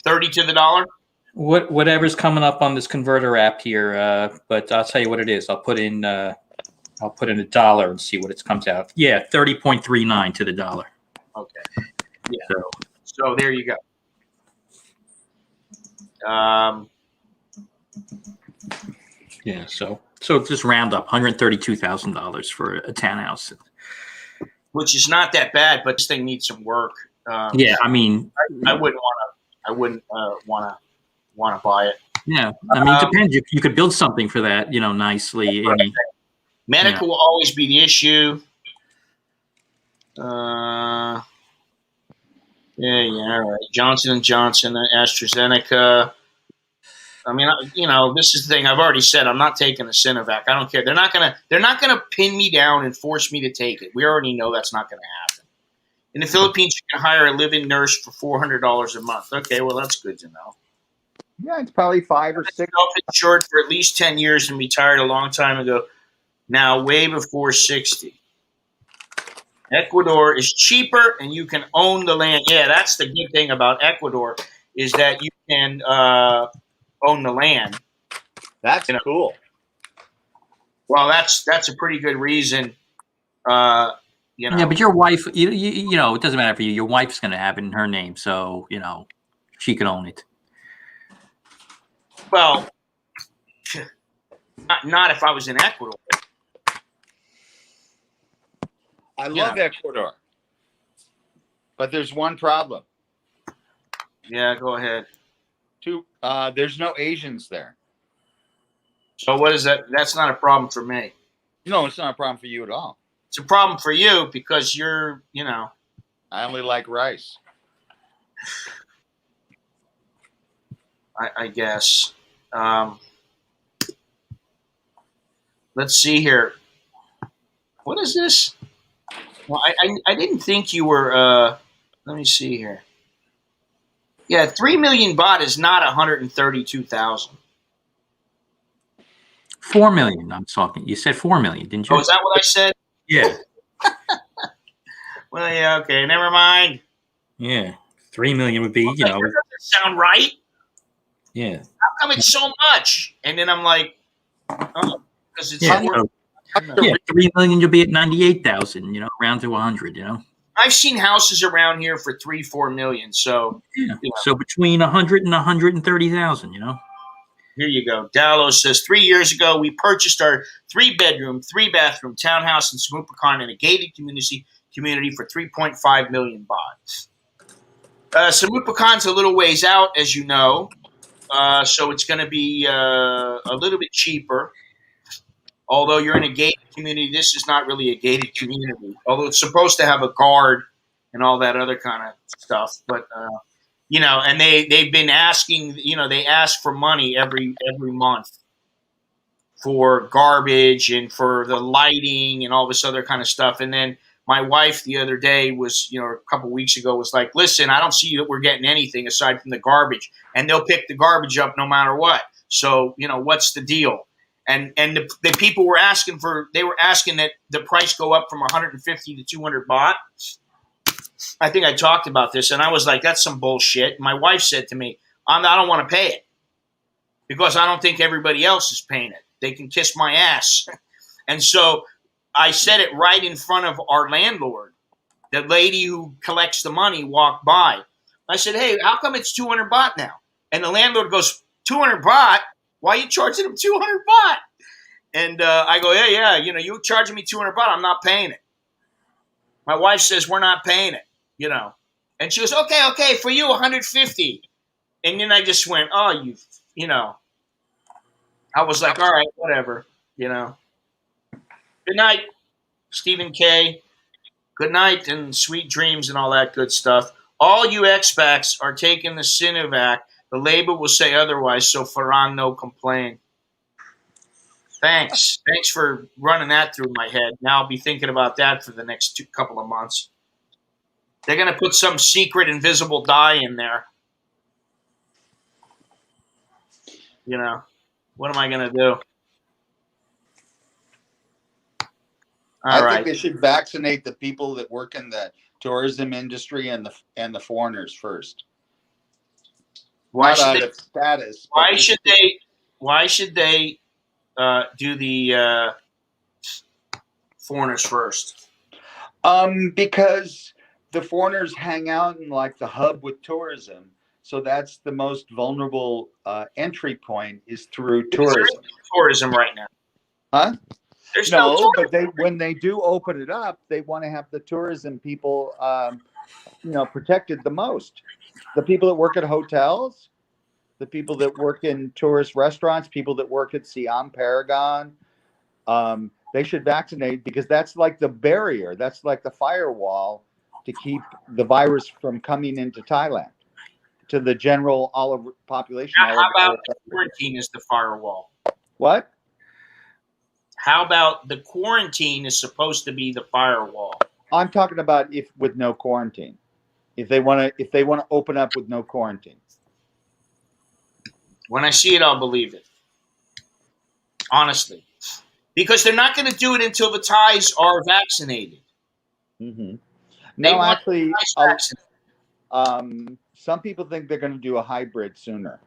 the dollar? Whatever's coming up on this converter app here, but I'll tell you what it is. I'll put in a dollar and see what it comes out. Yeah, 30.39 to the dollar. Okay. Yeah. So there you go. Yeah, so just round up $132,000 for a townhouse. Which is not that bad, but this thing needs some work. Yeah, I mean, I wouldn't want to buy it. Yeah, I mean, it depends. You could build something for that, nicely. And, medical will always be the issue. Yeah, all right. Johnson & Johnson, AstraZeneca. I mean, this is the thing. I've already said I'm not taking a Sinovac. I don't care. They're not gonna pin me down and force me to take it. We already know that's not gonna happen. In the Philippines, you can hire a live-in nurse for $400 a month. Okay, well that's good to know. Yeah, it's probably 5 or 6. Self-insured for at least 10 years and retired a long time ago. Now, way before 60. Ecuador is cheaper, and you can own the land. Yeah, that's the good thing about Ecuador is that you can own the land. That's cool. Well, that's a pretty good reason. Yeah, but your wife, it doesn't matter for you. Your wife's going to have it in her name, so she can own it. Well, not if I was in Ecuador. I love Ecuador, but there's one problem. Yeah, go ahead. There's no Asians there. So what is that? That's not a problem for me. No, it's not a problem for you at all. It's a problem for you because you're, I only like rice. I guess. Let's see here. What is this? Well, I didn't think you were. Let me see here. Yeah, 3 million baht is not 132,000. 4 million. I'm talking. You said 4 million, didn't you? Oh, is that what I said? Yeah. Well, yeah. Okay, never mind. Yeah, 3 million would be. That doesn't sound right. Yeah. How come it's so much? And then I'm like, oh, because it's. Yeah. 3 million. You'll be at 98,000. Round to 100. I've seen houses around here for 3-4 million. So yeah. So between 100 and 130,000. Here you go. Dallo says 3 years ago we purchased our 3-bedroom, 3-bathroom townhouse in Samupakan in a gated community for 3.5 million baht. Samupakan's a little ways out, as you know, so it's going to be a little bit cheaper. Although you're in a gated community, this is not really a gated community. Although it's supposed to have a guard and all that other kind of stuff, but and they've been asking. They ask for money every month for garbage and for the lighting and all this other kind of stuff. And then my wife the other day was, a couple weeks ago, was like, "Listen, I don't see that we're getting anything aside from the garbage, and they'll pick the garbage up no matter what. So what's the deal?" And the people were asking that the price go up from 150 to 200 baht. I think I talked about this, and I was like, that's some bullshit. My wife said to me, I don't want to pay it because I don't think everybody else is paying it. They can kiss my ass. And so I said it right in front of our landlord. The lady who collects the money walked by. I said, hey, how come it's 200 baht now? And the landlord goes, 200 baht? Why are you charging him 200 baht? And I go, yeah, you're charging me 200 baht. I'm not paying it. My wife says, we're not paying it, And she goes, okay, for you, 150. And then I just went, oh, I was like, all right, whatever, Good night. Stephen K. Good night and sweet dreams and all that good stuff. All you expats are taking the Sinovac. The label will say otherwise, so Farang no complain. Thanks. Thanks for running that through my head. Now I'll be thinking about that for the next couple of months. They're going to put some secret invisible dye in there. You know, what am I going to do? I All right. think they should vaccinate the people that work in the tourism industry and the foreigners first. Why Not should out they? of status. but Why just- should they? Why should they do the foreigners first? Because the foreigners hang out in like the hub with tourism, so that's the most vulnerable entry point is through tourism. Tourism right now. Huh? There's No, no but when they do open it up, they want to have the tourism people, protected the most. The people that work at hotels, the people that work in tourist restaurants, people that work at Siam Paragon, they should vaccinate because that's like the barrier. That's like the firewall to keep the virus from coming into Thailand to the general population. How about the quarantine is the firewall? What? How about the quarantine is supposed to be the firewall? I'm talking about if with no quarantine. If they want to open up with no quarantine. When I see it, I'll believe it. Honestly. Because they're not going to do it until the Thais are vaccinated. Mm-hmm. They No, want actually, the Thais vaccinated. some people think they're going to do a hybrid sooner,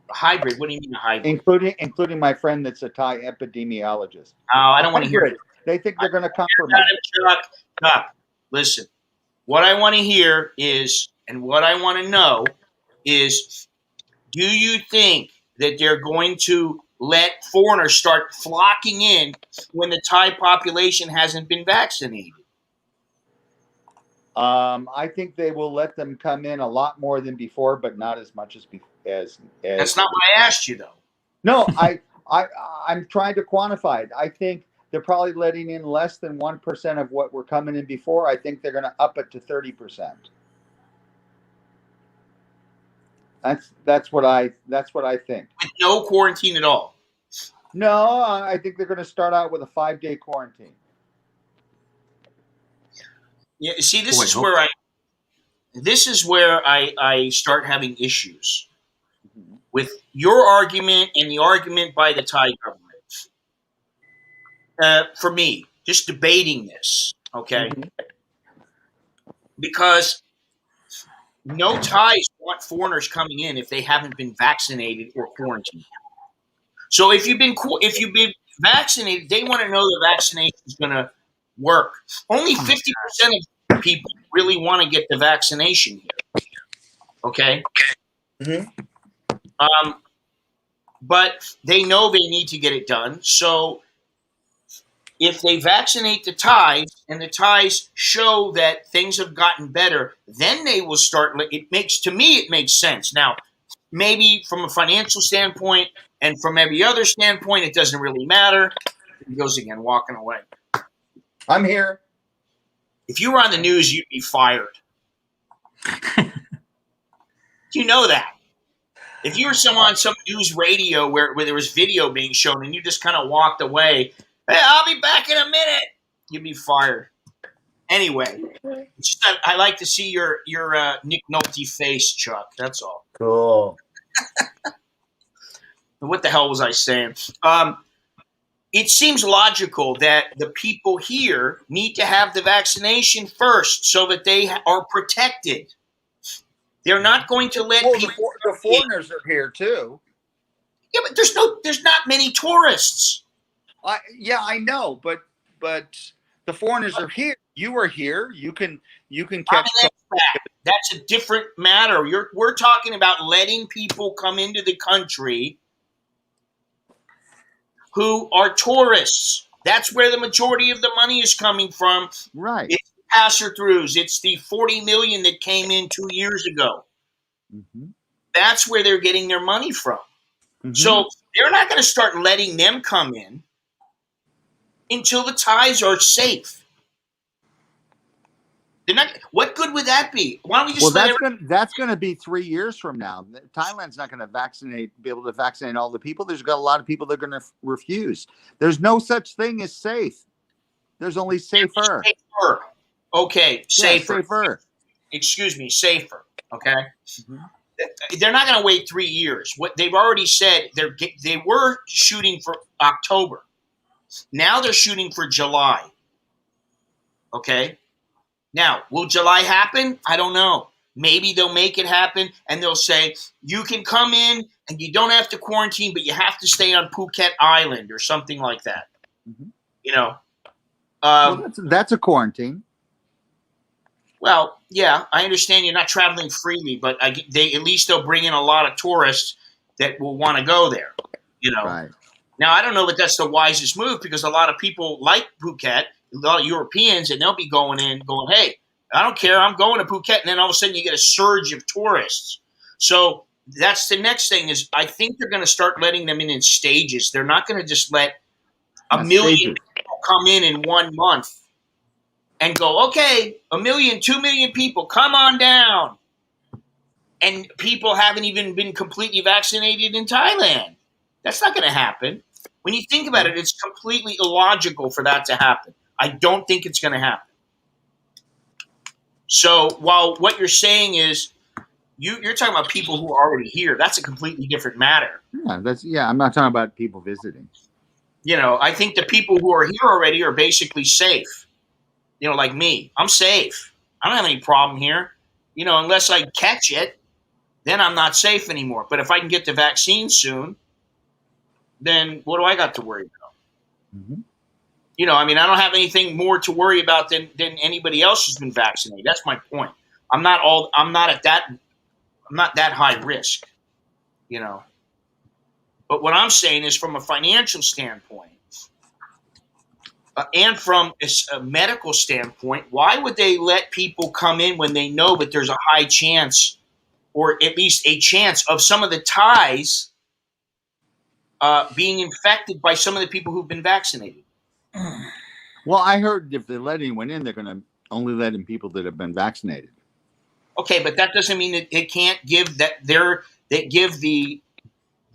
A hybrid? What do you mean a hybrid? including my friend that's a Thai epidemiologist. Oh, I don't want to hear Hybrid. it. They think they're going to compromise. Chuck, listen. What I want to hear is, and what I want to know is, do you think that they're going to let foreigners start flocking in when the Thai population hasn't been vaccinated? I think they will let them come in a lot more than before, but not as much as. That's not what I asked you, though. No, I'm trying to quantify it. I think they're probably letting in less than 1% of what were coming in before. I think they're going to up it to 30%. That's what I think. With no quarantine at all. No, I think they're going to start out with a 5-day quarantine. Yeah, see, this Boy, is hope- where I start having issues with your argument and the argument by the Thai government. For me, just debating this, okay? Mhm. Because no Thais want foreigners coming in if they haven't been vaccinated or quarantined. So if you've been vaccinated, they want to know the vaccination is going to work. Only 50% of people really want to get the vaccination here. Okay. Mhm. But they know they need to get it done. So if they vaccinate the Thais and the Thais show that things have gotten better, then they will start. It makes sense. Now, maybe from a financial standpoint and from every other standpoint, it doesn't really matter. He goes again, walking away. I'm here. If you were on the news, you'd be fired. You know that. If you were on some news radio where there was video being shown and you just kind of walked away, hey, I'll be back in a minute, you'd be fired. Anyway, I like to see your Nick Nolte face, Chuck. That's all. Cool. What the hell was I saying? It seems logical that the people here need to have the vaccination first so that they are protected. They're not going to let people. The foreigners are here too. Yeah, but there's not many tourists. I know, but the foreigners are here. You are here. You can catch. That's a different matter. We're talking about letting people come into the country who are tourists. That's where the majority of the money is coming from. Right. It's passer-throughs. It's the 40 million that came in 2 years ago. Mm-hmm. That's where they're getting their money from. Mm-hmm. So they're not going to start letting them come in. until the Thais are safe. They're not. What good would that be? Why don't we just Well, that's gonna be 3 years from now. Thailand's not gonna be able to vaccinate all the people. There's got a lot of people that are gonna refuse. There's no such thing as safe. There's only safer. Safer. Okay, safer. Yeah, safer. Excuse me, safer. Okay. Mm-hmm. They're not going to wait 3 years. What they've already said, they were shooting for October. Now they're shooting for July. Okay. Now, will July happen? I don't know. Maybe they'll make it happen and they'll say, you can come in and you don't have to quarantine, but you have to stay on Phuket Island or something like that. Mm-hmm. You know? Well, that's a quarantine. Well, yeah, I understand you're not traveling freely, but they'll bring in a lot of tourists that will want to go there. You know? Right. Now, I don't know that that's the wisest move because a lot of people like Phuket, a lot of Europeans, and they'll be going in going, hey, I don't care. I'm going to Phuket. And then all of a sudden you get a surge of tourists. So that's the next thing is I think they're going to start letting them in stages. They're not going to just let a million people come in 1 month and go, okay, 1 million, 2 million people, come on down. And people haven't even been completely vaccinated in Thailand. That's not going to happen. When you think about it, it's completely illogical for that to happen. I don't think it's going to happen. So while what you're saying is you're talking about people who are already here, that's a completely different matter. Yeah, I'm not talking about people visiting. You know, I think the people who are here already are basically safe. You know, like me, I'm safe. I don't have any problem here. You know, unless I catch it, then I'm not safe anymore. But if I can get the vaccine soon, then what do I got to worry about? Mm-hmm. You know, I mean, I don't have anything more to worry about than anybody else who's been vaccinated. That's my point. I'm not that high risk, you know. But what I'm saying is from a financial standpoint and from a medical standpoint, why would they let people come in when they know that there's a high chance or at least a chance of some of the Thais being infected by some of the people who've been vaccinated? Well, I heard if they let anyone in, they're going to only let in people that have been vaccinated. Okay, but that doesn't mean that it can't give they give the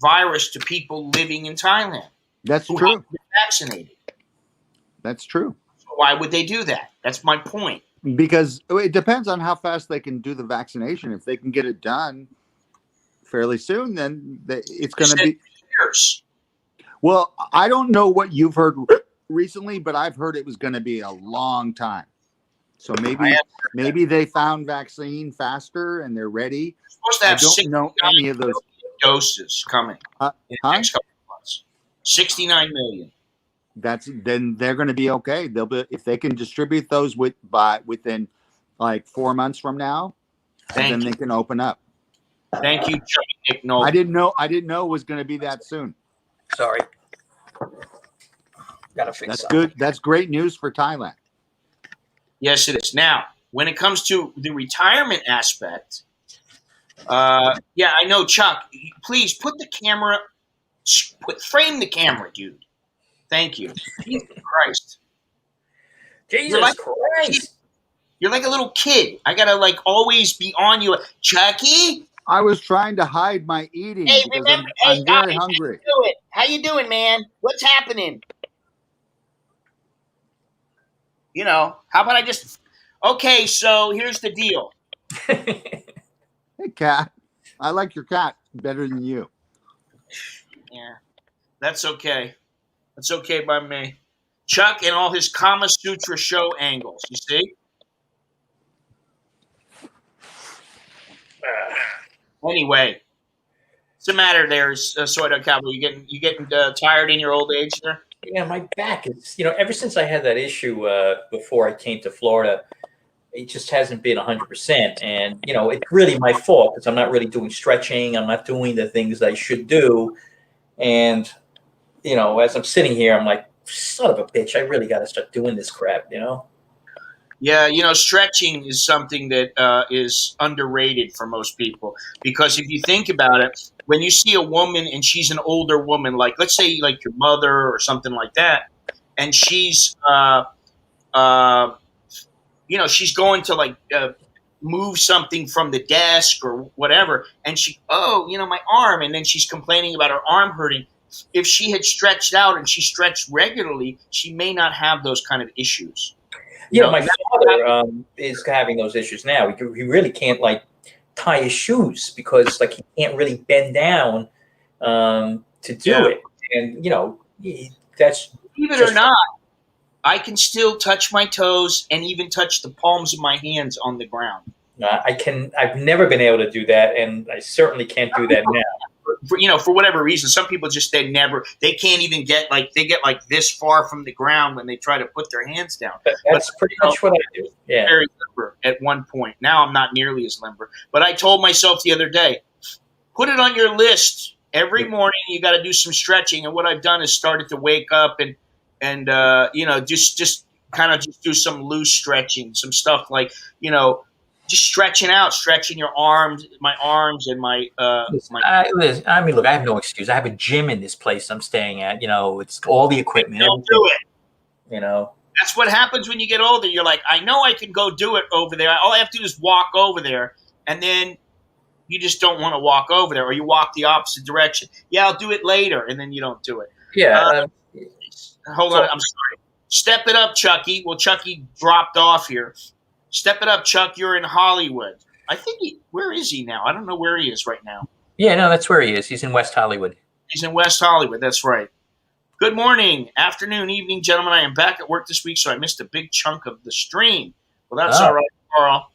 virus to people living in Thailand. That's who true. haven't been vaccinated. That's true. So why would they do that? That's my point. Because it depends on how fast they can do the vaccination. If they can get it done fairly soon, then it's going to be years. Well, I don't know what you've heard recently, but I've heard it was going to be a long time. So maybe they found vaccine faster and they're ready. Supposed to have I don't know any of those doses coming in the next couple of months. 69 million. Then they're going to be okay. They'll be if they can distribute those within like 4 months from now, then they can open up. Thank you, Chubby Nick Nolan. I didn't know it was going to be that soon. Sorry. Gotta fix That's that. good. That's great news for Thailand. Yes, it is. Now, when it comes to the retirement aspect, yeah, I know, Chuck. Please put the camera, frame the camera, dude. Thank you. Jesus Christ. Jesus Christ. You're like a little kid. I gotta always be on you, Chucky. I was trying to hide my eating because I'm very hungry. How you doing, man? What's happening? You know, how about I just... Okay, so here's the deal. Hey, cat. I like your cat better than you. Yeah, that's okay. That's okay by me. Chuck and all his Kama Sutra show angles, you see? Anyway, what's the matter there, Soy Dog Cowboy? You getting tired in your old age there? Yeah, my back is, ever since I had that issue before I came to Florida, it just hasn't been 100%. And, it's really my fault because I'm not really doing stretching. I'm not doing the things I should do. And, as I'm sitting here, I'm like, son of a bitch, I really got to start doing this crap, Yeah, stretching is something that is underrated for most people because if you think about it, when you see a woman and she's an older woman, like let's say like your mother or something like that, and she's she's going to like move something from the desk or whatever, and my arm, and then she's complaining about her arm hurting. If she had stretched out and she stretched regularly, she may not have those kind of issues. My father is having those issues now. He really can't like tie his shoes because like he can't really bend down to do it, and that's believe it or not, I can still touch my toes and even touch the palms of my hands on the ground. I've never been able to do that, and I certainly can't do that now. For whatever reason, some people just they can't even get this far from the ground when they try to put their hands down. That's pretty much what I do. Yeah. Very limber at one point. Now I'm not nearly as limber. But I told myself the other day, put it on your list. Every morning you got to do some stretching. And what I've done is started to wake up and just kind of just do some loose stretching, some stuff like, just stretching your arms, my arms and my. I mean, look, I have no excuse. I have a gym in this place I'm staying at. It's all the equipment. Don't do it. That's what happens when you get older. You're like, I know I can go do it over there. All I have to do is walk over there, and then you just don't want to walk over there, or you walk the opposite direction. Yeah, I'll do it later, and then you don't do it. Yeah. Hold on, I'm sorry. Step it up, Chucky. Well, Chucky dropped off here. Step it up, Chuck. You're in Hollywood. I think where is he now? I don't know where he is right now. Yeah, no, that's where he is. He's in West Hollywood. He's in West Hollywood. That's right. Good morning, afternoon, evening, gentlemen. I am back at work this week, so I missed a big chunk of the stream. Well, that's all right, Carl.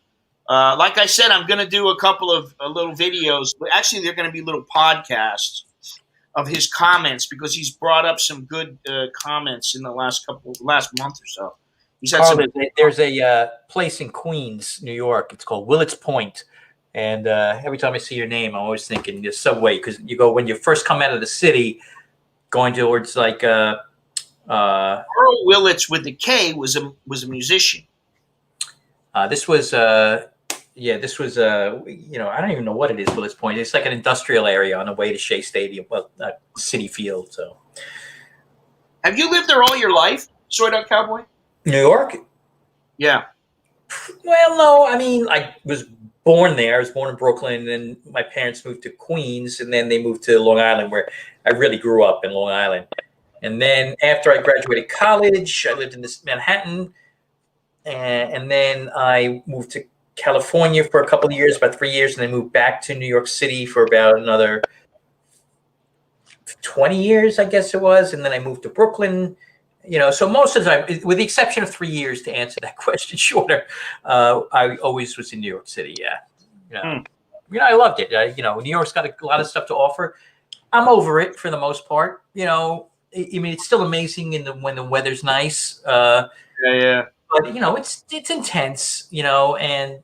Like I said, I'm going to do a couple of little videos. Actually, they're going to be little podcasts of his comments because he's brought up some good comments in the last month or so. He's had Carl, there's a place in Queens, New York. It's called Willets Point, and every time I see your name, I'm always thinking the subway because you go when you first come out of the city, going towards like Earl Willets with the K was a musician. This was I don't even know what it is. Willets Point. It's like an industrial area on the way to Shea Stadium, City Field. So, have you lived there all your life, Soy Dog Cowboy? New York? Yeah. Well, no. I mean, I was born there. I was born in Brooklyn, and then my parents moved to Queens, and then they moved to Long Island, where I really grew up in Long Island. And then after I graduated college, I lived in this Manhattan, and then I moved to California for a couple of years, about 3 years, and then moved back to New York City for about another 20 years, I guess it was. And then I moved to Brooklyn. So most of the time, with the exception of 3 years to answer that question shorter, I always was in New York City. Yeah. I loved it. New York's got a lot of stuff to offer. I'm over it for the most part. It's still amazing when the weather's nice. Yeah. But it's intense. And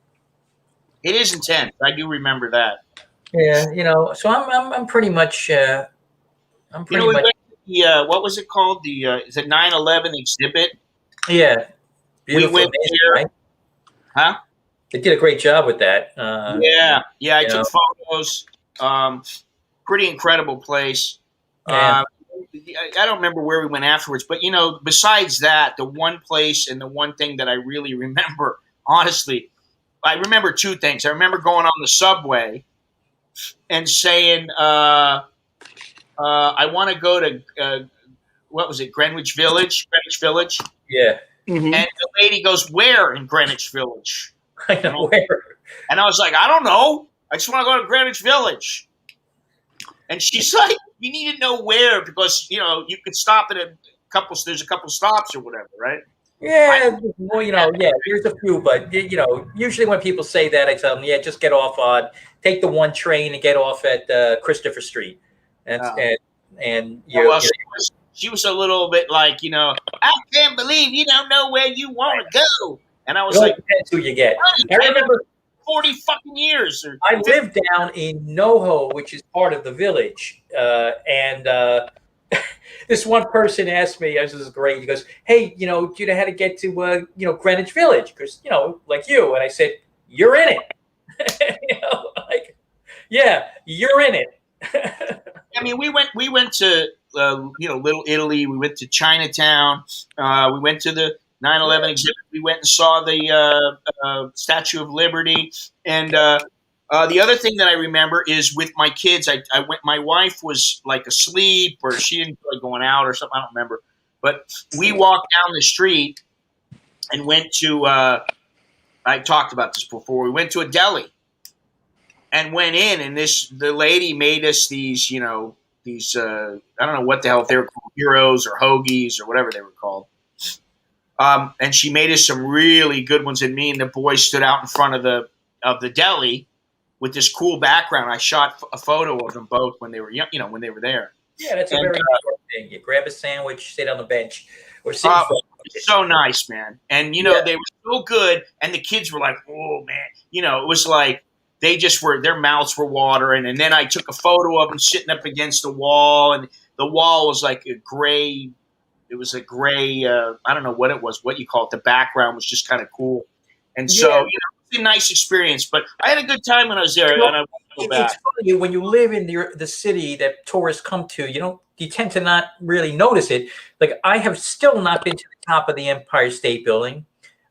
it is intense. I do remember that. Yeah. So I'm pretty much. I'm pretty much. What was it called? Is it 9/11 exhibit? Yeah. Beautiful. We went there. Right? Huh? They did a great job with that. I took photos. Pretty incredible place. Yeah. I don't remember where we went afterwards, but besides that, the one place and the one thing that I really remember, honestly, I remember two things. I remember going on the subway and saying, I want to go to, what was it, Greenwich Village? Yeah. Mm-hmm. And the lady goes, where in Greenwich Village? I know, where? And I was like, I don't know. I just want to go to Greenwich Village. And she's like, you need to know where because, you could stop at there's a couple stops or whatever, right? Yeah. There's a few, but, usually when people say that, I tell them, just get off take the one train and get off at Christopher Street. She was a little bit like, I can't believe you don't know where you want to go. And I was like, depends who you get. I remember 40 fucking years. I lived down in NoHo, which is part of the village. And this one person asked me, this is great. He goes, hey, do you know how to get to, Greenwich Village? Because, like you. And I said, you're in it. Yeah, you're in it. I mean, we went to Little Italy. We went to Chinatown. We went to the 9/11 exhibit. We went and saw the Statue of Liberty. And the other thing that I remember is with my kids. I went. My wife was like asleep, or she didn't feel like going out, or something. I don't remember. But we walked down the street and went to. I talked about this before. We went to a deli and went in, and the lady made us these, these I don't know what the hell they were called, gyros or hoagies or whatever they were called. And she made us some really good ones, and me and the boys stood out in front of the deli with this cool background. I shot a photo of them both when they were young, when they were there. Yeah, that's a very important thing. You grab a sandwich, sit on the bench, or sit in front of it. So nice, man. And they were so good, and the kids were like, "Oh man," it was like they just were. Their mouths were watering. And then I took a photo of them sitting up against the wall, and the wall was like a gray. It was a gray. I don't know what it was. What you call it? The background was just kind of cool, and so it was a nice experience. But I had a good time when I was there, and I want to go back. It's funny when you live in the city that tourists come to. You tend to not really notice it. Like I have still not been to the top of the Empire State Building.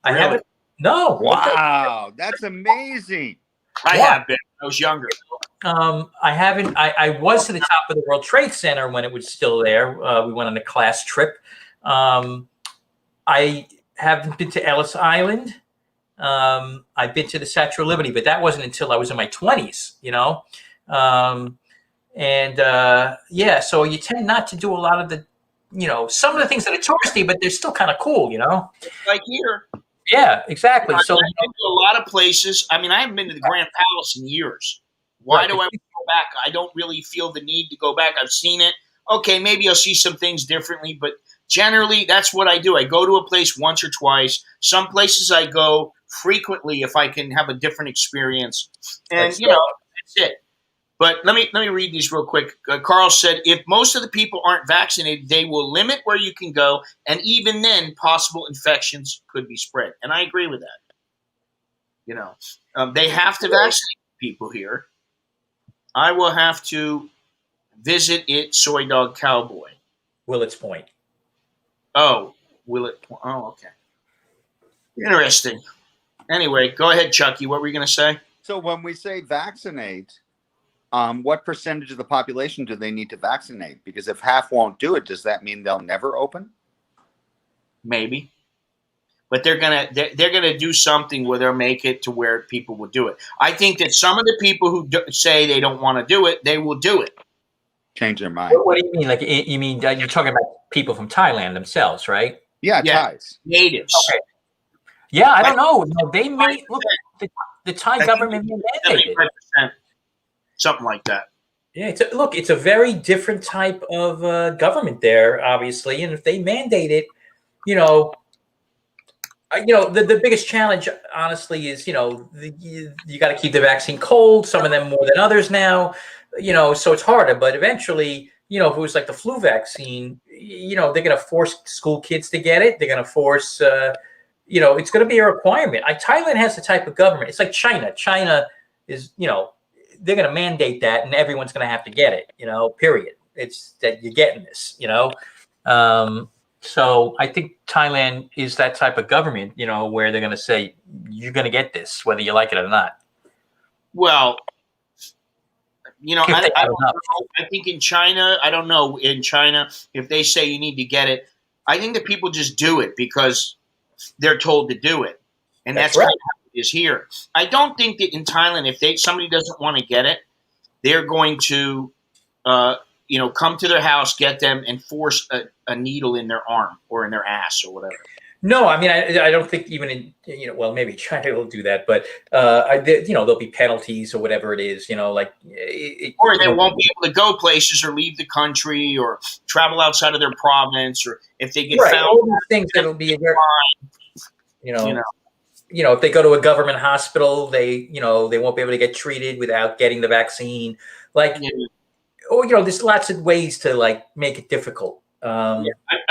I Really? haven't. No. Wow, that's amazing. I have been. I was younger. I haven't. I was to the top of the World Trade Center when it was still there. We went on a class trip. I haven't been to Ellis Island. I've been to the Statue of Liberty, but that wasn't until I was in my 20s. So you tend not to do a lot of the, some of the things that are touristy, but they're still kind of cool. Like here. Yeah, exactly. So I've been to a lot of places. I mean, I haven't been to the Grand Palace in years. Why do I want to go back? I don't really feel the need to go back. I've seen it. Okay, maybe I'll see some things differently, but generally that's what I do. I go to a place once or twice. Some places I go frequently if I can have a different experience. And, that's it. But let me read these real quick. Carl said, if most of the people aren't vaccinated, they will limit where you can go, and even then, possible infections could be spread. And I agree with that. They have to vaccinate people here. I will have to visit it, Soy Dog Cowboy. Willets Point. Oh, okay. Interesting. Anyway, go ahead, Chucky. What were you going to say? So when we say vaccinate, what percentage of the population do they need to vaccinate? Because if half won't do it, does that mean they'll never open? Maybe, but they're gonna do something where they'll make it to where people will do it. I think that some of the people who say they don't want to do it, they will do it. Change their mind. What do you mean? Like you mean you're talking about people from Thailand themselves, right? Yeah, Thais. Natives. Okay. Yeah, I don't know. No, they may look. The Thai government may mandate it. Something like that. Yeah, it's a very different type of government there, obviously, and if they mandate it, the biggest challenge, honestly, is you got to keep the vaccine cold. Some of them more than others now, so it's harder. But eventually, if it was like the flu vaccine, they're going to force school kids to get it. They're going to force, it's going to be a requirement. Thailand has the type of government. It's like China. China is, they're going to mandate that, and everyone's going to have to get it. Period. It's that you're getting this. So I think Thailand is that type of government, where they're going to say you're going to get this, whether you like it or not. Well, I don't know. I think in China, I don't know. In China, if they say you need to get it, I think that people just do it because they're told to do it, and that's right. Kind of how it is here. I don't think that in Thailand, if somebody doesn't want to get it, they're going to, come to their house, get them, and force a needle in their arm or in their ass or whatever. No, I mean, I don't think even in, maybe China will do that, but, there'll be penalties or whatever it is, or they won't be able to go places or leave the country or travel outside of their province, or if they get found. All these things that'll be, if they go to a government hospital, they won't be able to get treated without getting the vaccine. There's lots of ways to make it difficult. I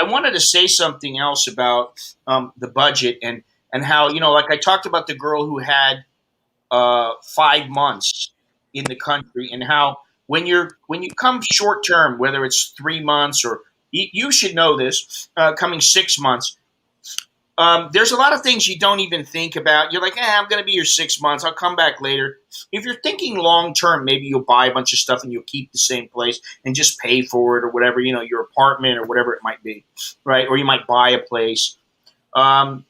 wanted to say something else about the budget and how, I talked about the girl who had 5 months in the country and how when you come short term, whether it's 3 months or you should know this, coming 6 months. There's a lot of things you don't even think about. You're like, I'm going to be here 6 months. I'll come back later. If you're thinking long term, maybe you'll buy a bunch of stuff and you'll keep the same place and just pay for it or whatever, your apartment or whatever it might be, right? Or you might buy a place. But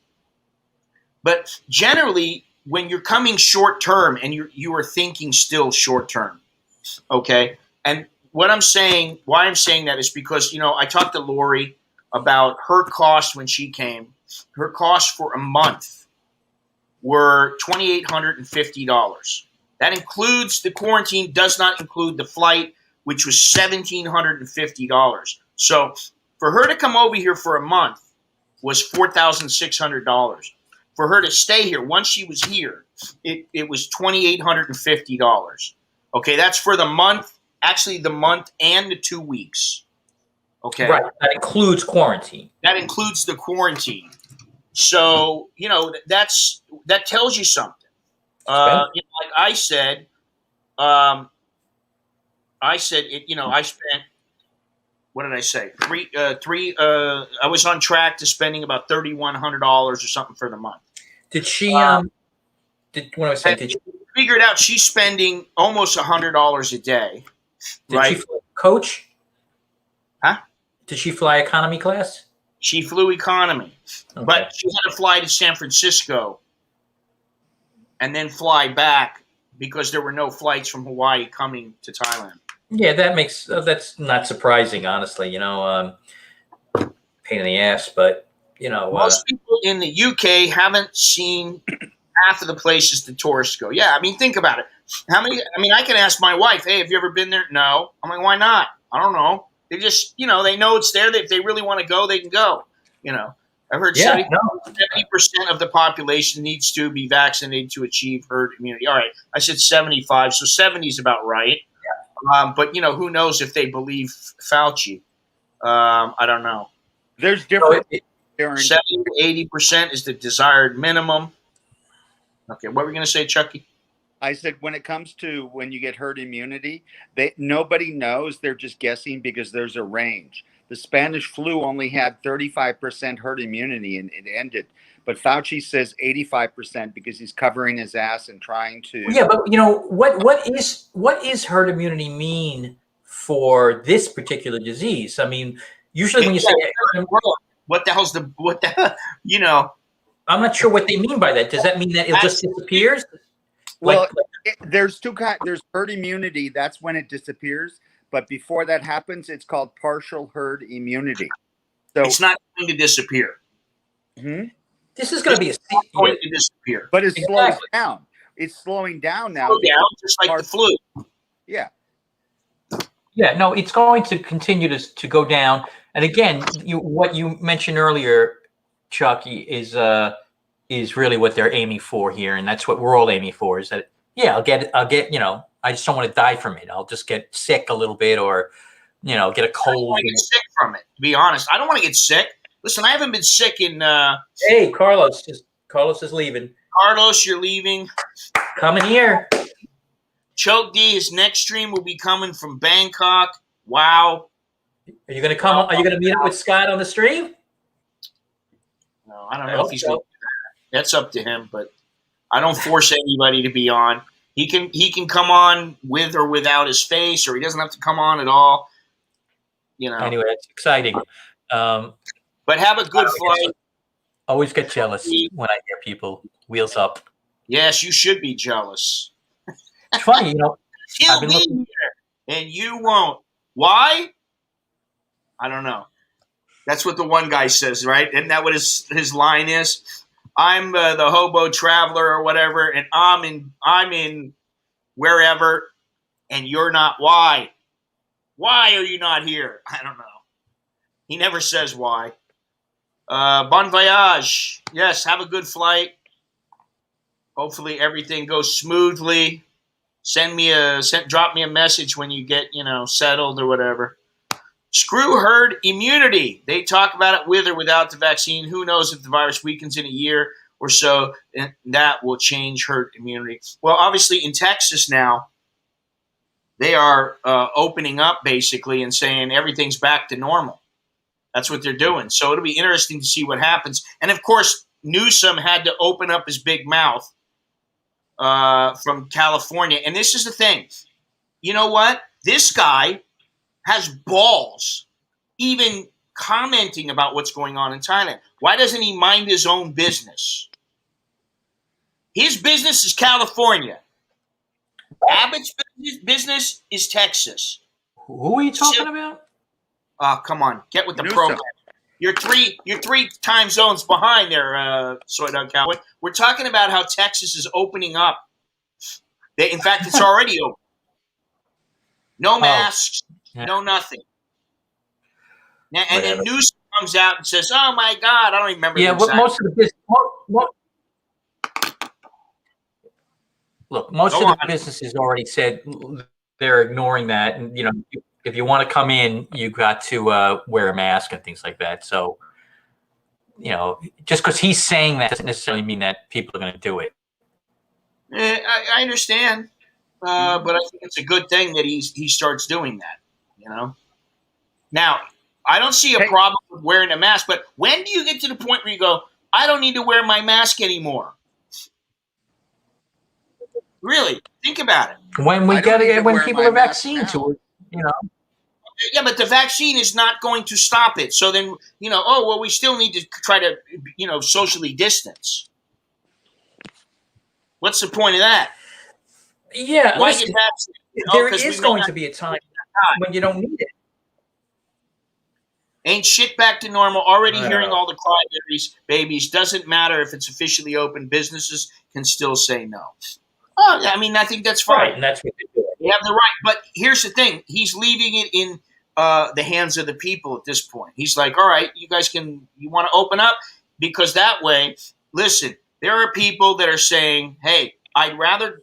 generally, when you're coming short term and you are thinking still short term, okay? And why I'm saying that is because, I talked to Lori about her cost when she came. Her costs for a month were $2,850. That includes the quarantine, does not include the flight, which was $1,750. So for her to come over here for a month was $4,600. For her to stay here, once she was here, it was $2,850. Okay, that's for the month, actually the month and the 2 weeks. Okay. Right. That includes quarantine. That includes the quarantine. So, that tells you something. Like I said, I spent, what did I say? I was on track to spending about $3,100 or something for the month. Did she, figured out she's spending almost $100 a day. Did she fly coach? Huh? Did she fly economy class? She flew economy, Okay. but she had to fly to San Francisco and then fly back because there were no flights from Hawaii coming to Thailand. Yeah, that's not surprising, honestly. Pain in the ass, but most people in the UK haven't seen half of the places the tourists go. Yeah, think about it. How many? I can ask my wife, "Hey, have you ever been there?" No. I'm like, "Why not?" I don't know. They just, they know it's there. If they really want to go, they can go. I've heard 70% of the population needs to be vaccinated to achieve herd immunity. All right, I said 75, so 70 is about right. Yeah. But who knows if they believe Fauci? I don't know. There's different. 70 to 80% is the desired minimum. Okay, what were we going to say, Chucky? I said when it comes to when you get herd immunity, nobody knows. They're just guessing because there's a range. The Spanish flu only had 35% herd immunity and it ended. But Fauci says 85% because he's covering his ass and trying to. Yeah, but what is herd immunity mean for this particular disease? Usually when you say what the hell's I'm not sure what they mean by that. Does that mean that it just disappears? Well, there's two kinds. There's herd immunity. That's when it disappears. But before that happens, it's called partial herd immunity. So it's not going to disappear. Mm-hmm. This is going to be going to disappear. But it's slowing down. It's slowing down now. Just like the flu. Yeah. Yeah. No, it's going to continue to go down. And again, what you mentioned earlier, Chucky, is really what they're aiming for here, and that's what we're all aiming for. Is that I'll get I just don't want to die from it. I'll just get sick a little bit, or get a cold. I don't want to get sick from it. To be honest, I don't want to get sick. Listen, I haven't been sick in. Hey, Carlos is leaving. Carlos, you're leaving. Coming here. Choke D, his next stream will be coming from Bangkok. Wow. Are you going to come? Are you going to meet up with Scott on the stream? No, I don't know if he's going to do that. That's up to him, but I don't force anybody to be on. He can come on with or without his face, or he doesn't have to come on at all. Anyway, it's exciting. But have a good flight. Always get jealous when I hear people wheels up. Yes, you should be jealous. It's funny, He'll be here, and you won't. Why? I don't know. That's what the one guy says, right? Isn't that what his line is? I'm the hobo traveler or whatever, and I'm in wherever, and you're not. Why? Why are you not here? I don't know. He never says why. Bon voyage. Yes, have a good flight. Hopefully everything goes smoothly. Drop me a message when you get settled or whatever. Screw herd immunity. They talk about it with or without the vaccine. Who knows if the virus weakens in a year or so, and that will change herd immunity. Well, obviously in Texas now, they are opening up basically and saying everything's back to normal. That's what they're doing. So it'll be interesting to see what happens. And of course, Newsom had to open up his big mouth from California. And this is the thing. You know what? This guy has balls even commenting about what's going on in Thailand. Why doesn't he mind his own business? His business is California. Abbott's business is Texas. Who are you talking about? Oh, come on. Get with the Newsom. program. You're three time zones behind there, Soy Dog Cowboy. We're talking about how Texas is opening up. In fact, it's already open. No masks, no nothing. Now, and then Newsom comes out and says, "Oh my God, I don't even remember." Yeah, but most of the business. Look, most of the businesses already said they're ignoring that, and if you want to come in, you got to wear a mask and things like that. So, just because he's saying that doesn't necessarily mean that people are going to do it. I understand, but I think it's a good thing that he starts doing that. Now, I don't see a problem with wearing a mask, but when do you get to the point where you go, I don't need to wear my mask anymore? Really, think about it. When people are vaccinated to it, Yeah, but the vaccine is not going to stop it. So then, we still need to try to, socially distance. What's the point of that? Yeah, why get vaccinated? There is going to be a time when you don't need it. Ain't shit back to normal. Already hearing all the crybabies, babies. Doesn't matter if it's officially open. Businesses can still say no. Oh, I mean, I think that's fine. Right, and that's what they do. They have the right. But here's the thing. He's leaving it in the hands of the people at this point. He's like, all right, you guys you want to open up? Because that way, listen, there are people that are saying, hey, I'd rather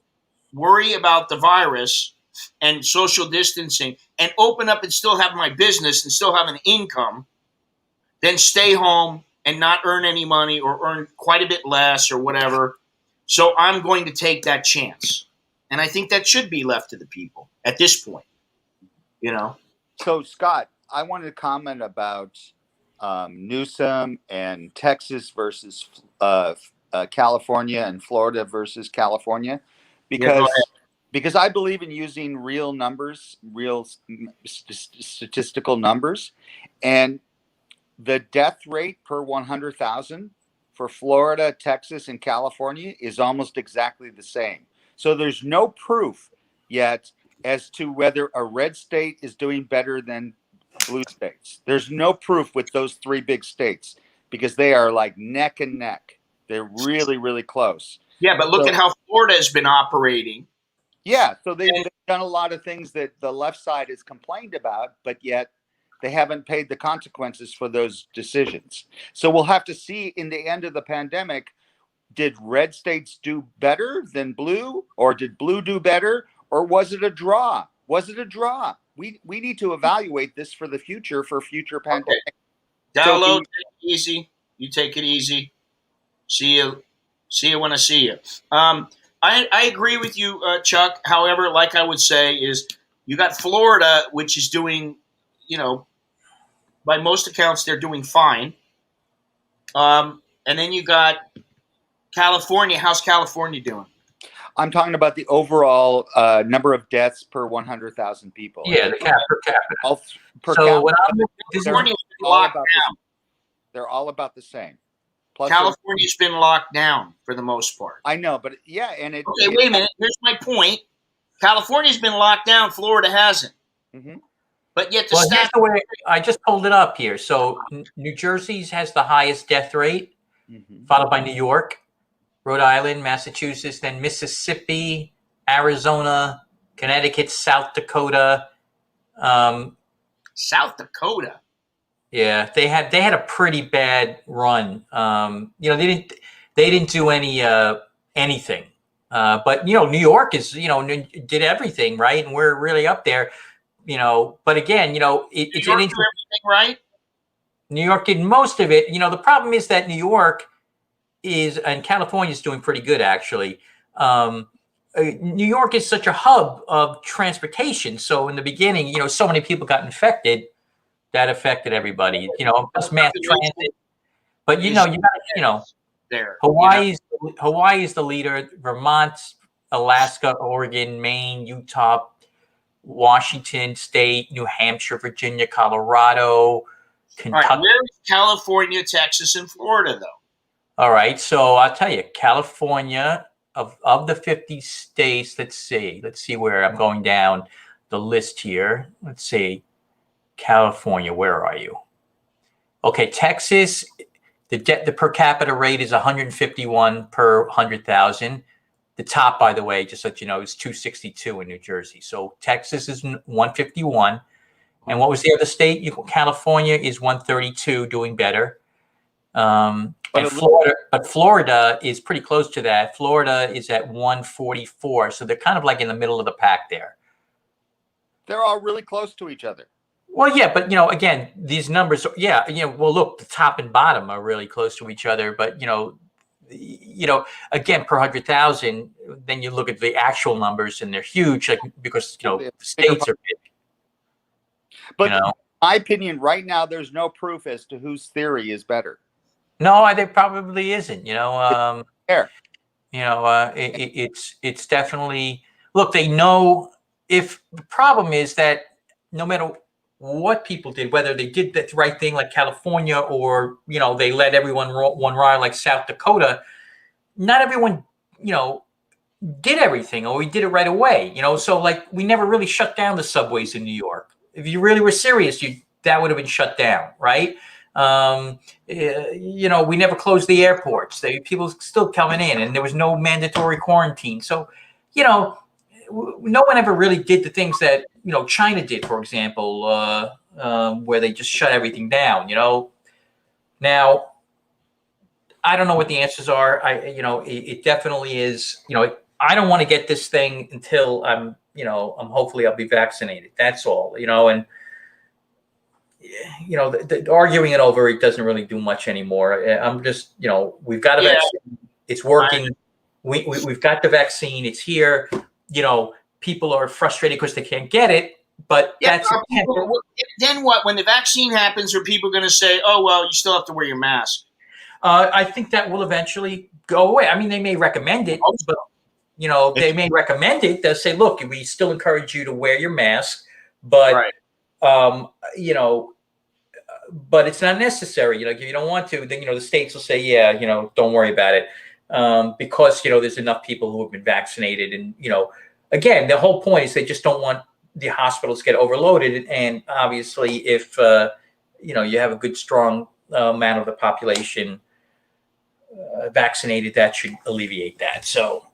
worry about the virus and social distancing and open up and still have my business and still have an income than stay home and not earn any money or earn quite a bit less or whatever. So I'm going to take that chance. And I think that should be left to the people at this point, So, Scott, I wanted to comment about Newsom and Texas versus California and Florida versus California, because I believe in using real numbers, real statistical numbers, and the death rate per 100,000 for Florida, Texas, and California is almost exactly the same. So there's no proof yet as to whether a red state is doing better than blue states. There's no proof with those three big states because they are like neck and neck. They're really, really close. Yeah, but look at how Florida has been operating. Yeah, so they've done a lot of things that the left side has complained about, but yet they haven't paid the consequences for those decisions. So we'll have to see in the end of the pandemic, did red states do better than blue, or did blue do better, or was it a draw? Was it a draw? We need to evaluate this for the future, for future pandemic. Okay. Download, take it easy. You take it easy. See you when I see you. I agree with you, Chuck. However, like I would say, is you got Florida, which is doing, by most accounts, they're doing fine. And then you got California. How's California doing? I'm talking about the overall number of deaths per 100,000 people. Yeah, per capita. Per so capita, when California's been locked down. They're all about the same. Plus California's been locked down for the most part. I know, but yeah, and it. Okay, wait a minute. Here's my point. California's been locked down. Florida hasn't. Mm-hmm. But yet here's the way I just pulled it up here. So New Jersey's has the highest death rate, followed by New York, Rhode Island, Massachusetts, then Mississippi, Arizona, Connecticut, South Dakota. South Dakota. Yeah, they had a pretty bad run. They didn't do anything. But New York is did everything right, and we're really up there. But again, it's New York do everything right. New York did most of it. The problem is that New York and California is doing pretty good actually. New York is such a hub of transportation. So in the beginning, so many people got infected that affected everybody. Plus mass transit. But you got there. Hawaii is the leader. Vermont, Alaska, Oregon, Maine, Utah, Washington State, New Hampshire, Virginia, Colorado, Kentucky. All right, where is California, Texas, and Florida, though? All right, so I'll tell you, California, of the 50 states, let's see where I'm going down the list here. Let's see, California, where are you? Okay, Texas, the per capita rate is 151 per 100,000. The top, by the way, just so you know, is 262 in New Jersey. So Texas is 151. And what was the other state? California is 132, doing better. And Florida is pretty close to that. Florida is at 144. So they're kind of like in the middle of the pack there. They're all really close to each other. Well, yeah, but again, these numbers, well, look, the top and bottom are really close to each other, but again, per 100,000, then you look at the actual numbers and they're huge, because states are big. But in my opinion, right now, there's no proof as to whose theory is better. No, there probably isn't. Fair. It's definitely, look, they know. If the problem is that no matter what people did, whether they did the right thing like California, or they let everyone one ride like South Dakota, not everyone did everything, or we did it right away. So like we never really shut down the subways in New York. If you really were serious, that would have been shut down, right? We never closed the airports. People still coming in, and there was no mandatory quarantine. So no one ever really did the things that China did, for example, where they just shut everything down. Now I don't know what the answers are. It definitely is. I don't want to get this thing until I'm hopefully I'll be vaccinated. That's all. And the arguing it over, it doesn't really do much anymore. I'm just we've got a vaccine. It's working. We've got the vaccine. It's here. People are frustrated because they can't get it, but that's then what? When the vaccine happens, are people going to say, "Oh well, you still have to wear your mask"? I think that will eventually go away. I mean, they may recommend it, but they may recommend it. They'll say, "Look, we still encourage you to wear your mask, but but it's not necessary. If you don't want to, then the states will say, yeah, don't worry about it, because there's enough people who have been vaccinated, and again, the whole point is they just don't want the hospitals to get overloaded. And obviously, if you have a good, strong amount of the population vaccinated, that should alleviate that. So,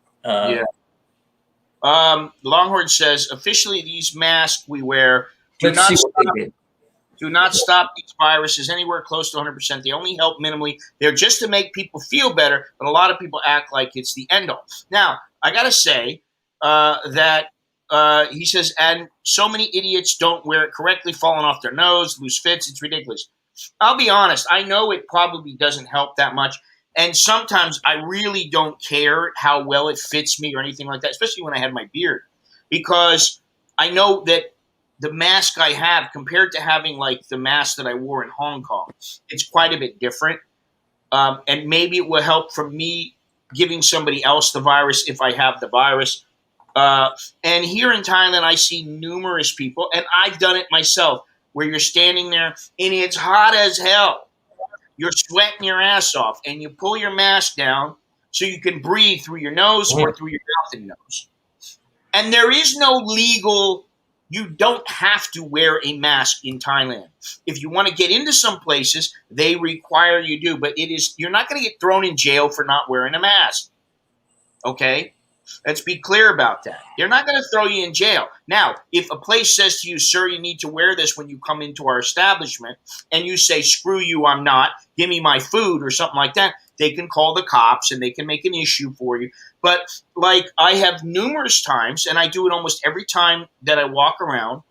Longhorn says, officially, these masks we wear do not stop these viruses anywhere close to 100%. They only help minimally. They're just to make people feel better, but a lot of people act like it's the end all. Now, I got to say, that he says, and so many idiots don't wear it correctly, falling off their nose, lose fits. It's ridiculous. I'll be honest. I know it probably doesn't help that much. And sometimes I really don't care how well it fits me or anything like that, especially when I had my beard, because I know that the mask I have compared to having like the mask that I wore in Hong Kong, it's quite a bit different. And maybe it will help from me giving somebody else the virus if I have the virus. And here in Thailand, I see numerous people, and I've done it myself, where you're standing there and it's hot as hell. You're sweating your ass off, and you pull your mask down so you can breathe through your nose or through your mouth and nose. And there is no legal, you don't have to wear a mask in Thailand. If you want to get into some places, they require you do, but you're not going to get thrown in jail for not wearing a mask. Okay? Let's be clear about that. They're not going to throw you in jail. Now, if a place says to you, sir, you need to wear this when you come into our establishment, and you say, screw you, I'm not, give me my food or something like that, they can call the cops and they can make an issue for you. But like I have numerous times, and I do it almost every time that I walk around,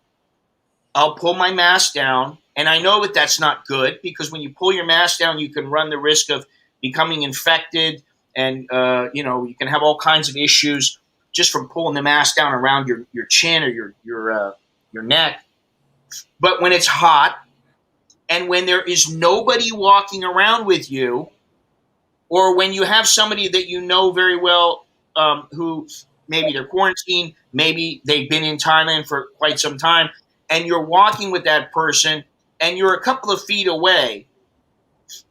I'll pull my mask down, and I know that that's not good, because when you pull your mask down, you can run the risk of becoming infected, and you can have all kinds of issues. just from pulling the mask down around your chin or your neck. But when it's hot and when there is nobody walking around with you, or when you have somebody that you know very well who maybe they're quarantined, maybe they've been in Thailand for quite some time, and you're walking with that person and you're a couple of feet away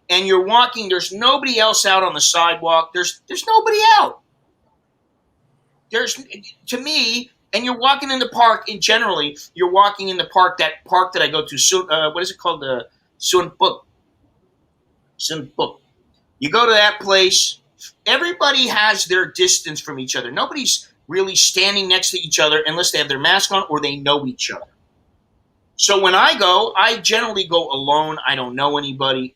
and you're walking, there's nobody else out on the sidewalk. There's nobody out. To me, and you're walking in the park, and generally you're walking in the park, that I go to, what is it called? The Sun Puk. You go to that place, everybody has their distance from each other. Nobody's really standing next to each other unless they have their mask on or they know each other. So when I go, I generally go alone. I don't know anybody.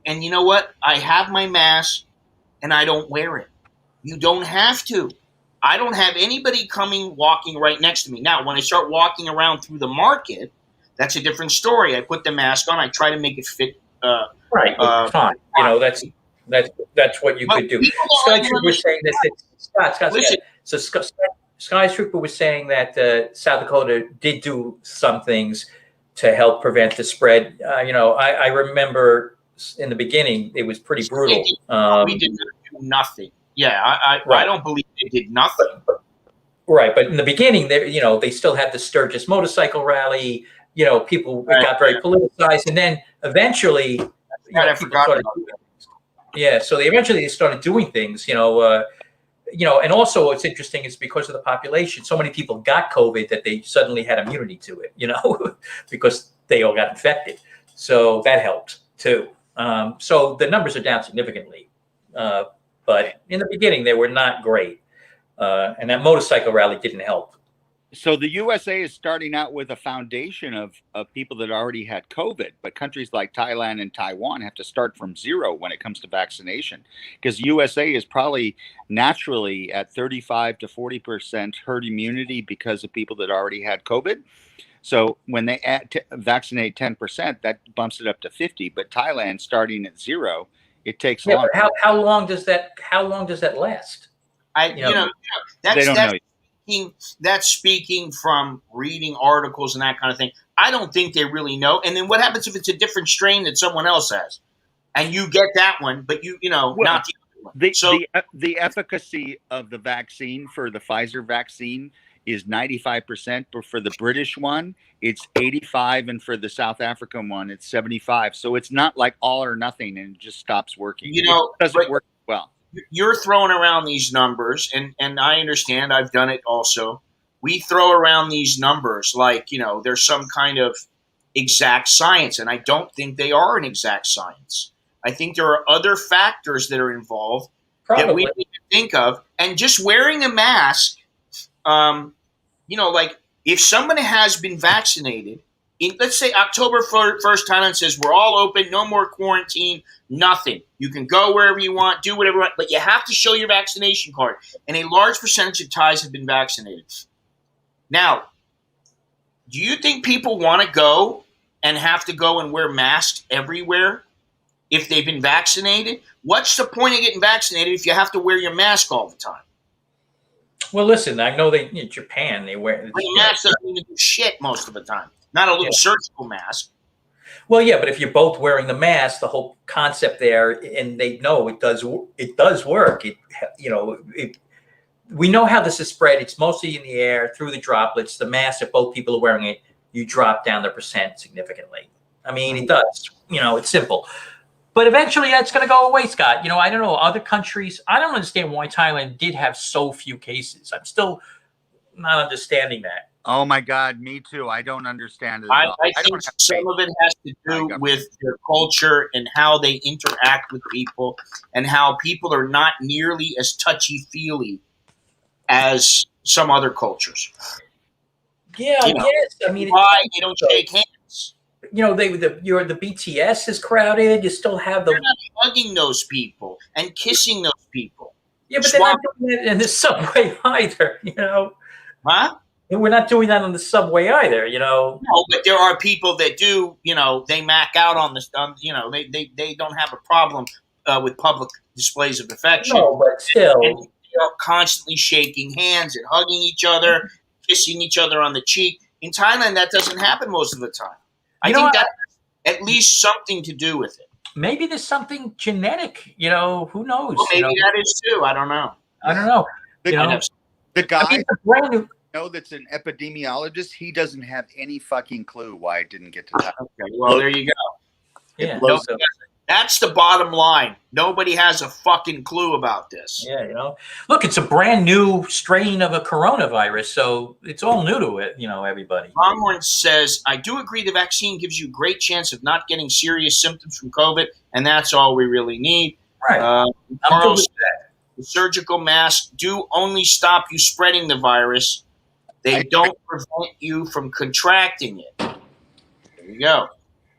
And you know what? I have my mask and I don't wear it. You don't have to. I don't have anybody walking right next to me. Now, when I start walking around through the market, that's a different story. I put the mask on. I try to make it fit. Right. Fine. You know, that's what you could do. Sky Trooper was saying that Scott. Listen. So Sky Trooper was saying that South Dakota did do some things to help prevent the spread. You know, I remember in the beginning it was pretty brutal. We did do nothing. Yeah, I don't believe they did nothing. Right, but in the beginning, they still had the Sturgis motorcycle rally. You know, people got very politicized, and then eventually, I forgot about that. So they started doing things. And also what's interesting is because of the population, so many people got COVID that they suddenly had immunity to it. Because they all got infected, so that helped too. So the numbers are down significantly. But in the beginning, they were not great. And that motorcycle rally didn't help. So the USA is starting out with a foundation of people that already had COVID, but countries like Thailand and Taiwan have to start from zero when it comes to vaccination, because USA is probably naturally at 35 to 40% herd immunity because of people that already had COVID. So when they vaccinate 10%, that bumps it up to 50. But Thailand starting at zero, it takes long. How long does that last? That's speaking from reading articles and that kind of thing. I don't think they really know. And then what happens if it's a different strain that someone else has, and you get that one, but not the other one? The efficacy of the vaccine for the Pfizer vaccine is 95%, but for the British one, it's 85, and for the South African one, it's 75. So it's not like all or nothing, and it just stops working. It doesn't work well. You're throwing around these numbers, and I understand. I've done it also. We throw around these numbers like, there's some kind of exact science, and I don't think they are an exact science. I think there are other factors that are involved that we need to think of. And just wearing a mask, like if somebody has been vaccinated, let's say October 1st, Thailand says we're all open, no more quarantine, nothing. You can go wherever you want, do whatever you want, but you have to show your vaccination card. And a large percentage of Thais have been vaccinated. Now, do you think people want to go and have to go and wear masks everywhere if they've been vaccinated? What's the point of getting vaccinated if you have to wear your mask all the time? Well, listen, I know in Japan they wear the mask doesn't even do shit most of the time. Not a little surgical mask. Well, yeah, but if you're both wearing the mask, the whole concept there, and they know it does work. We know how this is spread. It's mostly in the air through the droplets. The mask, if both people are wearing it, you drop down the percent significantly. I mean, it does. It's simple. But eventually that's going to go away, Scott. I don't know. Other countries, I don't understand why Thailand did have so few cases. I'm still not understanding that. Oh, my God. Me too. I don't understand it at all. I think some of it has to do with their culture and how they interact with people, and how people are not nearly as touchy-feely as some other cultures. Yeah, yes. I mean, why they don't shake hands? The BTS is crowded. You still have They're not hugging those people and kissing those people. Yeah, but they're not doing it in the subway either. Huh? And we're not doing that on the subway either. No, but there are people that do. They mac out on the. They don't have a problem with public displays of affection. No, but still, and they are constantly shaking hands and hugging each other, kissing each other on the cheek. In Thailand, that doesn't happen most of the time. I think that has at least something to do with it. Maybe there's something genetic. Who knows? Well, maybe that is too. I don't know. I don't know. The guy I mean, it's brand new. that's an epidemiologist, he doesn't have any fucking clue why it didn't get to that. Okay, well, there you go. Yeah. That's the bottom line. Nobody has a fucking clue about this. Yeah, look, it's a brand new strain of a coronavirus, so it's all new to it, everybody. Longhorn says, I do agree the vaccine gives you a great chance of not getting serious symptoms from COVID, and that's all we really need. Right. I'm good with that. The surgical masks do only stop you spreading the virus. They don't prevent you from contracting it. There you go.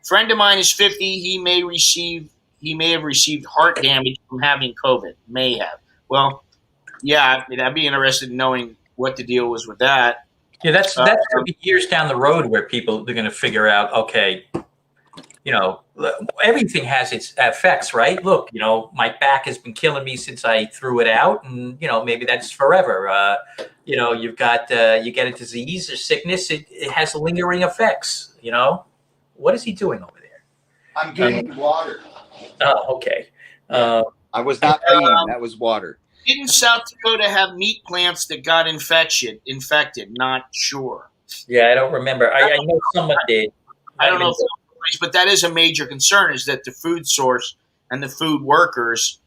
Friend of mine is 50. He may have received heart damage from having COVID. May have. Well, yeah, I'd be interested in knowing what the deal was with that. Yeah, that's going to be years down the road where they're going to figure out, okay, everything has its effects, right? Look, my back has been killing me since I threw it out, and maybe that's forever. You've got you get a disease or sickness, it has lingering effects. What is he doing over there? I'm getting water. Oh, okay. I was not peeing. That was water. Didn't South Dakota have meat plants that got infected? Not sure. Yeah, I don't remember. I know someone did. I don't know if but that is a major concern, is that the food source and the food workers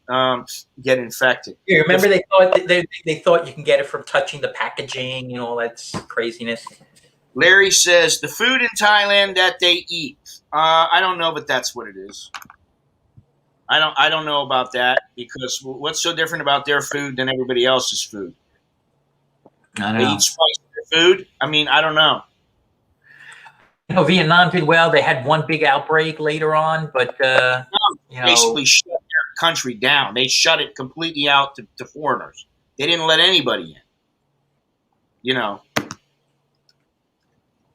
get infected. You remember they thought you can get it from touching the packaging, that's craziness. Larry says the food in Thailand that they eat. I don't know, but that's what it is. I don't know about that, because what's so different about their food than everybody else's food? I They eat spicy food. I mean, I don't know. Vietnam did well. They had one big outbreak later on, but basically shut their country down. They shut it completely out to foreigners. They didn't let anybody in.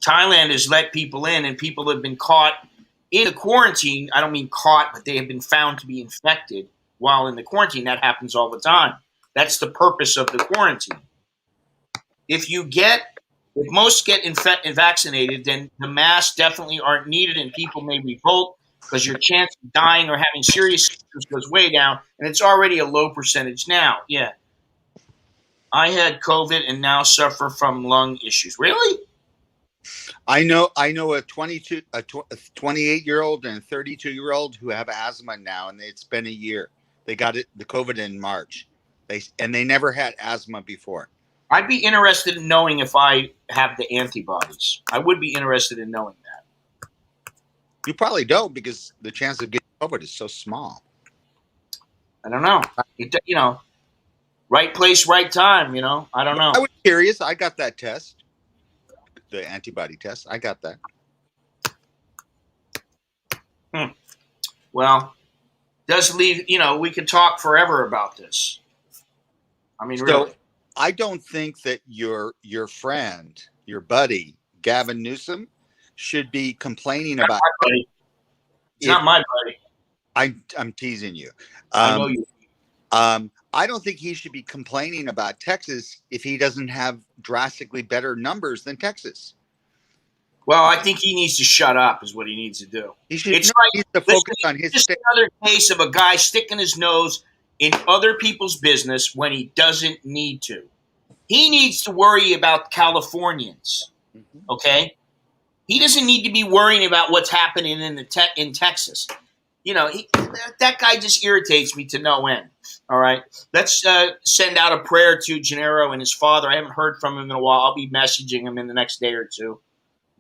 Thailand has let people in, and people have been caught in the quarantine. I don't mean caught, but they have been found to be infected while in the quarantine. That happens all the time. That's the purpose of the quarantine. If most get vaccinated, then the masks definitely aren't needed, and people may revolt because your chance of dying or having serious symptoms goes way down, and it's already a low percentage now. Yeah. I had COVID and now suffer from lung issues. Really? I know a 28-year-old and a 32-year-old who have asthma now, and it's been a year. They got the COVID in March. They never had asthma before. I'd be interested in knowing if I have the antibodies. I would be interested in knowing that. You probably don't, because the chance of getting COVID is so small. I don't know. Right place, right time. I don't know. I was curious. I got that test. The antibody test. I got that. Well, does leave, we could talk forever about this. I mean, really. I don't think that your friend, your buddy, Gavin Newsom, should be complaining about. It's not my buddy. I'm teasing you. I know you. I don't think he should be complaining about Texas if he doesn't have drastically better numbers than Texas. Well, I think he needs to shut up is what he needs to do. He needs to focus on his state. Just another case of a guy sticking his nose in other people's business when he doesn't need to. He needs to worry about Californians, okay? He doesn't need to be worrying about what's happening in Texas. That guy just irritates me to no end. All right, let's send out a prayer to Gennaro and his father. I haven't heard from him in a while. I'll be messaging him in the next day or two.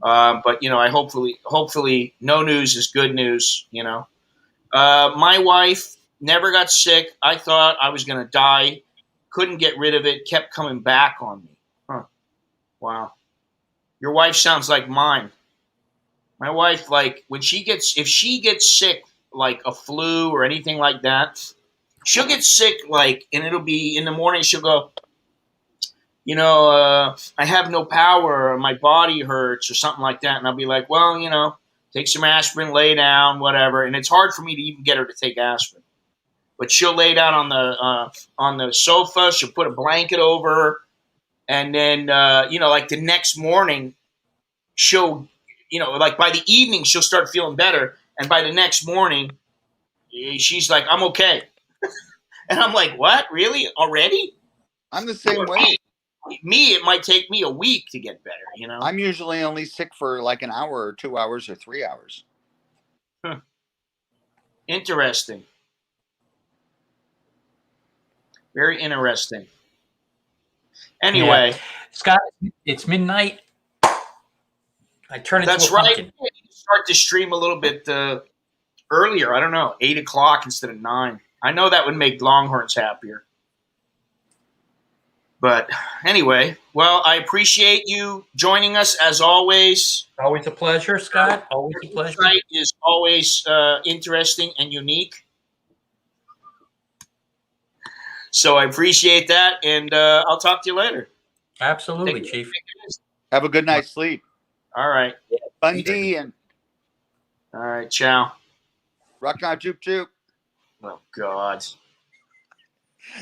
But I hopefully no news is good news. My wife never got sick. I thought I was going to die. Couldn't get rid of it. Kept coming back on me. Huh. Wow. Your wife sounds like mine. My wife, if she gets sick, like a flu or anything like that, she'll get sick, and it'll be in the morning. She'll go, I have no power, or my body hurts, or something like that. And I'll be like, well, take some aspirin, lay down, whatever. And it's hard for me to even get her to take aspirin. but she'll lay down on the sofa. She'll put a blanket over her, and then like the next morning, she'll like by the evening she'll start feeling better, and by the next morning, she's like, "I'm okay," and I'm like, "What? Really? Already?" I'm the same way. Me, it might take me a week to get better. I'm usually only sick for like an hour or 2 hours or 3 hours. Huh. Interesting. Very interesting. Anyway, Scott, it's midnight. I turn into that's a right. pumpkin. Start the stream a little bit earlier. I don't know, 8:00 instead of 9. I know that would make Longhorns happier. But anyway, well, I appreciate you joining us as always. Always a pleasure, Scott. Always a pleasure. Your insight is always interesting and unique. So I appreciate that, and I'll talk to you later. Absolutely, Chief. Have a good night's sleep. All right. Bundy and All right. Ciao. rock out, juke juke. Oh God.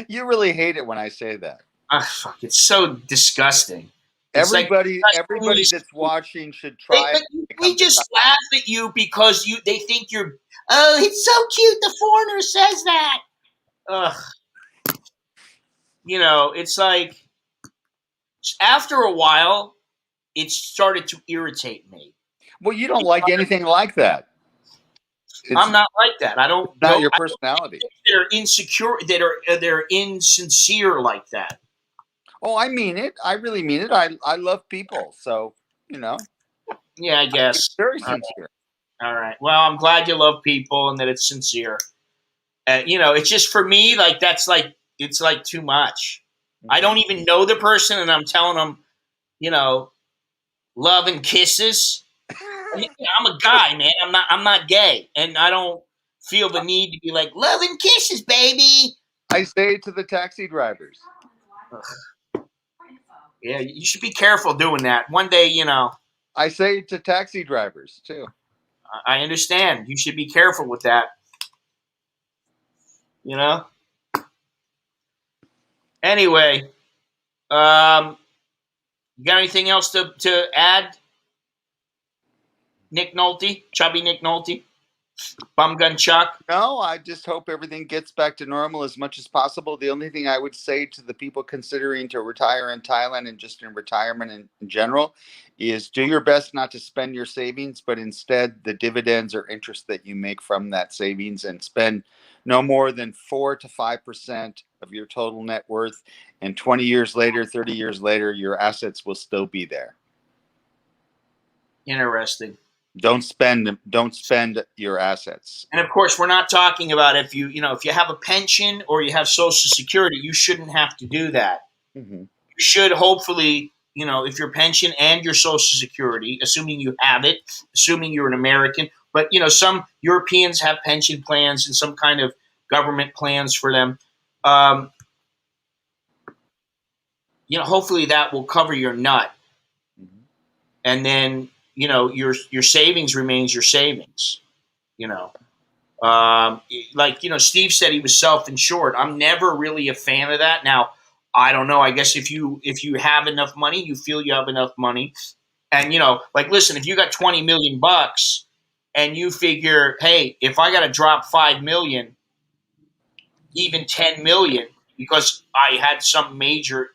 You really hate it when I say that. Fuck, it's so disgusting. It's Everybody really that's watching should try it. we just laugh at you because they think you're. Oh, it's so cute. The foreigner says that. Ugh. It's like after a while, it started to irritate me. Well, you don't like anything like that. I'm not like that. I don't. Not your personality. They're insecure. They're insincere like that. Oh, I mean it. I really mean it. I love people, so Yeah, I guess. It's very sincere. All right. Well, I'm glad you love people and that it's sincere. It's just for me, like it's like too much. I don't even know the person, and I'm telling them, love and kisses. I'm a guy, man. I'm not gay, and I don't feel the need to be like love and kisses, baby. I say it to the taxi drivers. Ugh. Yeah, you should be careful doing that. One day, I say it to taxi drivers too. I understand. You should be careful with that. Anyway, you got anything else to add? Nick Nolte, Chubby Nick Nolte, Bum Gun Chuck. No, I just hope everything gets back to normal as much as possible. The only thing I would say to the people considering to retire in Thailand and just in retirement in general is do your best not to spend your savings, but instead the dividends or interest that you make from that savings, and spend no more than 4 to 5% of your total net worth. And 20 years later, 30 years later, your assets will still be there. Interesting. Don't spend your assets. And of course, we're not talking about if you have a pension or you have Social Security, you shouldn't have to do that. Mm-hmm. You should hopefully, if your pension and your Social Security, assuming you have it, assuming you're an American, but some Europeans have pension plans and some kind of government plans for them. Hopefully that will cover your nut, Mm-hmm. and then your savings remains your savings. Steve said he was self-insured. I'm never really a fan of that. Now, I don't know. I guess if you have enough money, you feel you have enough money, and listen, if you got $20 million and you figure, hey, if I got to drop $5 million, even $10 million, because I had some major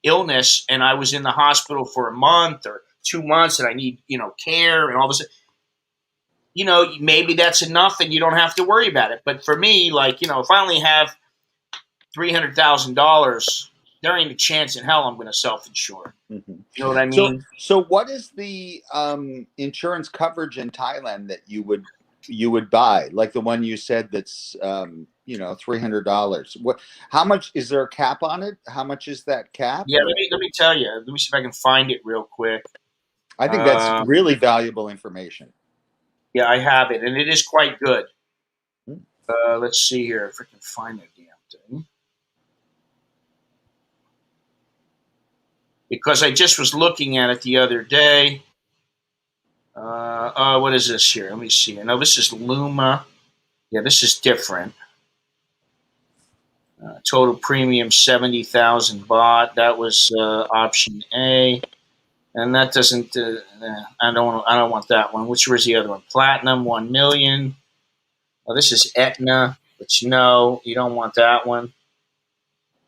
illness and I was in the hospital for a month or 2 months and I need, care and all this, maybe that's enough and you don't have to worry about it. But for me, if I only have $300,000, there ain't a chance in hell I'm going to self-insure. Mm-hmm. You know what I mean? So what is the insurance coverage in Thailand that you would buy? Like the one you said that's $300. How much is there a cap on it? How much is that cap? Yeah, let me tell you. Let me see if I can find it real quick. I think that's really valuable information. Yeah, I have it, and it is quite good. Let's see here if I can find that damn thing. Because I just was looking at it the other day. What is this here? Let me see. I know this is Luma. Yeah, this is different. Total premium 70,000 baht. That was option A, and that doesn't. I don't want that one. Which was the other one? Platinum 1 million. Oh, this is Aetna, which no, you don't want that one.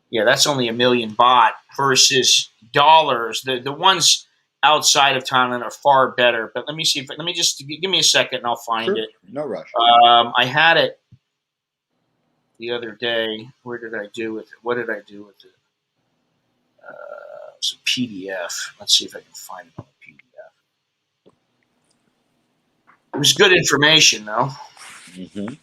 Yeah, that's only 1 million baht versus dollars. The ones outside of Thailand are far better. But let me see. Let me just give me a second, and I'll find it. No rush. I had it the other day. Where did I do with it? What did I do with it? It's a PDF. Let's see if I can find it on the PDF. It was good information, though. Mm-hmm.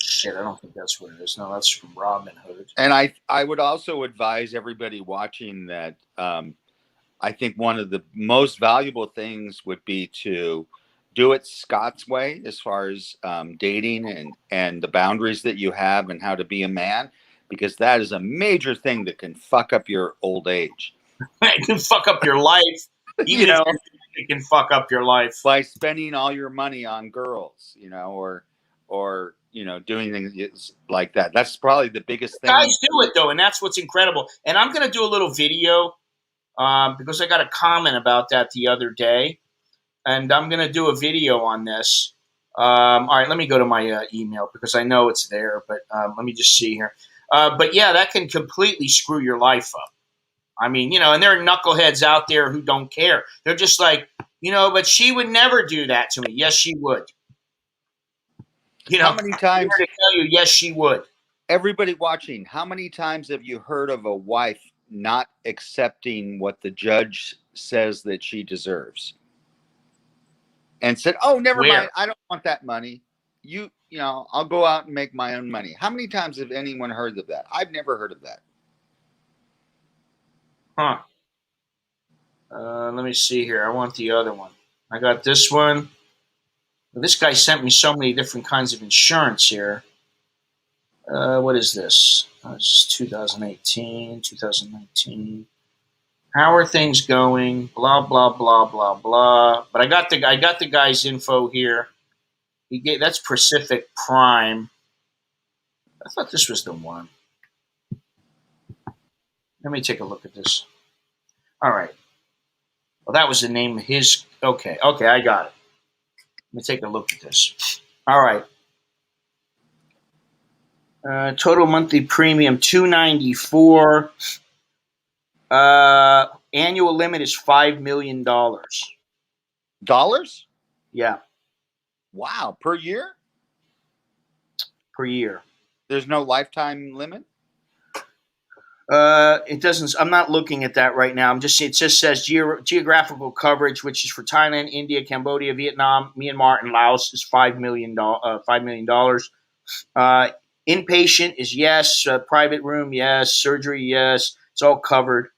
Shit, I don't think that's what it is. No, that's from Robinhood. And I would also advise everybody watching that I think one of the most valuable things would be to do it Scott's way as far as dating and the boundaries that you have and how to be a man, because that is a major thing that can fuck up your old age. It can fuck up your life. Even if it can fuck up your life by spending all your money on girls, or doing things like that. That's probably the biggest thing. Guys do it though, and that's what's incredible. And I'm going to do a little video because I got a comment about that the other day, and I'm going to do a video on this. All right, let me go to my email because I know it's there, but let me just see here. But yeah, that can completely screw your life up. I mean, and there are knuckleheads out there who don't care. They're just like, but she would never do that to me. Yes, she would. How many times? To tell you, yes, she would. Everybody watching, how many times have you heard of a wife not accepting what the judge says that she deserves, and said, "Oh, never mind. I don't want that money. I'll go out and make my own money." How many times have anyone heard of that? I've never heard of that. Huh. Let me see here. I want the other one. I got this one. This guy sent me so many different kinds of insurance here. What is this? This is 2018, 2019. How are things going? Blah blah blah blah blah. But I got the guy's info here. That's Pacific Prime. I thought this was the one. Let me take a look at this. All right. Well, that was the name of his. Okay, I got it. Let me take a look at this. All right. Total monthly premium $294. Annual limit is $5 million. Dollars? Yeah. Wow, per year? Per year. There's no lifetime limit? It doesn't. I'm not looking at that right now. It just says geographical coverage, which is for Thailand, India, Cambodia, Vietnam, Myanmar, and Laos is $5 million. $5 million. Inpatient is yes. Private room, yes. Surgery, yes. It's all covered.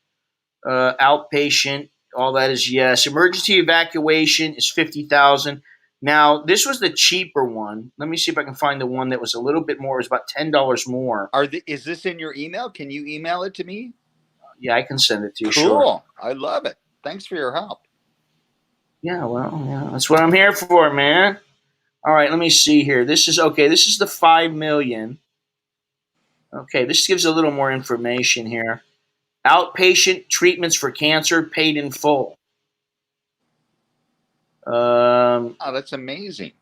Outpatient, all that is yes. Emergency evacuation is 50,000. Now, this was the cheaper one. Let me see if I can find the one that was a little bit more. It was about $10 more. Is this in your email? Can you email it to me? Yeah, I can send it to you. Cool. Sure. I love it. Thanks for your help. Yeah, well, yeah, that's what I'm here for, man. All right, let me see here. This is the 5 million. Okay, this gives a little more information here. Outpatient treatments for cancer paid in full. Oh, that's amazing.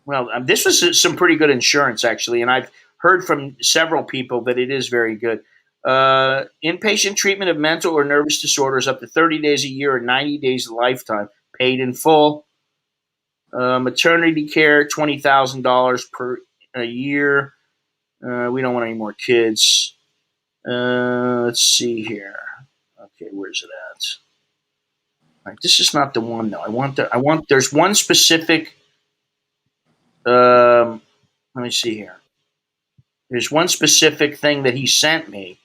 Well, this was some pretty good insurance, actually, and I've heard from several people that it is very good. Inpatient treatment of mental or nervous disorders up to 30 days a year or 90 days a lifetime, paid in full. Maternity care, $20,000 per a year. We don't want any more kids. Let's see here. Okay, where's it at? All right, this is not the one though. There's one specific. Let me see here. There's one specific thing that he sent me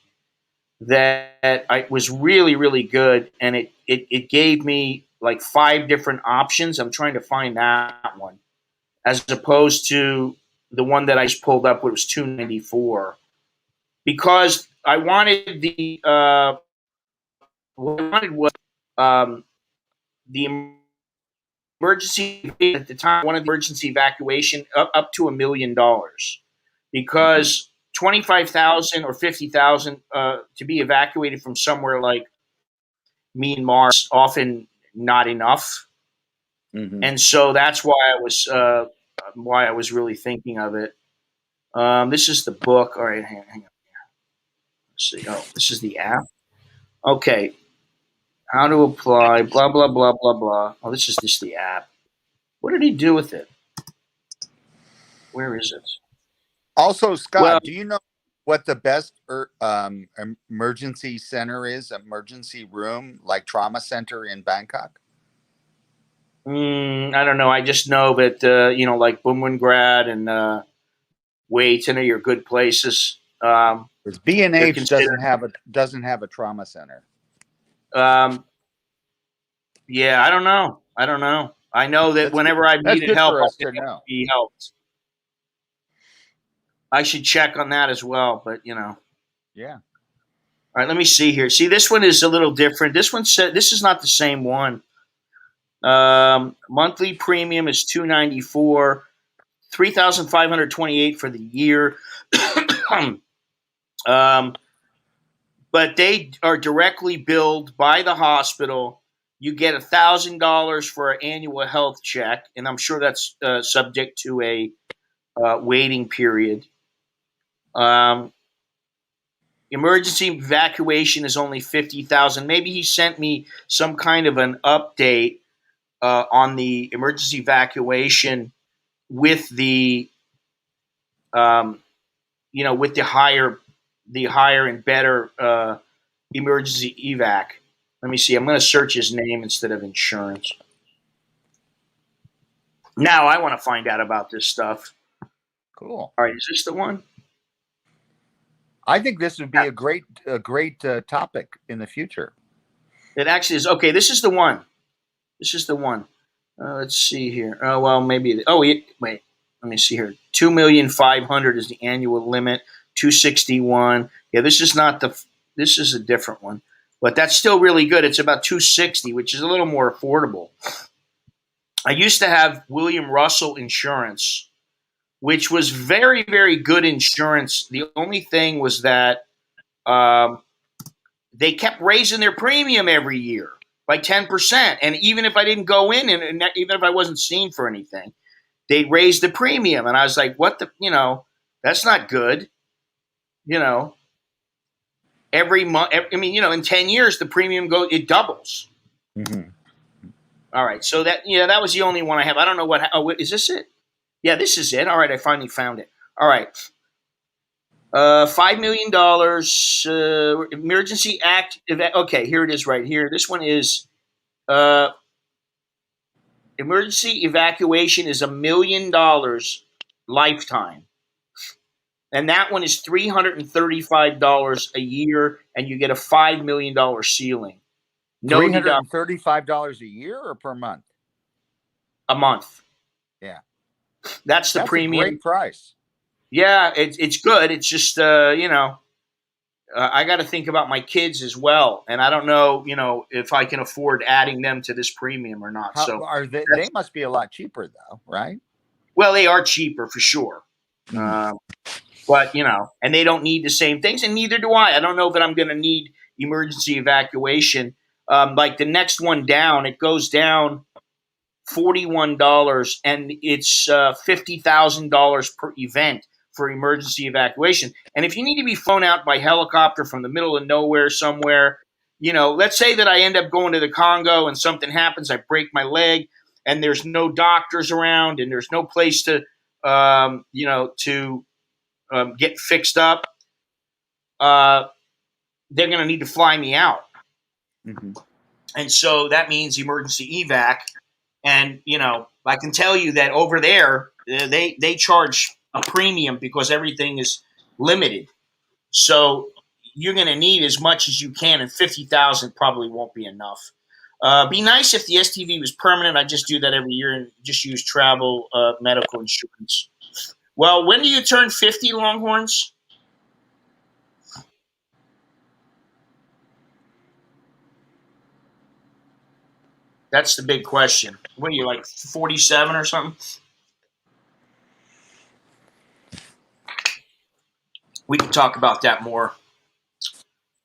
that was really, really good, and it gave me like 5 different options. I'm trying to find that one, as opposed to the one that I just pulled up, which was $294, because I wanted what I wanted was the emergency at the time, one of the emergency evacuation up to $1 million, because 25,000 or 50,000 to be evacuated from somewhere like Myanmar is often not enough, and so that's why I was really thinking of it. This is the book. All right, hang on. Let's see. Oh, this is the app. Okay, how to apply? Blah blah blah blah blah. Oh, this is just the app. What did he do with it? Where is it? Also, Scott, Well, do you know what the best emergency center is? Emergency room, like trauma center in Bangkok? I don't know. I just know that like Bumwingrad and Waitangi are good places. Because B&H considered. doesn't have a trauma center. Yeah, I don't know. I know that whenever I've That's needed good help, for us I've been to able know. to be helped. I should check on that as well, but Yeah. All right, let me see here. See, this one is a little different. This one said this is not the same one. Monthly premium is $294, $3,528 for the year. But they are directly billed by the hospital. You get $1,000 for an annual health check, and I'm sure that's subject to a waiting period. Emergency evacuation is only 50,000. Maybe he sent me some kind of an update on the emergency evacuation with the with the higher and better emergency evac. Let me see. I'm going to search his name instead of insurance. Now I want to find out about this stuff. Cool. All right, is this the one? I think this would be a great topic in the future. It actually is. Okay, this is the one. Let's see here. Oh well, maybe. Wait. Let me see here. 2,500,000 is the annual limit. 261. Yeah, this is not the. This is a different one, but that's still really good. It's about 260, which is a little more affordable. I used to have William Russell Insurance, which was very, very good insurance. The only thing was that they kept raising their premium every year by 10%. And even if I didn't go in and even if I wasn't seen for anything, they'd raise the premium. And I was like, what the, that's not good. Every month, in 10 years, the premium it doubles. Mm-hmm. All right. So that was the only one I have. I don't know is this it? Yeah, this is it. All right. I finally found it. All right. $5 million emergency act. Okay, here it is right here. This one is emergency evacuation is $1 million lifetime, and that one is $335 a year, and you get a $5 million ceiling. No $335 a year or per month? a month. Yeah, that's the premium. A great price. Yeah, it's good. It's just I got to think about my kids as well, and I don't know, if I can afford adding them to this premium or not. So are they? They must be a lot cheaper, though, right? Well, they are cheaper for sure, but and they don't need the same things, and neither do I. I don't know that I'm going to need emergency evacuation. Like the next one down, it goes down $41, and it's $50,000 per event for emergency evacuation. And if you need to be flown out by helicopter from the middle of nowhere somewhere, let's say that I end up going to the Congo and something happens, I break my leg, and there's no doctors around, and there's no place to, get fixed up. They're going to need to fly me out. Mm-hmm. And so that means emergency evac. And, I can tell you that over there, they charge a premium because everything is limited. So you're going to need as much as you can, and 50,000 probably won't be enough. Be nice if the STV was permanent. I just do that every year and just use travel medical insurance. Well, when do you turn 50, Longhorns? That's the big question. What are you, like 47 or something? We can talk about that more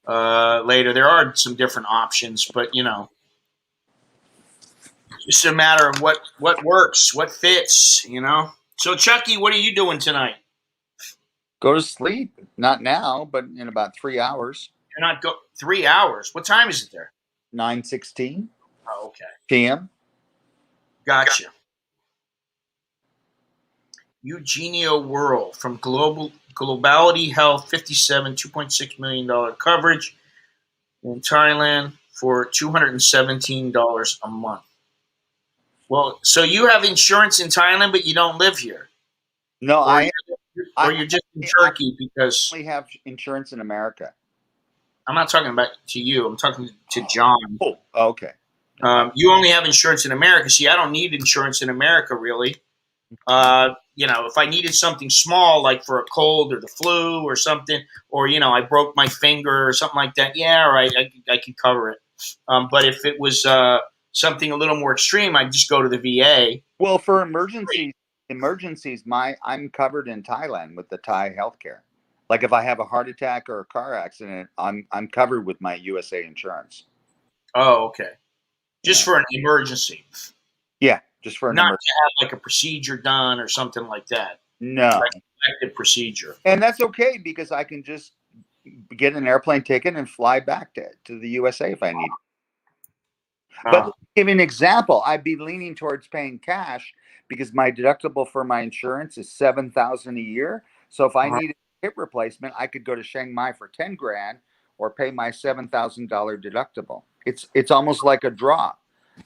later. There are some different options, but you know, it's just a matter of what works, what fits. You know. So, Chucky, what are you doing tonight? Go to sleep. Not now, but in about 3 hours. You're not 3 hours. What time is it there? 9:16 Oh, okay. p.m. Gotcha. Eugenio World from Globality Health, 57, $2.6 million coverage in Thailand for $217 a month. Well, so you have insurance in Thailand, but you don't live here. No, Or you're just in Turkey because only have insurance in America. I'm not talking about to you. I'm talking to John. Oh, okay. You only have insurance in America. See, I don't need insurance in America, really. You know, if I needed something small, like for a cold or the flu or something, or, you know, I broke my finger or something like that, yeah, right, I could cover it. But if it was something a little more extreme, I'd just go to the VA. Well, for emergencies, I'm covered in Thailand with the Thai healthcare. Like if I have a heart attack or a car accident, I'm covered with my USA insurance. Oh, okay. Just Yeah. for an emergency. Yeah, just for an Not emergency. to have like a procedure done or something like that. No. Like an elective procedure. And that's okay because I can just get an airplane ticket and fly back to the USA if I need. But to give you an example, I'd be leaning towards paying cash because my deductible for my insurance is $7,000 a year. So if I needed a hip replacement, I could go to Chiang Mai for 10 grand or pay my $7,000 deductible. It's almost like a draw.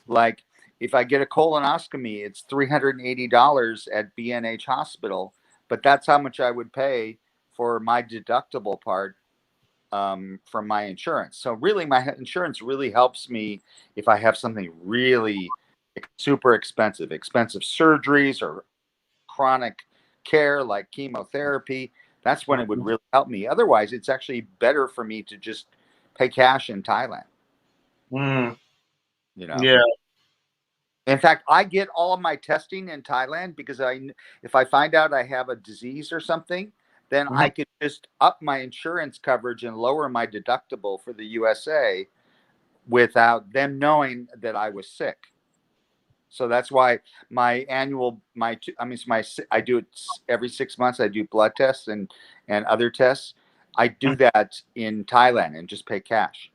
Like if I get a colonoscopy, it's $380 at B&H Hospital, but that's how much I would pay for my deductible part from my insurance. So really, my insurance really helps me if I have something really super expensive surgeries or chronic care like chemotherapy. That's when it would really help me. Otherwise, it's actually better for me to just pay cash in Thailand. You know. Yeah. In fact, I get all of my testing in Thailand because if I find out I have a disease or something, then I could just up my insurance coverage and lower my deductible for the USA without them knowing that I was sick. So that's why I do it every 6 months. I do blood tests and other tests. I do that in Thailand and just pay cash.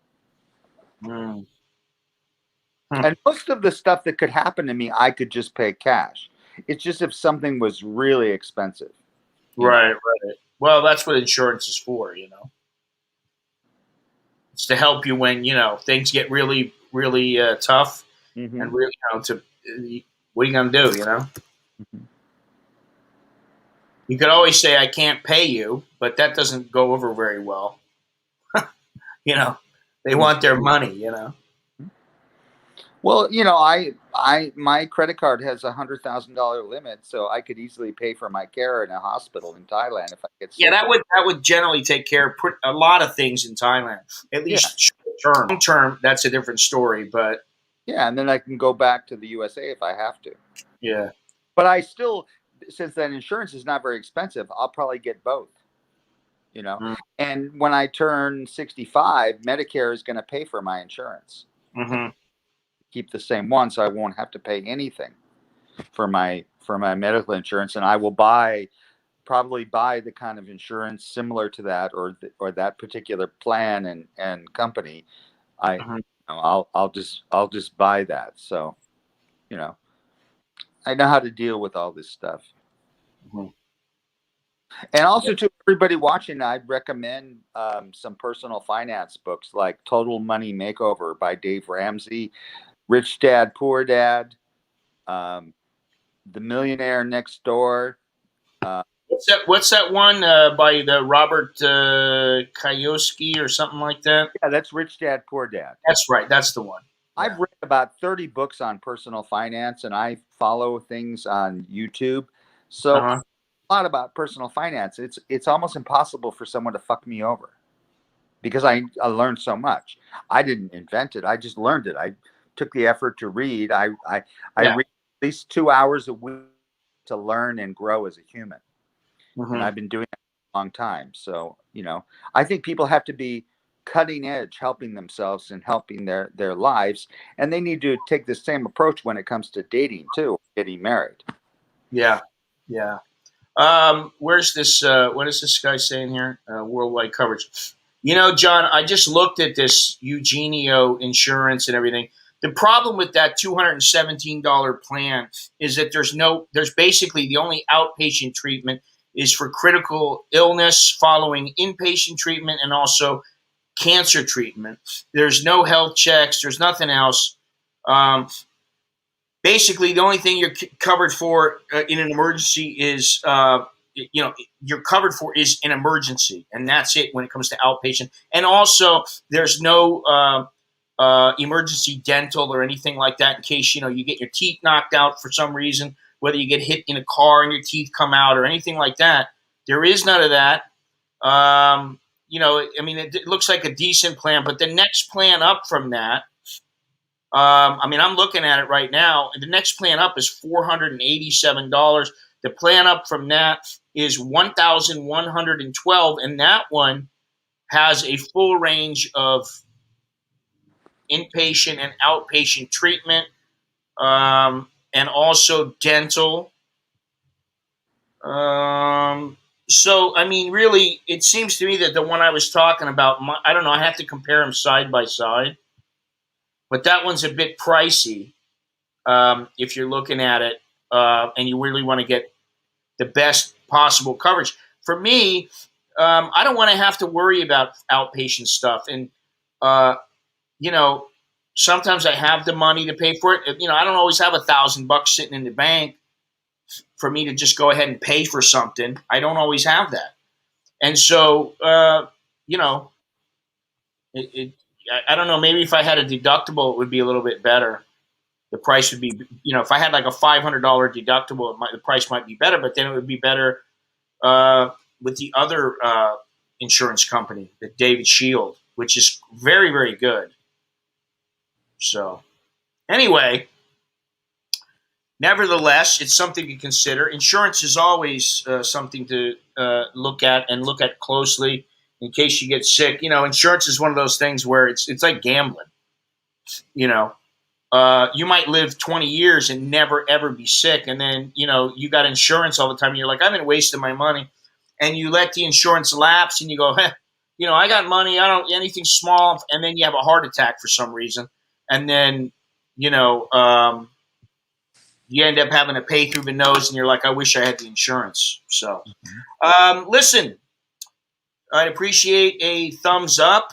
And most of the stuff that could happen to me, I could just pay cash. It's just if something was really expensive. Right. Well, that's what insurance is for, you know. It's to help you when, you know, things get really, really tough and really, you know, what are you going to do, you know? You could always say, I can't pay you, but that doesn't go over very well. You know, they want their money, you know. Well, you know, my credit card has $100,000 limit, so I could easily pay for my care in a hospital in Thailand if I get sick. Yeah, that would generally take care of a lot of things in Thailand, at least short term. Long term, that's a different story, but yeah, and then I can go back to the USA if I have to. Yeah, but I still, since that insurance is not very expensive, I'll probably get both. You know, and when I turn 65, Medicare is going to pay for my insurance. Keep the same one, so I won't have to pay anything for my medical insurance, and I will probably buy the kind of insurance similar to that or that particular plan and company. I'll just buy that. So, you know, I know how to deal with all this stuff. And also to everybody watching, I'd recommend some personal finance books like Total Money Makeover by Dave Ramsey, Rich Dad, Poor Dad, The Millionaire Next Door. What's that one by the Robert Kiyosaki or something like that? Yeah, that's Rich Dad, Poor Dad. That's right. That's the one. I've read about 30 books on personal finance, and I follow things on YouTube. So a lot about personal finance. It's almost impossible for someone to fuck me over because I learned so much. I didn't invent it. I just learned it. I took the effort to read. I Yeah. read at least 2 hours a week to learn and grow as a human. Mhm. And I've been doing it for a long time. So, I think people have to be cutting edge, helping themselves and helping their lives. And they need to take the same approach when it comes to dating too, getting married. Yeah. Yeah. Where's this? What is this guy saying here? Worldwide coverage. John, I just looked at this Eugenio insurance and everything. The problem with that $217 plan is that there's basically the only outpatient treatment is for critical illness following inpatient treatment and also cancer treatment. There's no health checks. There's nothing else. Um, Basically, the only thing you're covered for in an emergency is, you're covered for is an emergency, and that's it when it comes to outpatient. And also, there's no emergency dental or anything like that in case you get your teeth knocked out for some reason, whether you get hit in a car and your teeth come out or anything like that. There is none of that. It looks like a decent plan, but the next plan up from that. I'm looking at it right now. The next plan up is $487. The plan up from that is $1,112, and that one has a full range of inpatient and outpatient treatment, and also dental. Really, it seems to me that the one I was talking about, I don't know, I have to compare them side by side. But that one's a bit pricey if you're looking at it and you really want to get the best possible coverage. For me, I don't want to have to worry about outpatient stuff. And, sometimes I have the money to pay for it. I don't always have $1,000 sitting in the bank for me to just go ahead and pay for something. I don't always have that. And so, I don't know, maybe if I had a deductible, it would be a little bit better. The price would be, if I had like a $500 deductible, the price might be better, but then it would be better with the other insurance company, the David Shield, which is very, very good. So anyway, nevertheless, it's something to consider. Insurance is always something to look at and look at closely in case you get sick. Insurance is one of those things where it's like gambling. You might live 20 years and never, ever be sick. And then, you got insurance all the time. And you're like, I've been wasting my money. And you let the insurance lapse and you go, I got money. I don't anything small. And then you have a heart attack for some reason. And then, you end up having to pay through the nose and you're like, I wish I had the insurance. So, listen, I'd appreciate a thumbs up.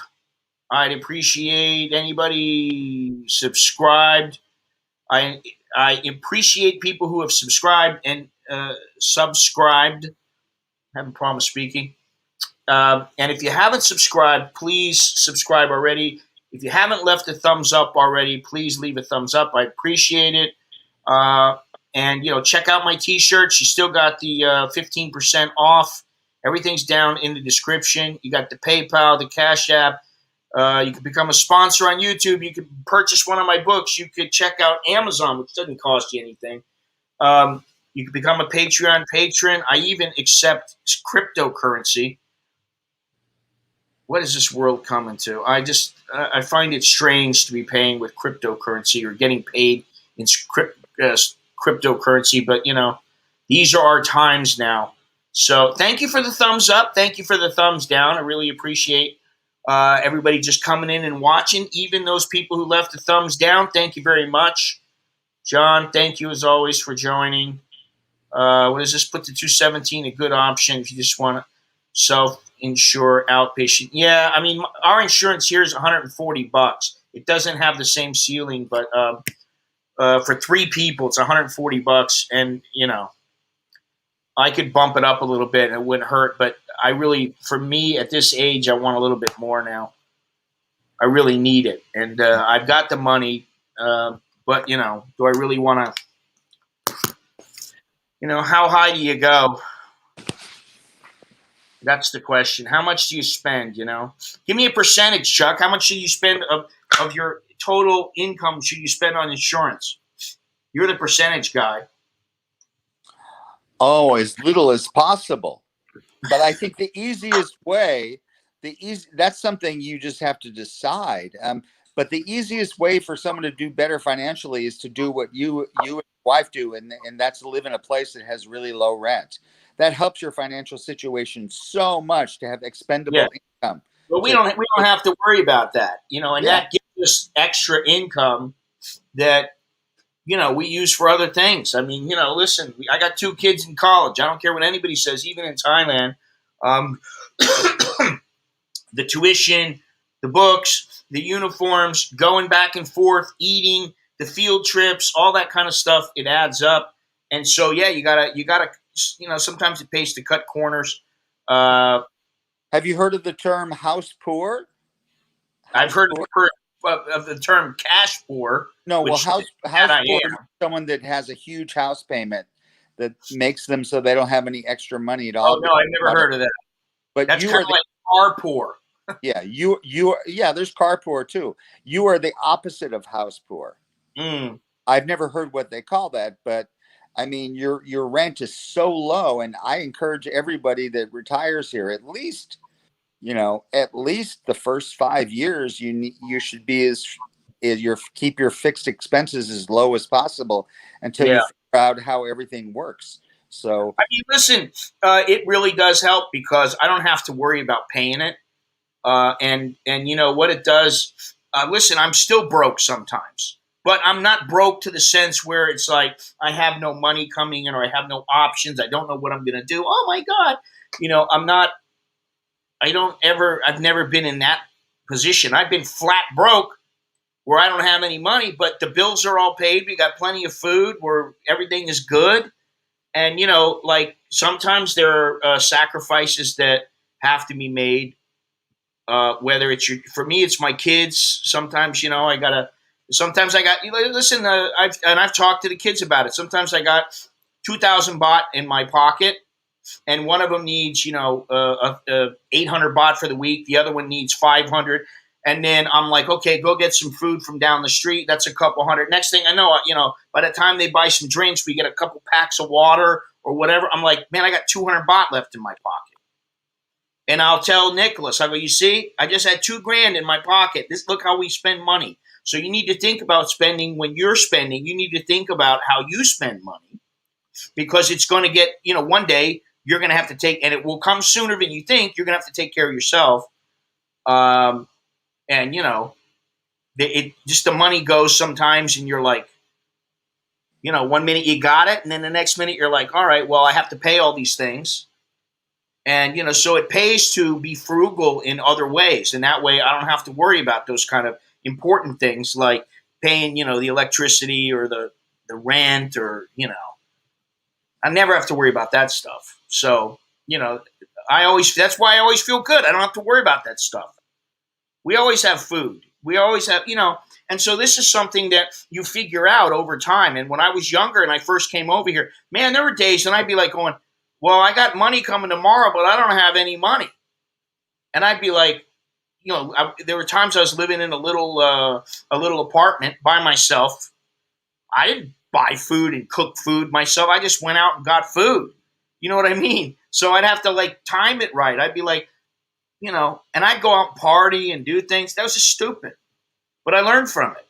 I'd appreciate anybody subscribed. I appreciate people who have subscribed and subscribed. I have a problem speaking. And if you haven't subscribed, please subscribe already. If you haven't left a thumbs up already, please leave a thumbs up. I appreciate it. And check out my T-shirts. You still got the 15% off. Everything's down in the description. You got the PayPal, the Cash App. You can become a sponsor on YouTube. You could purchase one of my books. You could check out Amazon, which doesn't cost you anything. You could become a Patreon patron. I even accept cryptocurrency. What is this world coming to? I find it strange to be paying with cryptocurrency or getting paid in cryptocurrency. But, these are our times now. So thank you for the thumbs up. Thank you for the thumbs down. I really appreciate everybody just coming in and watching, even those people who left the thumbs down. Thank you very much. John, thank you as always for joining. What is this? Put the 217, a good option if you just want to self-insure outpatient. Yeah, our insurance here is $140. It doesn't have the same ceiling, but for 3 people, it's $140. And, I could bump it up a little bit and it wouldn't hurt, but for me at this age, I want a little bit more now. I really need it. And I've got the money, but, do I really want to, how high do you go? That's the question. How much do you spend, Give me a percentage, Chuck. How much do you spend of your total income should you spend on insurance? You're the percentage guy. Oh, as little as possible. But I think the easiest way, that's something you just have to decide. But the easiest way for someone to do better financially is to do what you and your wife do, and that's to live in a place that has really low rent. That helps your financial situation so much to have expendable income. But we don't have to worry about that, and that gives us extra income that we use for other things. I mean, listen, I got 2 kids in college. I don't care what anybody says, even in Thailand. The tuition, the books, the uniforms, going back and forth, eating, the field trips, all that kind of stuff, it adds up. And so, you gotta, sometimes it pays to cut corners. Have you heard of the term house poor? I've heard of the term cash poor. No, well, house poor is someone that has a huge house payment that makes them so they don't have any extra money at all. Oh no, I've never heard of that. But that's kind of like car poor. Yeah, there's car poor too. You are the opposite of house poor. I've never heard what they call that, but I mean, your rent is so low, and I encourage everybody that retires here, at least the first 5 years, you should be keep your fixed expenses as low as possible until you figure out how everything works. So I mean, listen, it really does help because I don't have to worry about paying it. And what it does. Listen, I'm still broke sometimes, but I'm not broke to the sense where it's like I have no money coming in or I have no options. I don't know what I'm going to do. Oh my God. I'm not, I've never been in that position. I've been flat broke where I don't have any money, but the bills are all paid. We got plenty of food where everything is good. And, like sometimes there are sacrifices that have to be made. Whether it's for me, it's my kids. Sometimes, listen, I've talked to the kids about it. Sometimes I got 2,000 baht in my pocket and one of them needs, 800 baht for the week. The other one needs 500. And then I'm like, okay, go get some food from down the street. That's a couple hundred. Next thing I know, by the time they buy some drinks, we get a couple packs of water or whatever. I'm like, man, I got 200 baht left in my pocket. And I'll tell Nicholas, I go, you see, I just had 2 grand in my pocket. Look how we spend money. So you need to think about spending when you're spending. You need to think about how you spend money because it's going to get, one day you're going to have to take, and it will come sooner than you think. You're going to have to take care of yourself. And, just the money goes sometimes and you're like, 1 minute you got it. And then the next minute you're like, all right, well, I have to pay all these things. And, so it pays to be frugal in other ways. And that way I don't have to worry about those kind of important things like paying, the electricity or the rent or, I never have to worry about that stuff. So, that's why I always feel good. I don't have to worry about that stuff. We always have food. We always have, and so this is something that you figure out over time. And when I was younger and I first came over here, man, there were days when I'd be like going, well, I got money coming tomorrow, but I don't have any money. And I'd be like, there were times I was living in a little apartment by myself. I didn't buy food and cook food myself. I just went out and got food. You know what I mean? So I'd have to time it right. I'd be like, and I'd go out and party and do things. That was just stupid. But I learned from it.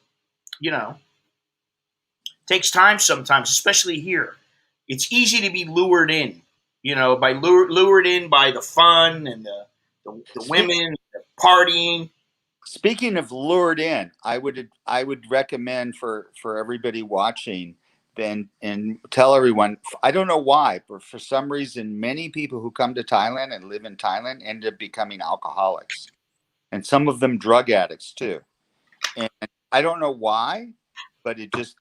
It takes time sometimes, especially here. It's easy to be lured in. Lured in by the fun and the women, the partying. Speaking of lured in, I would recommend for everybody watching and tell everyone. I don't know why, but for some reason, many people who come to Thailand and live in Thailand end up becoming alcoholics, and some of them drug addicts too. And I don't know why, but it just.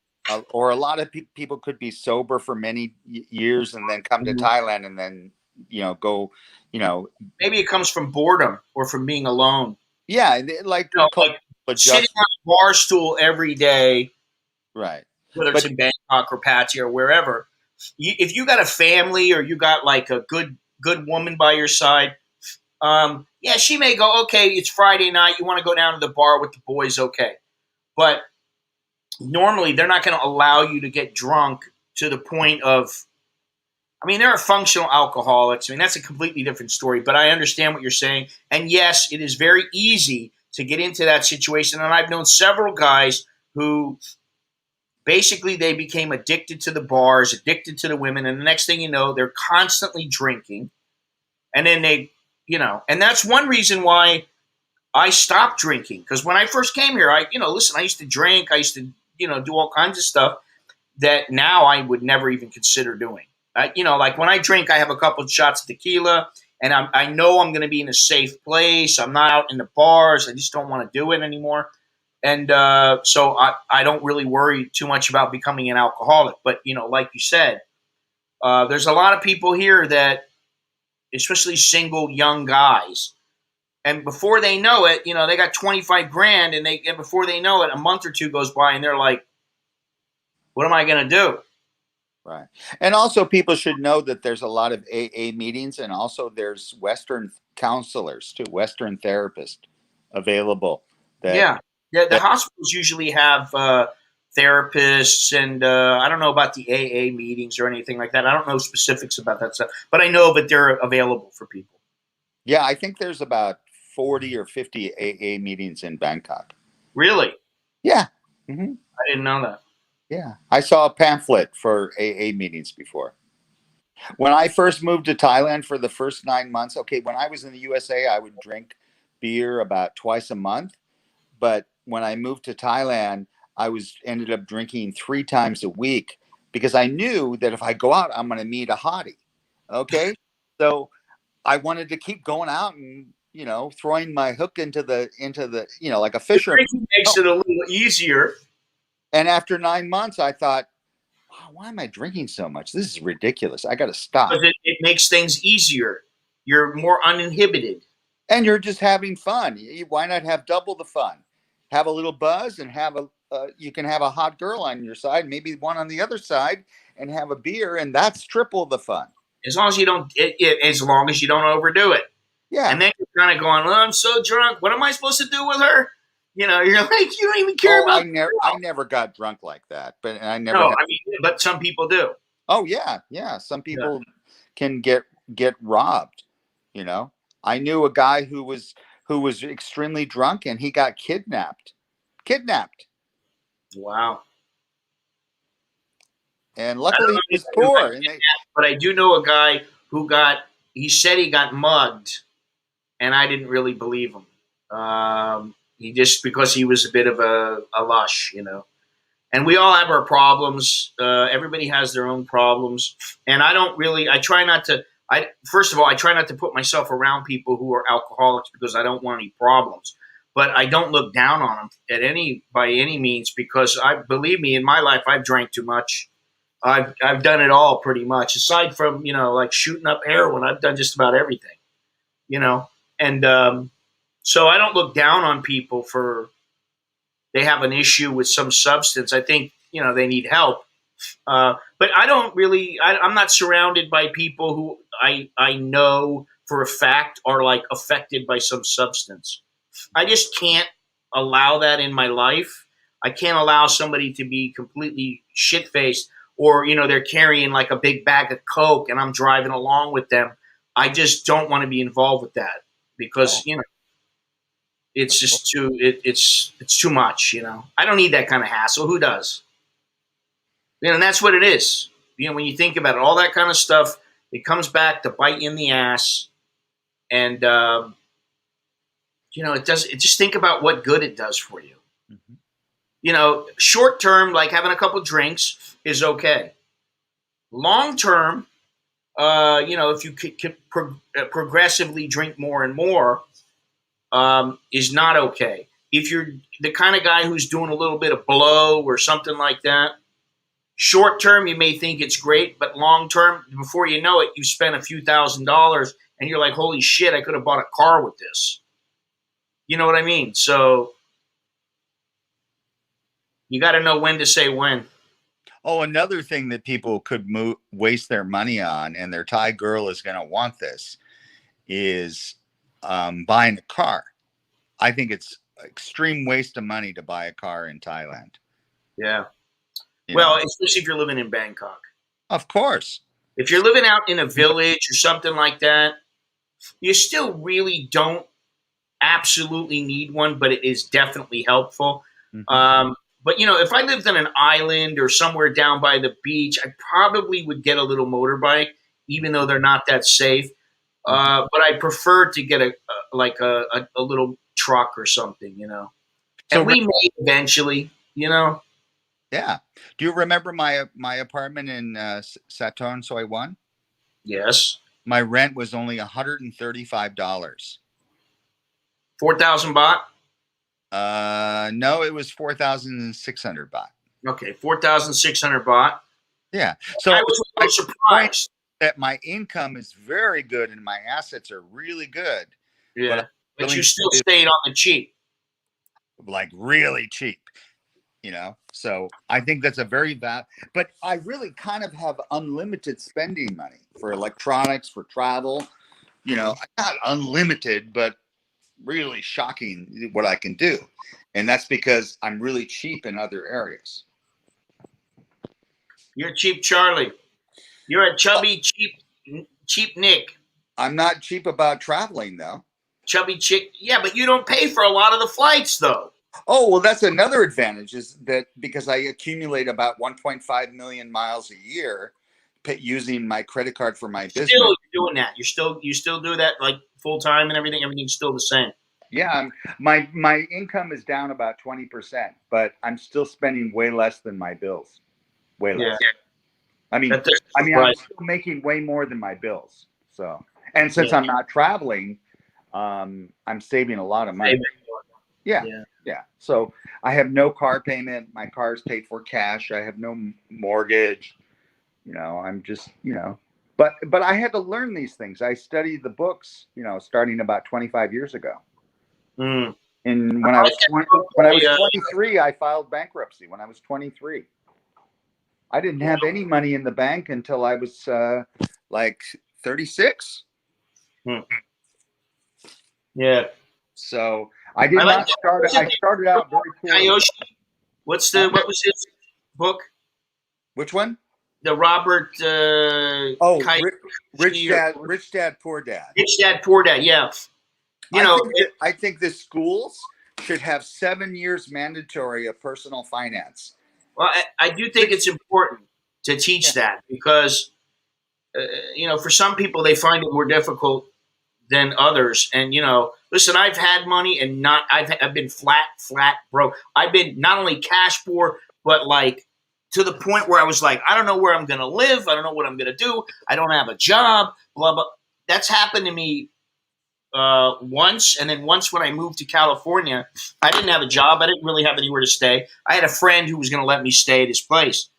Or a lot of people could be sober for many years and then come to Thailand and then, go, Maybe it comes from boredom or from being alone. Yeah. Like sitting on a bar stool every day. Right. Whether it's in Bangkok or Pattaya or wherever. If you got a family or you got like a good woman by your side, she may go, okay, it's Friday night. You want to go down to the bar with the boys. Okay. but normally they're not going to allow you to get drunk to the point of, I mean, there are functional alcoholics. I mean, that's a completely different story, but I understand what you're saying. And yes, it is very easy to get into that situation. And I've known several guys who basically they became addicted to the bars, addicted to the women. And the next thing you know, they're constantly drinking. And then they, and that's one reason why I stopped drinking. Because when I first came here, I used to drink. I used to, do all kinds of stuff that now I would never even consider doing. Like when I drink, I have a couple of shots of tequila, and I know I'm going to be in a safe place. I'm not out in the bars. I just don't want to do it anymore. And so I don't really worry too much about becoming an alcoholic. But, like you said, there's a lot of people here that, especially single young guys, and before they know it, they got 25 grand, and before they know it, a month or two goes by, and they're like, what am I going to do? Right. And also people should know that there's a lot of AA meetings, and also there's Western counselors too, Western therapists available. The hospitals usually have therapists, and I don't know about the AA meetings or anything like that. I don't know specifics about that stuff, but I know that they're available for people. Yeah, I think there's about 40 or 50 AA meetings in Bangkok. Really? Yeah. Mm-hmm. I didn't know that. Yeah, I saw a pamphlet for AA meetings before. When I first moved to Thailand for the first 9 months, okay, when I was in the USA, I would drink beer about twice a month. But when I moved to Thailand, I ended up drinking 3 times a week because I knew that if I go out, I'm going to meet a hottie. Okay, so I wanted to keep going out and throwing my hook into the like a fisher. Drinking makes it a little easier. And after 9 months, I thought, wow, why am I drinking so much? This is ridiculous. I got to stop. Because it makes things easier. You're more uninhibited. And you're just having fun. Why not have double the fun? Have a little buzz and you can have a hot girl on your side, maybe one on the other side, and have a beer, and that's triple the fun. As long as you don't, as long as you don't overdo it. Yeah. And then you're kind of going, I'm so drunk. What am I supposed to do with her? You're like, you don't even care about. I never got drunk like that, but I never. No, but some people do. Oh yeah, yeah. Some people can get robbed. I knew a guy who was extremely drunk, and he got kidnapped. Wow. And luckily he was poor. But I do know a guy who he said he got mugged, and I didn't really believe him. Because he was a bit of a lush, and we all have our problems. Everybody has their own problems. And first of all, I try not to put myself around people who are alcoholics because I don't want any problems, but I don't look down on them by any means, because believe me, in my life, I've drank too much. I've done it all pretty much, aside from, like shooting up heroin. I've done just about everything, and, so I don't look down on people for they have an issue with some substance. I think, they need help. But I don't really, I'm not surrounded by people who I know for a fact are like affected by some substance. I just can't allow that in my life. I can't allow somebody to be completely shit-faced, or, they're carrying like a big bag of Coke and I'm driving along with them. I just don't want to be involved with that because, it's just it's too much, I don't need that kind of hassle. Who does? And that's what it is. When you think about it, all that kind of stuff, it comes back to bite you in the ass. And, just think about what good it does for you. Mm-hmm. Short term, like having a couple drinks is okay. Long term, if you could progressively drink more and more, is not okay. If you're the kind of guy who's doing a little bit of blow or something like that, short term, you may think it's great, but long term, before you know it, you spent a few $1,000s and you're like, holy shit, I could have bought a car with this. You know what I mean? So you got to know when to say when. Oh, another thing that people could waste their money on, and their Thai girl is going to want this, is buying a car. I think it's extreme waste of money to buy a car in Thailand. Yeah. you Well, know? especially if you're living in Bangkok. Of course. If you're living out in a village or something like that, you still really don't absolutely need one, but it is definitely helpful. Mhm. But if I lived on an island or somewhere down by the beach, I probably would get a little motorbike, even though they're not that safe. But I prefer to get a little truck or something. So, And we may eventually. yeah. Do you remember my apartment in Saturn Soi 1? Yes, My rent was only $135. 4,000 baht. No, it was 4,600 baht. Okay, 4,600 baht. Yeah. I So was a little surprised. that my income is very good and my assets are really good, Yeah, but willing you to still do- stayed on the cheap. like really cheap, So I think that's a very but I really kind of have unlimited spending money for electronics, for travel. Not unlimited, but really shocking what I can do. And that's because I'm really cheap in other areas. You're cheap, Charlie. You're a chubby, cheap Nick. I'm not cheap about traveling though. Chubby chick. Yeah, but you don't pay for a lot of the flights, though. Oh, well, that's another advantage is that because I accumulate about 1.5 million miles a year using my credit card for my business. Still, you're doing that. You still do that like full time and everything. Everything's still the same. Yeah, my income is down about 20%, but I'm still spending way less than my bills. Way less. Yeah. I mean, I'm still making way more than my bills. So, and since I'm not traveling, I'm saving a lot of money. Yeah. So I have no car payment. My car is paid for cash. I have no mortgage. I'm just, but I had to learn these things. I studied the books, starting about 25 years ago. Mm. And when I was 23, I filed bankruptcy. When I was 23, I didn't have any money in the bank until I was like 36. Yeah. So I did not start. I started out very poor. What was his book? Which one? The Robert. Rich Dad, Poor Dad. Rich Dad, Poor Dad. Yeah. I think the schools should have 7 years mandatory of personal finance. Well, I do think it's important to teach that because, for some people they find it more difficult than others. And listen, I've had money and I've been flat broke. I've been not only cash poor, but like to the point where I was like, I don't know where I'm going to live. I don't know what I'm going to do. I don't have a job. Blah blah. That's happened to me once, and then once when I moved to California, I didn't have a job. I didn't really have anywhere to stay. I had a friend who was going to let me stay at his place,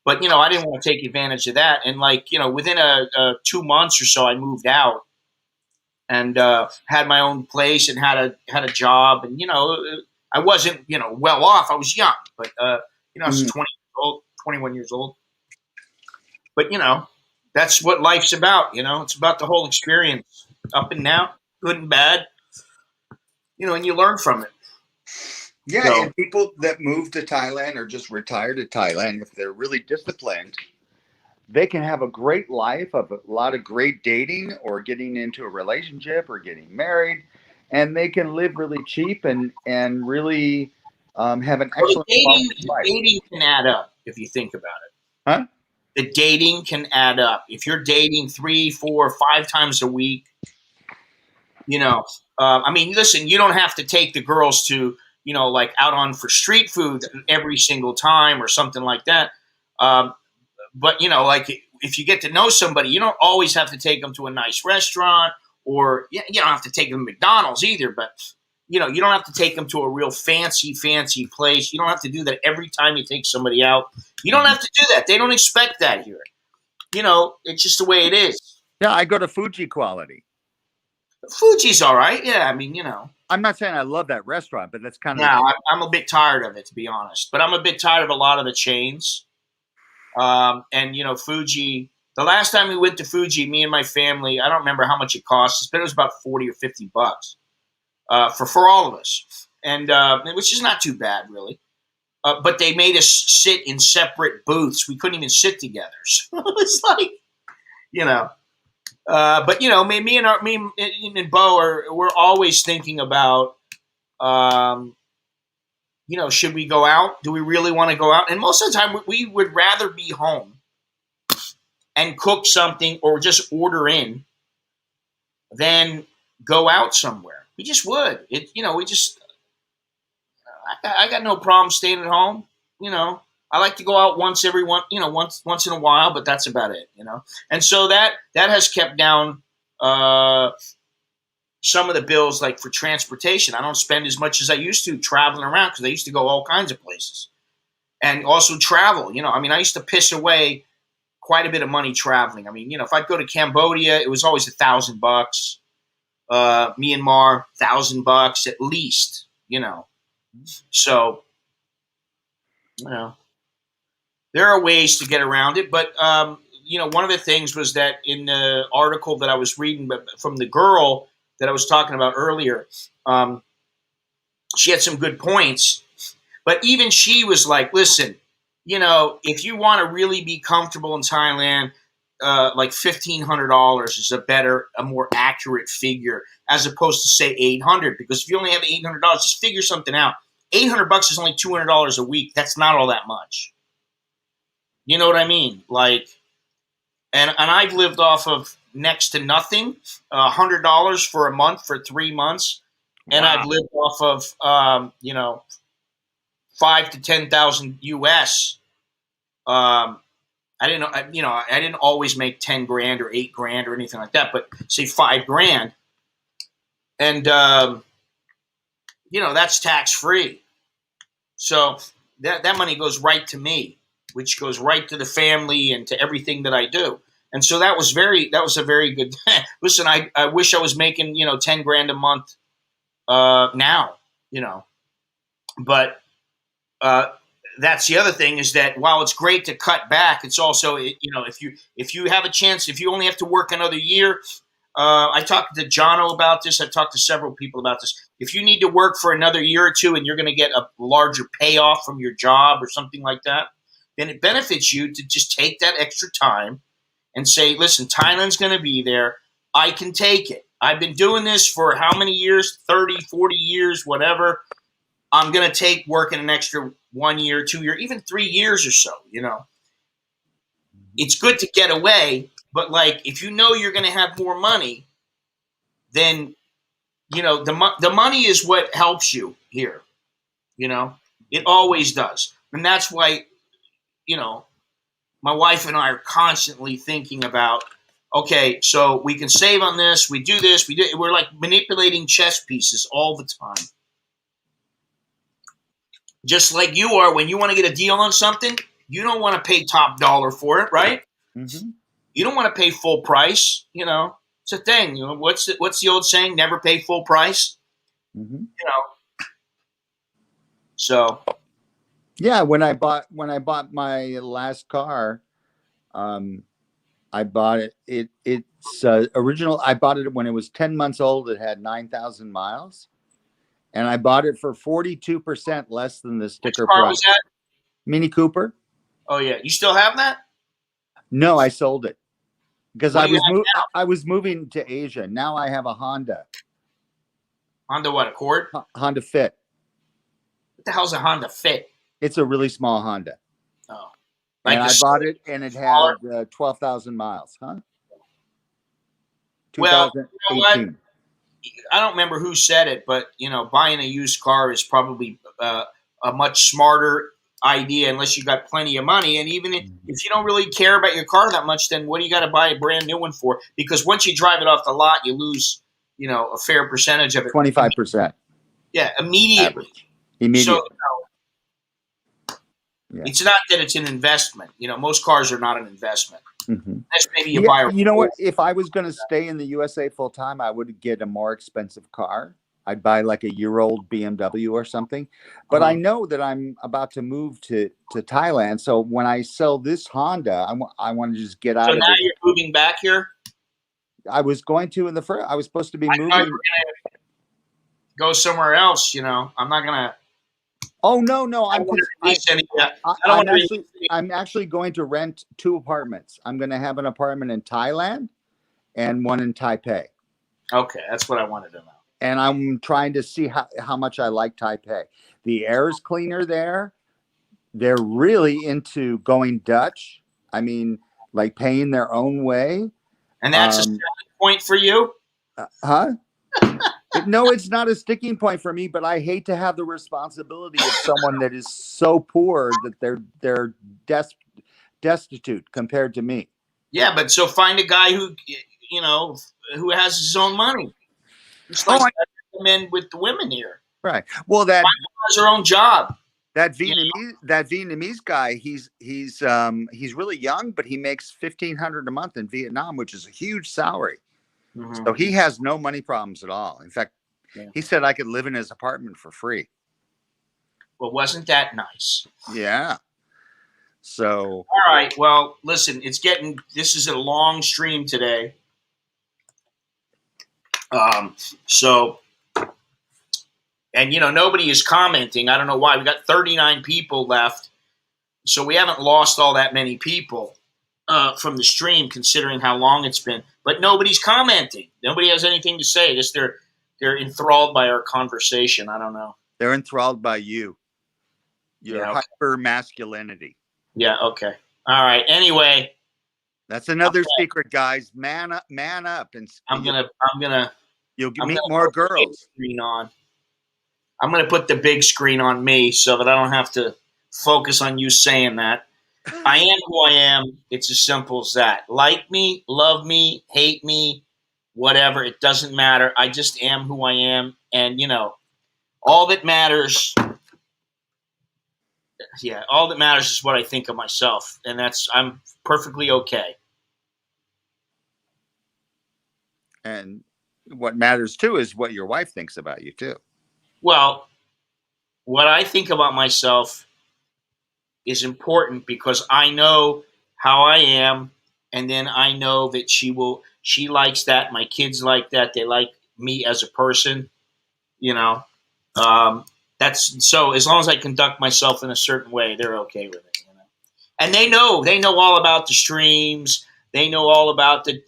but I didn't want to take advantage of that. And within 2 months or so, I moved out and had my own place and had a job. And I wasn't well off. I was young, but I was 21 years old. But that's what life's about. It's about the whole experience, up and down, good and bad, and you learn from it. Yeah, so, and people that move to Thailand or just retire to Thailand, if they're really disciplined, they can have a great life of a lot of great dating or getting into a relationship or getting married, and they can live really cheap and really have an excellent life. Dating can add up if you think about it. Huh? The dating can add up. If you're dating 3, 4, 5 times a week, listen, you don't have to take the girls to, out on for street food every single time or something like that. But, if you get to know somebody, you don't always have to take them to a nice restaurant or you don't have to take them to McDonald's either. But, you don't have to take them to a real fancy place. You don't have to do that every time you take somebody out. You don't have to do that. They don't expect that here. It's just the way it is. Yeah, I go to Fuji Quality. Fuji's all right. Yeah, I'm not saying I love that restaurant, but that's kind of... No, I'm a bit tired of it, to be honest. But I'm a bit tired of a lot of the chains. And, Fuji, the last time we went to Fuji, me and my family, I don't remember how much it cost us, but it was about $40 or $50 for all of us. and which is not too bad really. But they made us sit in separate booths. We couldn't even sit together. So it was like, you know. But you know, me and Bo we're always thinking about, you know, should we go out? Do we really want to go out? And most of the time, we would rather be home and cook something or just order in than go out somewhere. We just would. You know, we just. I got no problem staying at home. You know, I like to go out once in a while, but that's about it. You know, and so that has kept down some of the bills, like for transportation. I don't spend as much as I used to traveling around because I used to go all kinds of places, and also travel. You know, I mean, I used to piss away quite a bit of money traveling. I mean, you know, if I'd go to Cambodia, it was always $1,000. Myanmar, $1,000 at least. You know, so you know. There are ways to get around it, but you know, one of the things was that in the article that I was reading from the girl that I was talking about earlier, she had some good points, but even she was like, "Listen, you know, if you want to really be comfortable in Thailand, like $1,500 is a more accurate figure as opposed to say 800. Because if you only have $800, just figure something out. $800 is only $200 a week. That's not all that much." You know what I mean? Like, and I've lived off of next to nothing, $100 for a month for 3 months, and Wow. I've lived off of you know, 5 to 10,000 US. I didn't know, you know, I didn't always make 10 grand or 8 grand or anything like that, but say 5 grand, and you know, that's tax free. So that money goes right to me, which goes right to the family and to everything that I do. And so that was a very good. Listen, I wish I was making, you know, 10 grand a month now, you know, but that's the other thing is that while it's great to cut back, it's also, you know, if you have a chance, if you only have to work another year. I talked to Jono about this. I've talked to several people about this. If you need to work for another year or two and you're going to get a larger payoff from your job or something like that, then it benefits you to just take that extra time and say, listen, Thailand's going to be there. I can take it. I've been doing this for how many years? 30, 40 years, whatever. I'm going to take working an extra 1 year, 2 year, even 3 years or so, you know. It's good to get away, but like if you know you're going to have more money, then you know the money is what helps you here. You know, it always does, and that's why, you know, my wife and I are constantly thinking about, okay, so we can save on this, we do this, we're like manipulating chess pieces all the time. Just like you are when you want to get a deal on something, you don't want to pay top dollar for it, right? Mm-hmm. You don't want to pay full price, you know. It's a thing. You know, what's the old saying? Never pay full price. Mm-hmm. You know. So Yeah, when I bought my last car, I bought it. It's original. I bought it when it was 10 months old. It had 9,000 miles, and I bought it for 42% less than the which sticker car price. was that? Mini Cooper? Oh yeah, you still have that? No, I sold it because What do you have now? I was moving to Asia. Now I have a Honda Honda what? Accord? Honda Fit. What the hell's a Honda Fit? It's a really small Honda. Oh, And like I bought it, and it had 12,000 miles. Huh? Well, you know what? 2018. I don't remember who said it, but you know, buying a used car is probably a much smarter idea unless you got plenty of money. And even if you don't really care about your car that much, then what do you got to buy a brand new one for? Because once you drive it off the lot, you lose, you know, a fair percentage of it. 25%. Yeah, immediately. Average. Immediately. So it's not that it's an investment. You know, most cars are not an investment. Mm-hmm. That's maybe you buy. You know what? If I was going to stay in the USA full time, I would get a more expensive car. I'd buy like a year-old BMW or something. But I know that I'm about to move to Thailand. So when I sell this Honda, I want to just get out of it. So now you're moving back here? I was going to I was supposed to be moving. go somewhere else. I'm not gonna. Oh no, I don't want to release any. I don't I'm want to release actually I'm actually going to rent 2 apartments. I'm going to have an apartment in Thailand and one in Taipei. Okay, that's what I wanted to know. And I'm trying to see how much I like Taipei. The air is cleaner there. They're really into going Dutch. I mean, like paying their own way. And that's a selling point for you? Huh? No, it's not a sticking point for me, but I hate to have the responsibility of someone that is so poor that they're destitute compared to me. Yeah, but so find a guy who has his own money. Just like come in with the women here. Right. Well, that has her own job. That Vietnamese guy, he's really young, but he makes $1,500 a month in Vietnam, which is a huge salary. Mm-hmm. So he has no money problems at all. In fact, he said I could live in his apartment for free. Well, wasn't that nice? Yeah. So. All right. Well, listen, this is a long stream today. And, nobody is commenting. I don't know why. We got 39 people left. So we haven't lost all that many people from the stream, considering how long it's been. But nobody's commenting. Nobody has anything to say. I guess they're enthralled by our conversation. I don't know. They're enthralled by you. Your hyper masculinity. Yeah, okay. All right. Anyway. That's another secret, guys. Man up, and you'll meet more girls. I'm going to put the big screen on me so that I don't have to focus on you saying that. I am who I am. It's as simple as that. Like me, love me, hate me, whatever. It doesn't matter. I just am who I am. And, all that matters. Yeah, all that matters is what I think of myself. And I'm perfectly okay. And what matters, too, is what your wife thinks about you, too. Well, what I think about myself is important because I know how I am, and then I know that she likes that. My kids like that. They like me as a person, that's so as long as I conduct myself in a certain way, they're okay with it, And they know all about the streams. They know all about the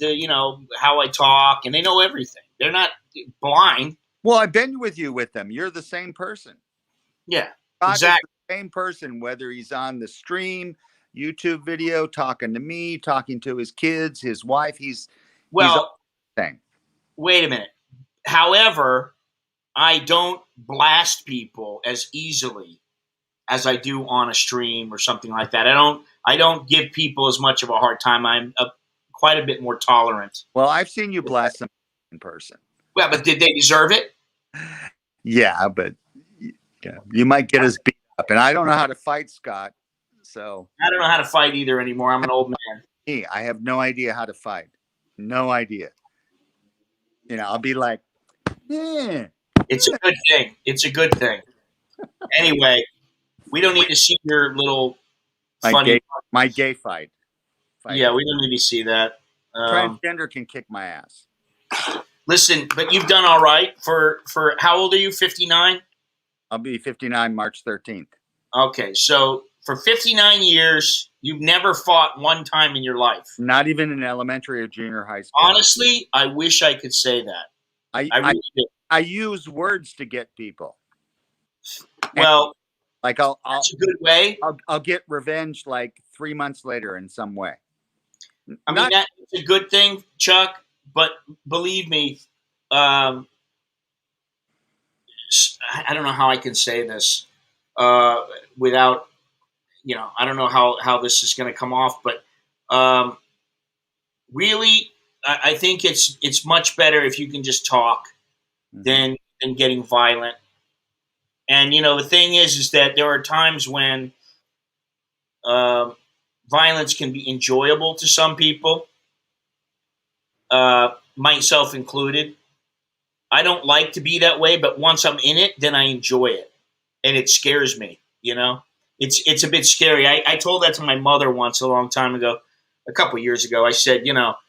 how I talk, and they know everything. They're not blind. Well, I've been with them. You're the same person. Yeah, exactly. The same person, whether he's on the stream, YouTube video, talking to me, talking to his kids, his wife. He's thing. Wait a minute. However, I don't blast people as easily as I do on a stream or something like that. I don't give people as much of a hard time. I'm quite a bit more tolerant. Well, I've seen you blast them in person. Well, but did they deserve it? Yeah, but you might get us beat up. And I don't know how to fight, Scott. So I don't know how to fight either anymore. I'm an old man. I have no idea how to fight. No idea. I'll be like, yeah. It's a good thing. It's a good thing. Anyway, we don't need to see your little my gay fight. Yeah, we don't need to see that. Transgender can kick my ass. Listen, but you've done all right for how old are you? 59? I'll be 59 March 13th. Okay, so for 59 years, you've never fought one time in your life. Not even in elementary or junior high school. Honestly, I wish I could say that. I really do. I use words to get people. Well, like that's a good way. I'll get revenge like 3 months later in some way. I mean, that's a good thing, Chuck. But believe me, I don't know how I can say this without, I don't know how this is going to come off. But really, I think it's much better if you can just talk than getting violent. And, the thing is that there are times when violence can be enjoyable to some people. Myself included. I don't like to be that way, but once I'm in it, then I enjoy it, and it scares me. It's a bit scary. I told that to my mother once a long time ago, a couple years ago. I said,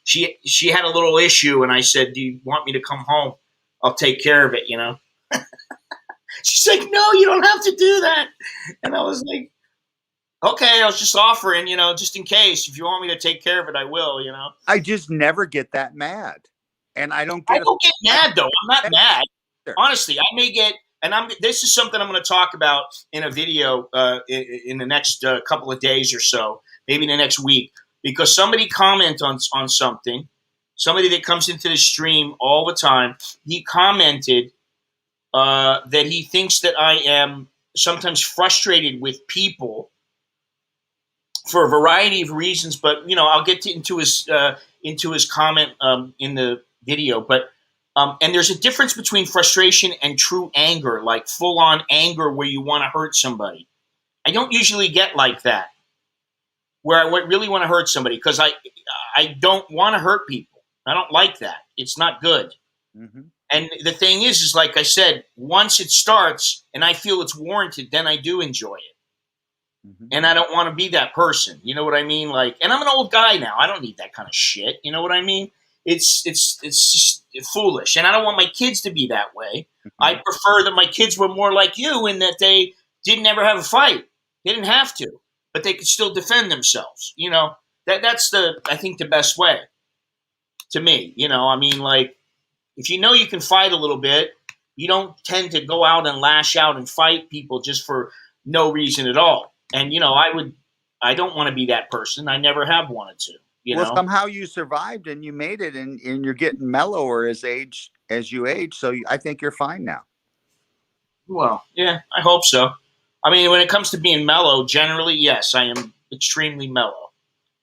she had a little issue, and I said, "Do you want me to come home? I'll take care of it." She's like, no, you don't have to do that. And I was like, okay, I was just offering, just in case. If you want me to take care of it, I will, I just never get that mad. And I don't I get don't get mad, though. I'm not mad. Sure. Honestly, I may get, this is something I'm going to talk about in a video in the next couple of days or so, maybe the next week, because somebody commented on something, somebody that comes into the stream all the time, he commented that he thinks that I am sometimes frustrated with people for a variety of reasons, but I'll get into his comment in the video. But and there's a difference between frustration and true anger, like full on anger where you want to hurt somebody. I don't usually get like that, where I really want to hurt somebody, because I don't want to hurt people. I don't like that. It's not good. Mm-hmm. And the thing is like I said, once it starts and I feel it's warranted, then I do enjoy it. Mm-hmm. And I don't want to be that person. You know what I mean? Like, and I'm an old guy now. I don't need that kind of shit. You know what I mean? It's just foolish. And I don't want my kids to be that way. Mm-hmm. I prefer that my kids were more like you, in that they didn't ever have a fight. They didn't have to, but they could still defend themselves. That's I think the best way to me. I mean, like, if you can fight a little bit, you don't tend to go out and lash out and fight people just for no reason at all. And, I don't want to be that person. I never have wanted to, Somehow you survived and you made it, and you're getting mellower as you age. So I think you're fine now. Well, yeah, I hope so. I mean, when it comes to being mellow, generally, yes, I am extremely mellow.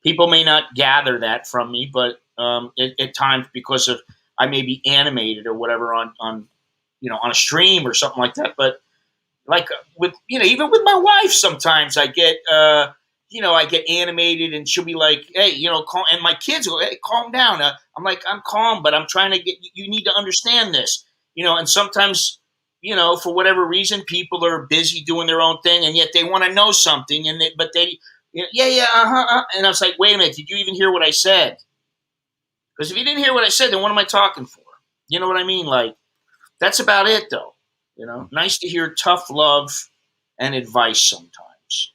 People may not gather that from me, but at times, because of I may be animated or whatever on a stream or something like that. But like with even with my wife, sometimes I get I get animated, and she'll be like, hey, calm, and my kids go, hey, calm down. I'm like, I'm calm, but I'm trying to get you need to understand this, and sometimes for whatever reason, people are busy doing their own thing, and yet they want to know something, and and I was like, wait a minute, did you even hear what I said? Because if you didn't hear what I said, then what am I talking for? You know what I mean? Like, that's about it, though. Nice to hear tough love and advice sometimes.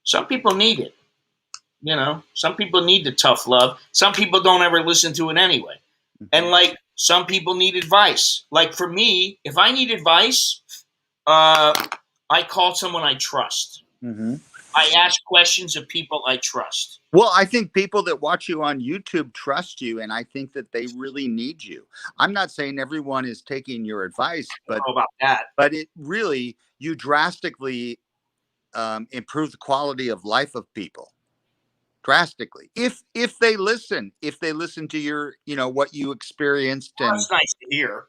Some people need it. Some people need the tough love. Some people don't ever listen to it anyway. And like, some people need advice. Like for me, if I need advice, I call someone I trust. Mm-hmm. I ask questions of people I trust. Well, I think people that watch you on YouTube trust you, and I think that they really need you. I'm not saying everyone is taking your advice, but I don't know about that. But it really, you drastically improve the quality of life of people. Drastically, if they listen to your, what you experienced, and that's nice to hear.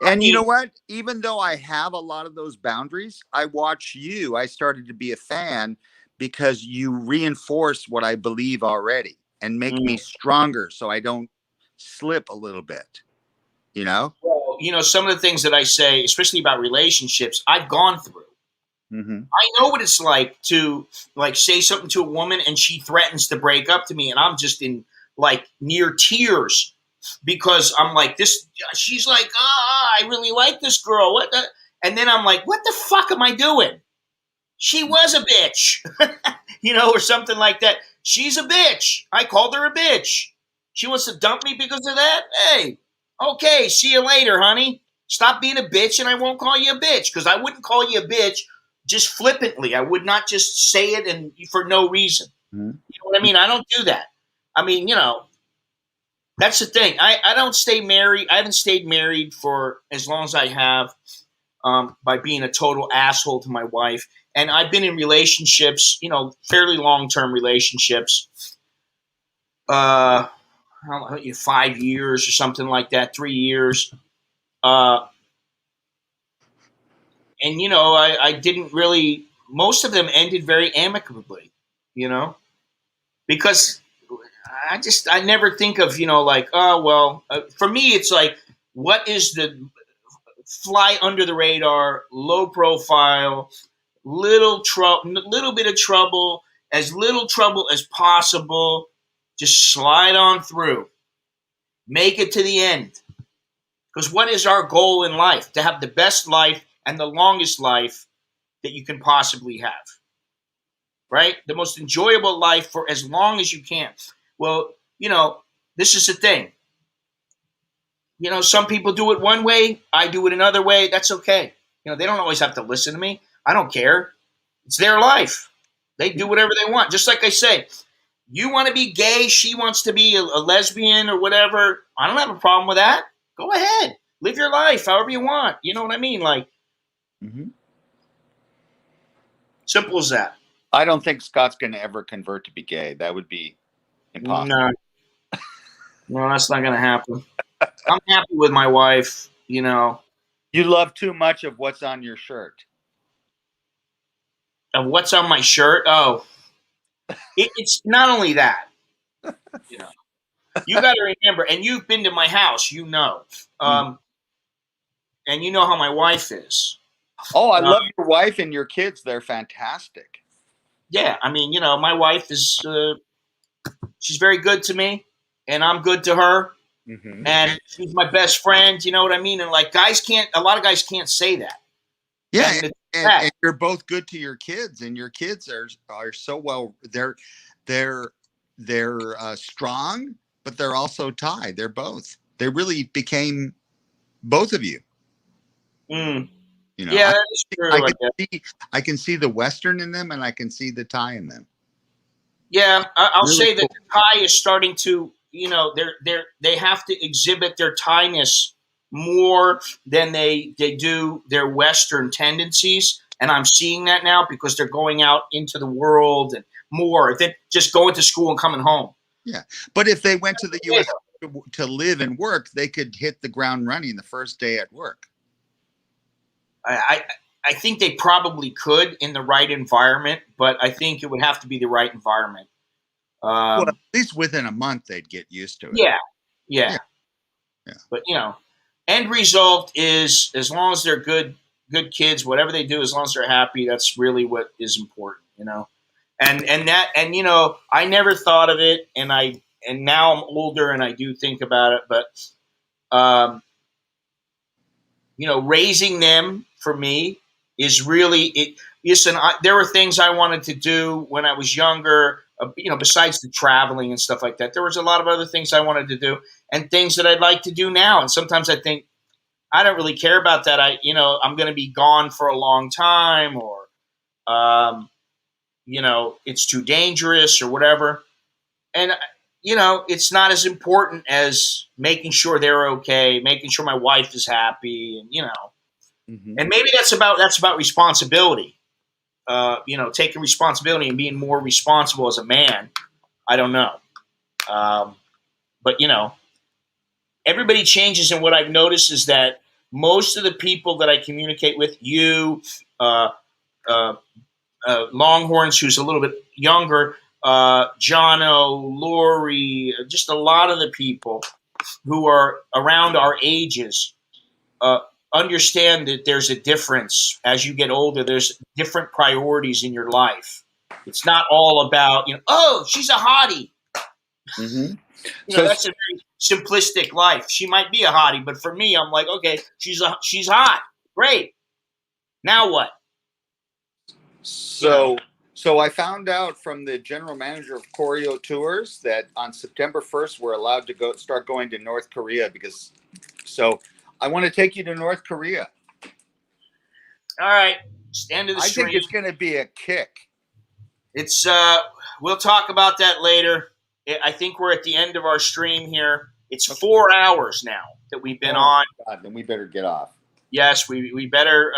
And you know what? Even though I have a lot of those boundaries, I watch you. I started to be a fan because you reinforce what I believe already and make me stronger, so I don't slip a little bit. Well, some of the things that I say, especially about relationships, I've gone through. Mm-hmm. I know what it's like to say something to a woman and she threatens to break up to me, and I'm just in near tears because I'm like this. She's like, I really like this girl. What the? And then I'm like, what the fuck am I doing? She was a bitch, or something like that. She's a bitch. I called her a bitch. She wants to dump me because of that. Hey, okay, see you later, honey. Stop being a bitch, and I won't call you a bitch, because I wouldn't call you a bitch just flippantly. I would not just say it and for no reason. Mm-hmm. You know what I mean? I don't do that. I mean, that's the thing. I don't stay married. I haven't stayed married for as long as I have by being a total asshole to my wife. And I've been in relationships, fairly long-term relationships, 5 years or something like that, 3 years. And, I didn't really, most of them ended very amicably, because I never think of, for me, it's like, what is the fly under the radar, low profile, little bit of trouble, as little trouble as possible, just slide on through, make it to the end. Because what is our goal in life? To have the best life and the longest life that you can possibly have. Right? The most enjoyable life for as long as you can. Well, this is the thing. Some people do it one way. I do it another way. That's okay. They don't always have to listen to me. I don't care. It's their life. They do whatever they want. Just like I say, you want to be gay, she wants to be a lesbian or whatever. I don't have a problem with that. Go ahead. Live your life however you want. You know what I mean? Like, simple as that. I don't think Scott's going to ever convert to be gay. That would be impossible. No, that's not going to happen. I'm happy with my wife, You love too much of what's on your shirt. Of what's on my shirt? Oh, it's not only that. You got to remember, and you've been to my house, and you know how my wife is. Oh, I love your wife and your kids. They're fantastic. Yeah, I mean, my wife is, she's very good to me, and I'm good to her, and she's my best friend, you know what I mean? And like a lot of guys can't say that. Yeah, and you're both good to your kids, and your kids are so well. They're strong, but they're also Thai. They really became both of you. Yeah, that is true. I can see the Western in them, and I can see the Thai in them. Yeah, I'll Really say cool. that the Thai is starting to, they have to exhibit their Thai-ness more than they do their Western tendencies. And I'm seeing that now because they're going out into the world and more than just going to school and coming home. Yeah. But if they went to the U.S. to live and work, they could hit the ground running the first day at work. I think they probably could in the right environment, but I think it would have to be the right environment. Well, at least within a month, they'd get used to it. Yeah. But, end result is as long as they're good kids, whatever they do, as long as they're happy, that's really what is important, And I never thought of it, and now I'm older and I do think about it, but raising them for me is really it. Listen, there were things I wanted to do when I was younger, besides the traveling and stuff like that. There was a lot of other things I wanted to do and things that I'd like to do now. And sometimes I think I don't really care about that. I'm going to be gone for a long time, or it's too dangerous or whatever. And it's not as important as making sure they're okay, making sure my wife is happy, and and maybe that's about responsibility. Taking responsibility and being more responsible as a man. I don't know, but everybody changes, and what I've noticed is that most of the people that I communicate with, Longhorns, who's a little bit younger, Jono, Lori, just a lot of the people who are around our ages understand that there's a difference as you get older. There's different priorities in your life. It's not all about, oh, she's a hottie. That's a very simplistic life. She might be a hottie, but for me, I'm like, okay, she's hot. Great. Now what? So I found out from the general manager of Choreo Tours that on September 1st, we're allowed to start going to North Korea so I want to take you to North Korea. All right. Stand to the stream. I think it's going to be a kick. It's, we'll talk about that later. I think we're at the end of our stream here. It's 4 hours now that we've been on. God, then we better get off. Yes, we better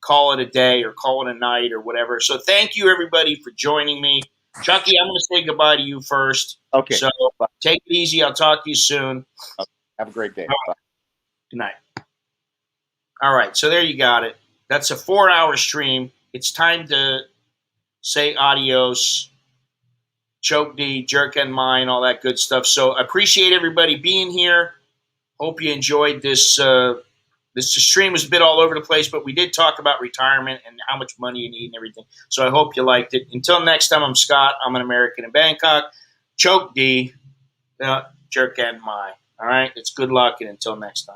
call it a day or call it a night or whatever. So thank you, everybody, for joining me. Chucky, I'm going to say goodbye to you first. Okay. So take it easy. I'll talk to you soon. Okay. Have a great day. Bye. Good night. All right. So there you got it. That's a 4-hour stream. It's time to say adios. Choke D, jerk and mine, all that good stuff. So I appreciate everybody being here. Hope you enjoyed this. This stream was a bit all over the place, but we did talk about retirement and how much money you need and everything. So I hope you liked it. Until next time, I'm Scott. I'm an American in Bangkok. Choke D, jerk and mine. All right? It's good luck, and until next time.